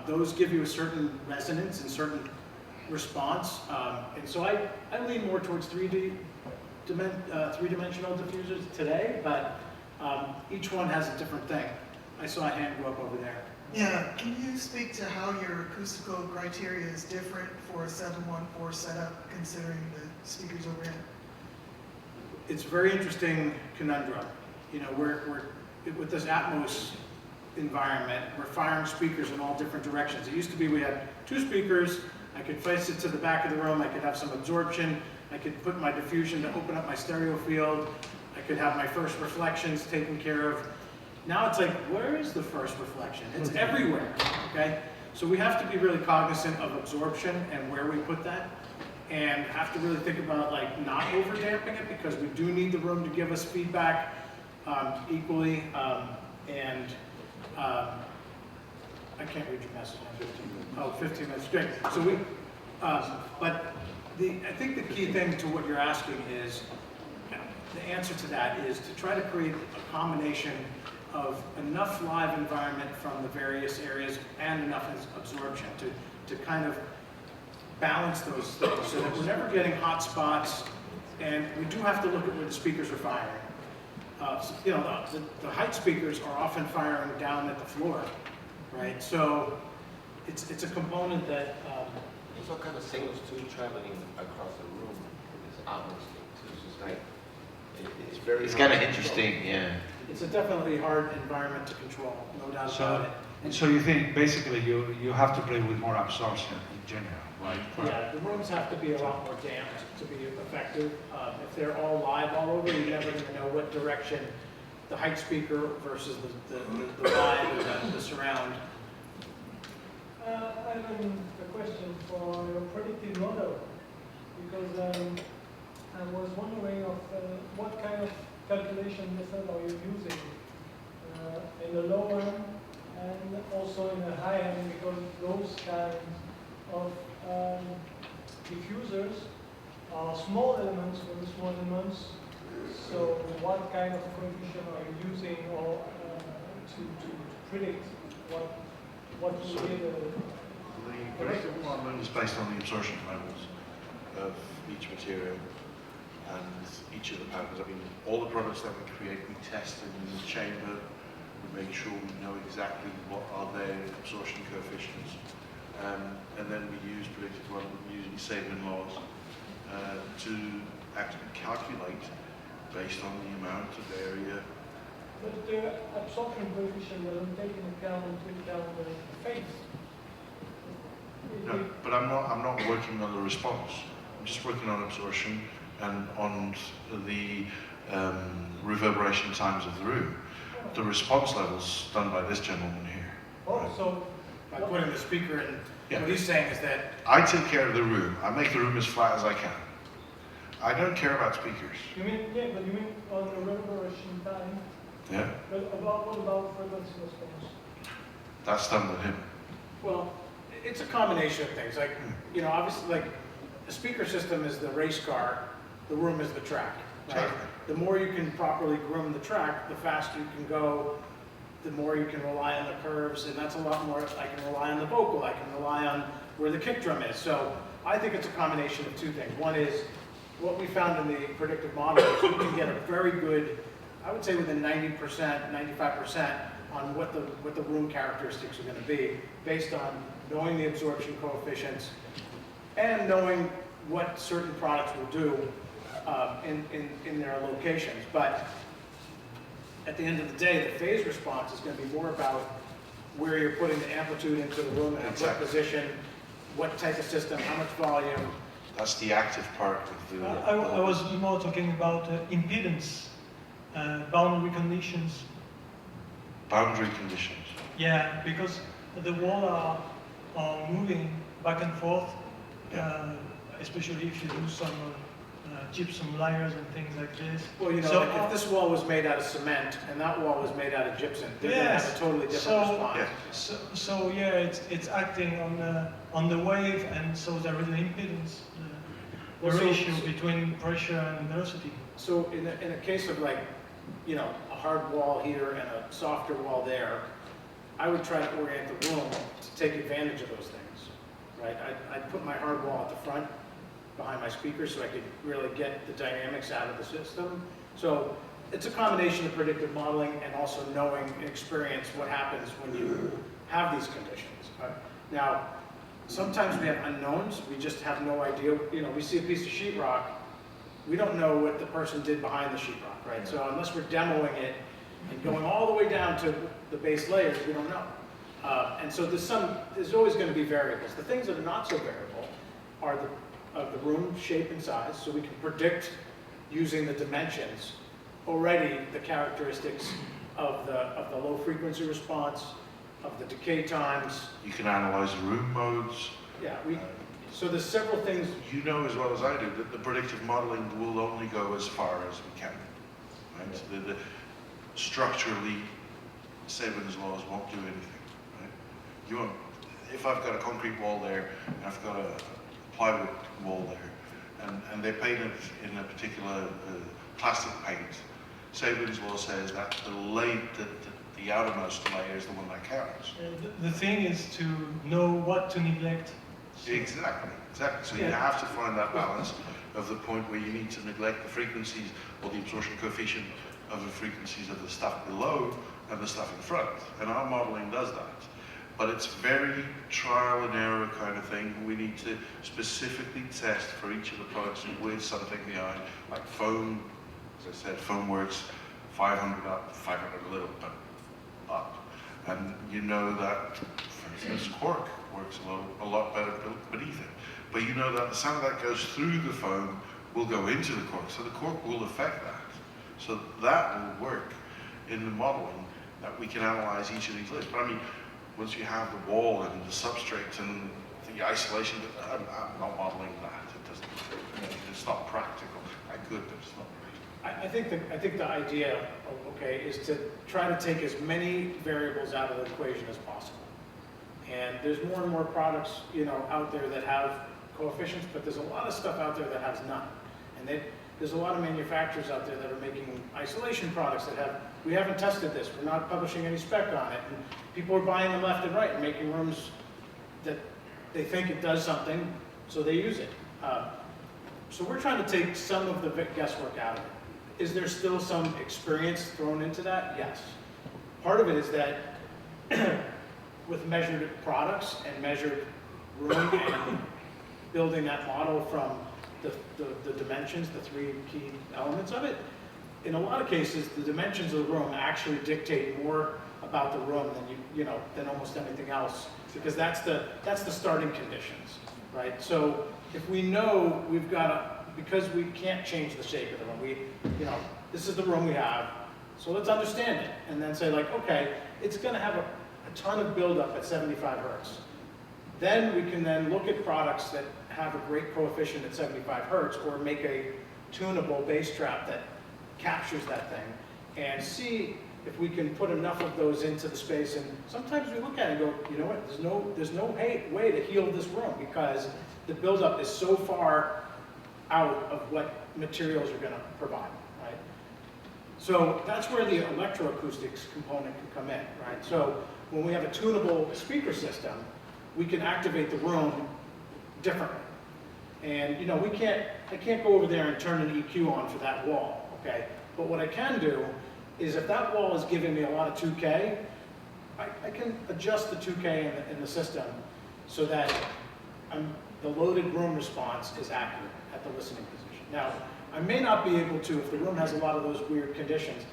Those give you a certain resonance and certain response. And so I lean more towards 3-dimensional diffusers today, but each one has a different thing. I saw a hand go up over there. Yeah, can you speak to how your acoustical criteria is different for a 714 setup considering the speakers overhead? It's a very interesting conundrum. We're with this Atmos environment, we're firing speakers in all different directions. It used to be we had 2 speakers, I could face it to the back of the room, I could have some absorption, I could put my diffusion to open up my stereo field, I could have my first reflections taken care of. Now it's like, where is the first reflection? It's everywhere, okay? So we have to be really cognizant of absorption and where we put that, and have to really think about like not over damping it because we do need the room to give us feedback equally. I can't read your message on 15 minutes. Oh, 15 minutes, great. So but I think the key thing to what you're asking is, the answer to that is to try to create a combination of enough live environment from the various areas and enough absorption to kind of balance those things so that we're never getting hot spots, and we do have to look at where the speakers are firing. The height speakers are often firing down at the floor, right? So it's a component that... There's all kind of signals too traveling across the room with this Atmos thing too. It's just like, it's kind of interesting, yeah. It's a definitely hard environment to control, no doubt about it. And so you think basically you have to play with more absorption in general, right? Yeah, the rooms have to be a lot more damped to be effective. If they're all live all over, you're never going to know what direction the height speaker versus the vibe or the surround. I have a question for your predictive model, because I was wondering of what kind of calculation method are you using in the low end and also in the high end, because those kinds of diffusers are small elements, very small elements. So what kind of coefficient are you using or to predict what will be the... The predictive modeling is based on the absorption levels of each material. and each of the panels. I mean, all the products that we create, we test in the chamber. We make sure we know exactly what are their absorption coefficients. And then we use predictive modeling using Sabin laws to actually calculate based on the amount of area. But the absorption coefficient doesn't take into account the phase. No, but I'm not working on the response. I'm just working on absorption and on the reverberation times of the room. The response levels done by this gentleman here. Oh, so By putting the speaker in, Yeah. what he's saying is that, I take care of the room. I make the room as flat as I can. I don't care about speakers. you mean, yeah, but you mean on the reverberation time, Yeah, but what about frequency response? that's done with him. well, it's a combination of things. Like, you know, obviously, like, the speaker system is the race car, the room is the track, right? Exactly. The more you can properly groom the track, the faster you can go, the more you can rely on the curves, and that's a lot more. I can rely on the vocal, I can rely on where the kick drum is. So I think it's a combination of two things. One is what we found in the predictive model is we can get a very good, I would say within 90%, 95% on what the room characteristics are going to be based on knowing the absorption coefficients and knowing what certain products will do in their locations. But at the end of the day, the phase response is going to be more about where you're putting the amplitude into the room, and what Exactly. position, what type of system, how much volume. That's the active part of the. I was more talking about impedance, boundary conditions. Boundary conditions. Yeah, because the wall are moving back and forth, especially if you do some gypsum layers and things like this. Well, you know, So, like if this wall was made out of cement and that wall was made out of gypsum, they're going to have a totally different response. Yeah. So yeah, it's acting on the wave, and so there is an impedance, the Well, so- ratio between pressure and velocity. So in a case of like, you know, a hard wall here and a softer wall there, I would try to orient the room to take advantage of those things, right? I'd put my hard wall at the front behind my speakers so I could really get the dynamics out of the system. So it's a combination of predictive modeling and also knowing and experience what happens when you have these conditions. Now, sometimes we have unknowns. We just have no idea. You know, we see a piece of sheetrock, we don't know what the person did behind the sheetrock, right? So unless we're demoing it and going all the way down to the base layers, we don't know. And so there's always going to be variables. The things that are not so variable are of the room shape and size, so we can predict using the dimensions already the characteristics of the low frequency response, of the decay times. You can analyze the room modes. Yeah, so there's several things. You know as well as I do that the predictive modeling will only go as far as we can. Right? The structurally, Sabin's laws won't do anything. Right? You won't. If I've got a concrete wall there, and I've got a plywood wall there, and they paint it in a particular plastic paint, Sabin's law says that the outermost layer is the one that counts. The thing is to know what to neglect. Exactly. So you have to find that balance of the point where you need to neglect the frequencies or the absorption coefficient of the frequencies of the stuff below and the stuff in front. And our modeling does that. But it's very trial and error kind of thing. We need to specifically test for each of the products with something behind, like foam. As I said, foam works 500 up, 500 a little, but up. And you know that, for instance, cork works a lot better beneath it. But you know that the sound that goes through the foam will go into the cork, so the cork will affect that. So that will work in the modeling, that we can analyze each of these lists. But I mean, once you have the wall and the substrate and the isolation, I'm not modeling that. It doesn't. It's not practical. I could, but it's not practical. I think the idea, okay, is to try to take as many variables out of the equation as possible. And there's more and more products, you know, out there that have coefficients, but there's a lot of stuff out there that has none. And there's a lot of manufacturers out there that are making isolation products that have, we haven't tested this, we're not publishing any spec on it. And people are buying them left and right and making rooms that they think it does something, so they use it. So we're trying to take some of the guesswork out of it. Is there still some experience thrown into that? Yes. Part of it is that with measured products and measured room and building that model from the dimensions, the three key elements of it, in a lot of cases, the dimensions of the room actually dictate more about the room than than almost anything else, because that's the starting conditions, right? So if we know we've got because we can't change the shape of the room, this is the room we have, so let's understand it, and then say like, okay, it's going to have a ton of buildup at 75 hertz. Then we can then look at products that have a great coefficient at 75 hertz, or make a tunable bass trap that captures that thing, and see if we can put enough of those into the space. And sometimes we look at it and go, you know what, there's no way to heal this room because the buildup is so far out of what materials are going to provide, right? So that's where the electroacoustics component can come in, right? So when we have a tunable speaker system, we can activate the room differently. And I can't go over there and turn an EQ on for that wall, okay? But what I can do is if that wall is giving me a lot of 2K, I can adjust the 2K in the system so that the loaded room response is accurate at the listening position. Now, I may not be able to, if the room has a lot of those weird conditions,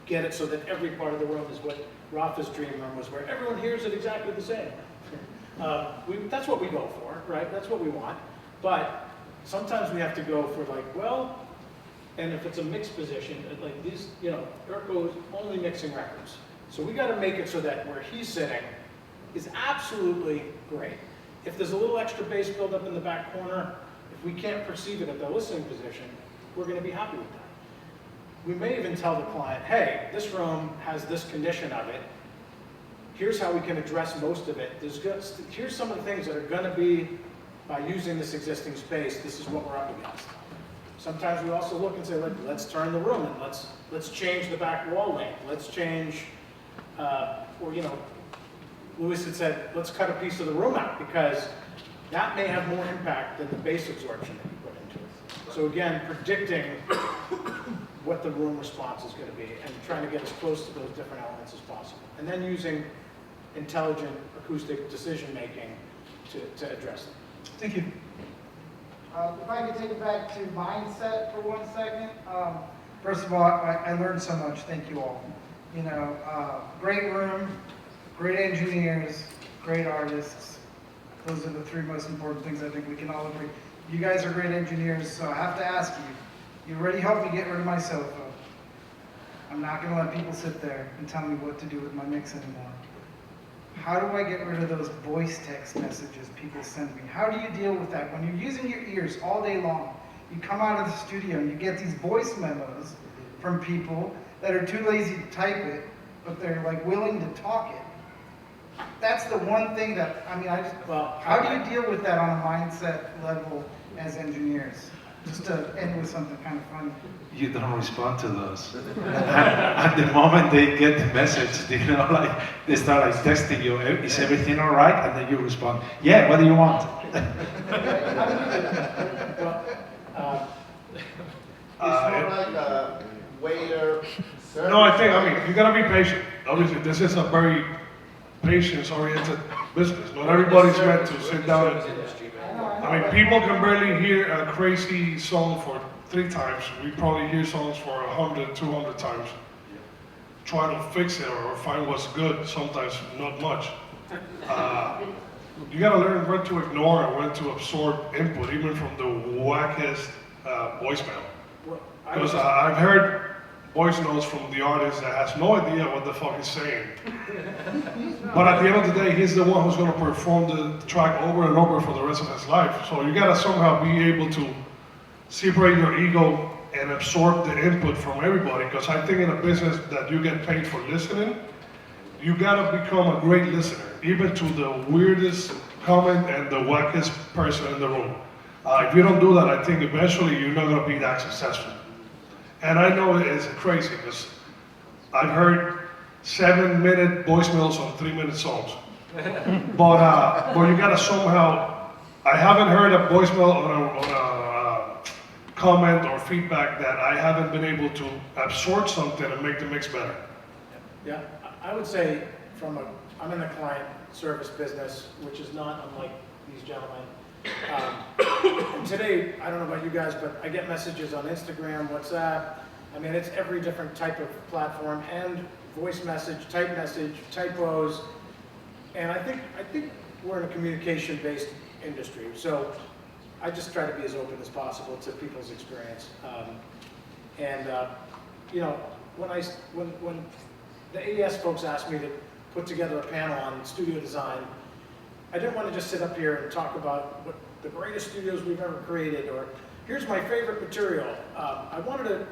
get it so that every part of the room is what Rafa's dream room was, where everyone hears it exactly the same. That's what we go for, right? That's what we want. But sometimes we have to go for like, well, and if it's a mixed position, like these, Erko is only mixing records. So we got to make it so that where he's sitting is absolutely great. If there's a little extra bass buildup in the back corner, if we can't perceive it at the listening position, we're going to be happy with that. We may even tell the client, hey, this room has this condition of it. Here's how we can address most of it. Here's some of the things that are going to be, by using this existing space, this is what we're up against. Sometimes we also look and say, let's turn the room and let's change the back wall length. Let's change, Louis had said, let's cut a piece of the room out because that may have more impact than the bass absorption that you put into it. So again, predicting what the room response is going to be and trying to get as close to those different elements as possible. And then using intelligent acoustic decision making to address them. Thank you. If I could take it back to mindset for 1 second. First of all, I learned so much. Thank you all. Great room, great engineers, great artists. Those are the three most important things I think we can all agree. You guys are great engineers, so I have to ask you. You already helped me get rid of my cell phone. I'm not going to let people sit there and tell me what to do with my mix anymore. How do I get rid of those voice text messages people send me? How do you deal with that? When you're using your ears all day long, you come out of the studio and you get these voice memos from people that are too lazy to type it, but they're like willing to talk it. That's the one thing that, how do you deal with that on a mindset level as engineers? Just to end with something kind of funny. You don't respond to those. At the moment they get the message, they start texting you, is everything all right? And then you respond, yeah, what do you want? It's more like a waiter, service. No, you gotta be patient. Obviously, this is a very patience-oriented business. Not everybody's meant to sit down and, people can barely hear a crazy song for 3 times. We probably hear songs for 100, 200 times. Try to fix it or find what's good, sometimes not much. You gotta learn when to ignore and when to absorb input, even from the wackest voicemail. Because I've heard voice notes from the artist that has no idea what the fuck he's saying. But at the end of the day, he's the one who's gonna perform the track over and over for the rest of his life. So you gotta somehow be able to separate your ego and absorb the input from everybody. Because I think in a business that you get paid for listening, you gotta become a great listener, even to the weirdest comment and the wackest person in the room. If you don't do that, I think eventually you're not gonna be that successful. And I know it's crazy because I've heard 7-minute voicemails on 3-minute songs. But you gotta somehow, I haven't heard a voicemail on a comment or feedback that I haven't been able to absorb something and make the mix better. Yeah, I would say I'm in the client service business, which is not unlike these gentlemen. And today, I don't know about you guys, but I get messages on Instagram, WhatsApp. I mean, it's every different type of platform, and voice message, typos. And I think we're in a communication-based industry. So I just try to be as open as possible to people's experience. You know, when the AES folks asked me to put together a panel on studio design, I didn't want to just sit up here and talk about what the greatest studios we've ever created, or here's my favorite material. I wanted to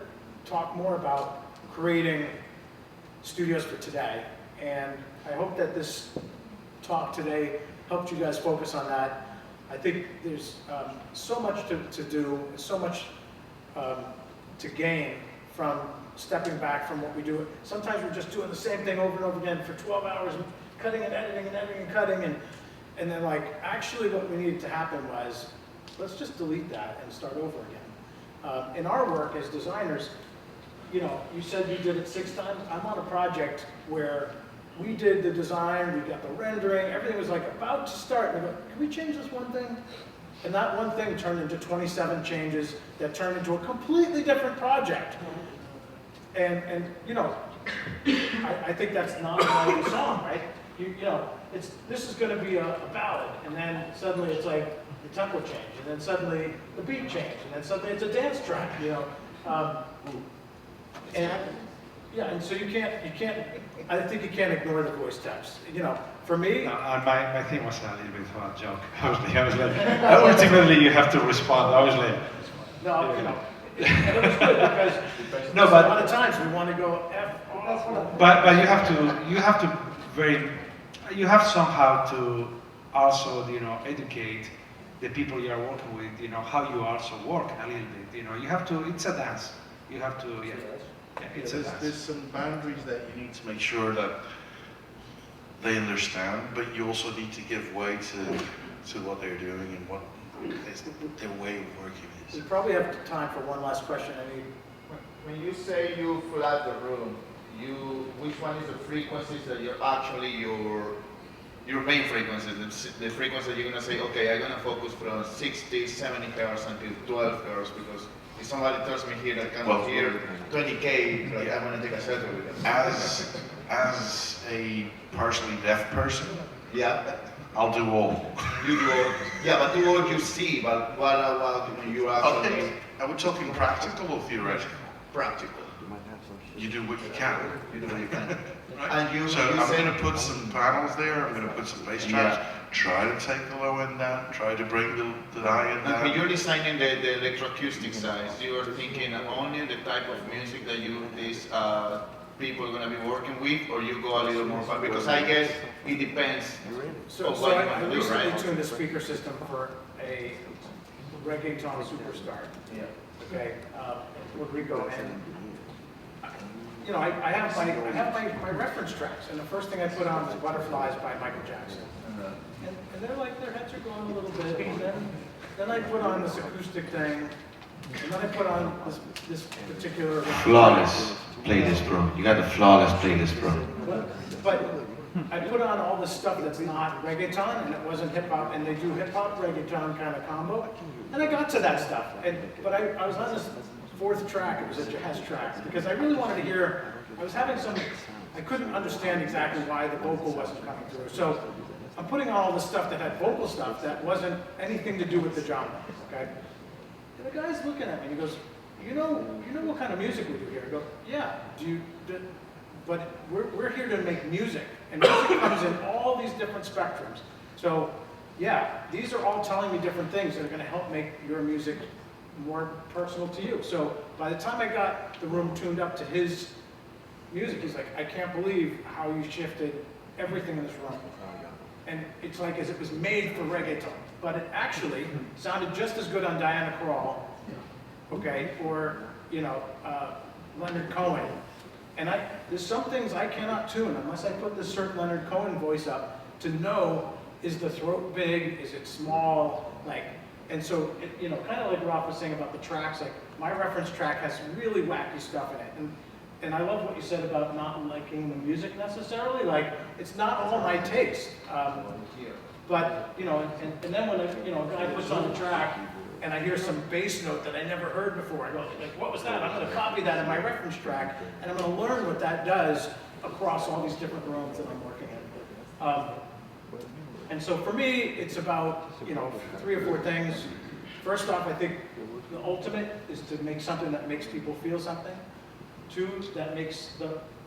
talk more about creating studios for today, and I hope that this talk today helped you guys focus on that. I think there's so much to do, so much to gain from stepping back from what we do. Sometimes we're just doing the same thing over and over again for 12 hours, and cutting and editing and editing and cutting, and then like, actually what we needed to happen was, let's just delete that and start over again. In our work as designers, you know, you said you did it 6 times. I'm on a project where we did the design, we got the rendering, everything was like about to start. And we go, can we change this one thing? And that one thing turned into 27 changes that turned into a completely different project. And you know, I think that's not a melody song, right? You know, this is going to be a ballad, and then suddenly it's like the tempo change, and then suddenly the beat change, and then suddenly it's a dance track, you know. And so you can't. I think you can't ignore the voice text. You know, for me. No, my thing was a little bit of a joke. I was like, ultimately you have to respond. I was like, no, you know. And it was good because no, but a lot of times we want to go F off. But you have somehow to also, you know, educate the people you are working with, you know, how you also work a little bit. You know, you have to. It's a dance. You have to. Yeah, it's a dance. There's some boundaries that you need to make sure that they understand, but you also need to give way to what they're doing and what their way of working is. We probably have time for one last question. I mean, when you say you flood the room, which one is the frequencies that you're actually your main frequencies, the frequency that you're gonna say, okay, I'm gonna focus from 60, 70 hertz until 12 hertz, because if somebody tells me here that I cannot hear 20K, like, I'm gonna take a selfie with them. As a partially deaf person, yeah, I'll do all. You do all. Yeah, but do what you see. But what about when you actually? Okay. Are we talking practical or theoretical? Practical. You do what you can. You do what you can. Right? And so I'm going to put some panels there. I'm going to put some bass tracks. Try to take the low end down. Try to bring the high end down. When you're designing the electroacoustic side, you are thinking only the type of music that these people are going to be working with, or you go a little more far? Because I guess it depends so on what you I want to do, recently right? tuned the speaker system for a reggaeton superstar. Yeah. Okay, Puerto Rico, and you know, I have my reference tracks, and the first thing I put on was Butterflies by Michael Jackson. And they're like, their heads are going a little bit, and then I put on this acoustic thing, and then I put on this particular... Flawless playlist, bro. You got the flawless playlist, bro. But I put on all this stuff that's not reggaeton, and it wasn't hip-hop, and they do hip-hop, reggaeton kind of combo, and I got to that stuff. But I was on this 4th track, it was a jazz track, because I really wanted to hear, I couldn't understand exactly why the vocal wasn't coming through. So I'm putting on all this stuff that had vocal stuff that wasn't anything to do with the genre, okay? And the guy's looking at me and he goes, you know what kind of music we do here? I go, yeah, but we're here to make music, and music comes in all these different spectrums. So yeah, these are all telling me different things that are gonna help make your music more personal to you. So by the time I got the room tuned up to his music, he's like, I can't believe how you shifted everything in this room. And it's like as it was made for reggaeton, but it actually sounded just as good on Diana Krall, okay, or you know, Leonard Cohen. And there's some things I cannot tune unless I put this certain Leonard Cohen voice up to know, is the throat big, is it small, like, And so, you know, kind of like Rob was saying about the tracks, like my reference track has really wacky stuff in it. And I love what you said about not liking the music necessarily. Like, it's not all my taste. But, you know, and then when, you know, a guy puts on the track and I hear some bass note that I never heard before, I go, like, what was that? I'm going to copy that in my reference track, and I'm going to learn what that does across all these different rooms that I'm working in. And so for me, it's about, you know, 3 or 4 things. First off, I think the ultimate is to make something that makes people feel something. 2, that makes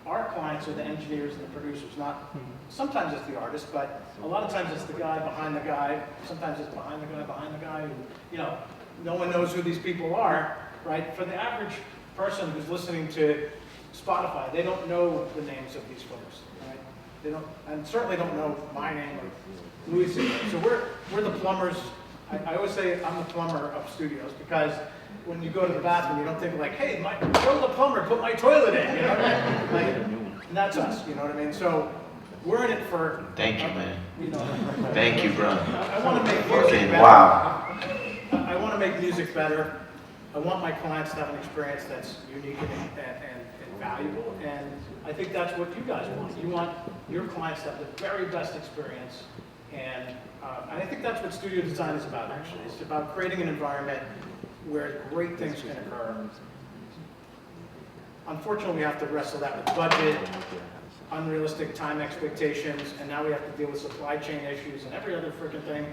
our clients or the engineers and the producers, not, sometimes it's the artist, but a lot of times it's the guy behind the guy, sometimes it's behind the guy, and, you know, no one knows who these people are, right? For the average person who's listening to Spotify, they don't know the names of these folks, right? They don't, and certainly don't know my name or Louis' name. So we're the plumbers. I always say I'm the plumber of studios, because when you go to the bathroom, you don't think like, hey, Joe the plumber put my toilet in, you know? Like, and that's us, you know what I mean? So we're in it for. Thank you, man. You know, Thank you, bro. I want to make music better. Wow. I want to make music better. I want my clients to have an experience that's unique and valuable, and I think that's what you guys want. You want your clients to have the very best experience, and I think that's what studio design is about, actually. It's about creating an environment where great things can occur. Unfortunately, we have to wrestle that with budget, unrealistic time expectations, and now we have to deal with supply chain issues and every other freaking thing.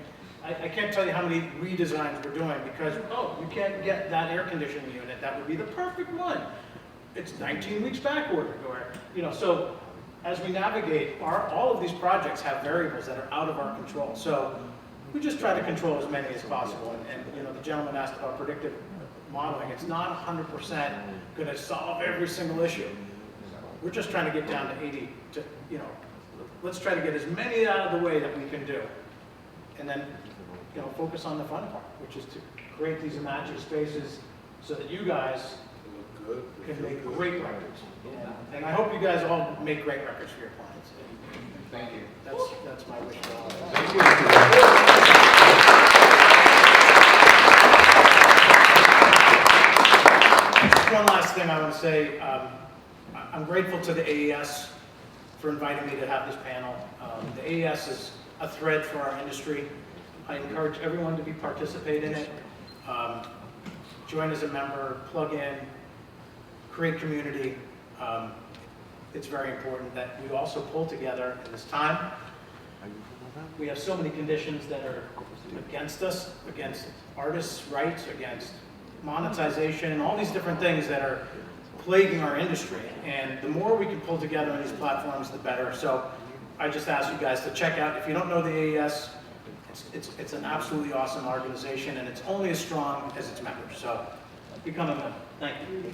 I can't tell you how many redesigns we're doing because, oh, you can't get that air conditioning unit. That would be the perfect one. It's 19 weeks backward, or, you know, so as we navigate, all of these projects have variables that are out of our control. So we just try to control as many as possible. And you know, the gentleman asked about predictive modeling. It's not 100% going to solve every single issue. We're just trying to get down to 80 to, you know, let's try to get as many out of the way that we can do. And then, you know, focus on the fun part, which is to create these imagined spaces so that you guys can make great records. And I hope you guys all make great records for your clients. Thank you. That's my wish for all. Thank you. Just one last thing I want to say. I'm grateful to the AES for inviting me to have this panel. The AES is a thread for our industry. I encourage everyone to participate in it. Join as a member, plug in, create community. It's very important that we also pull together in this time. We have so many conditions that are against us, against artists' rights, against monetization, all these different things that are plaguing our industry. And the more we can pull together on these platforms, the better. So I just ask you guys to check out, if you don't know the AES, it's an absolutely awesome organization, and it's only as strong as its members. So become a member. Thank you.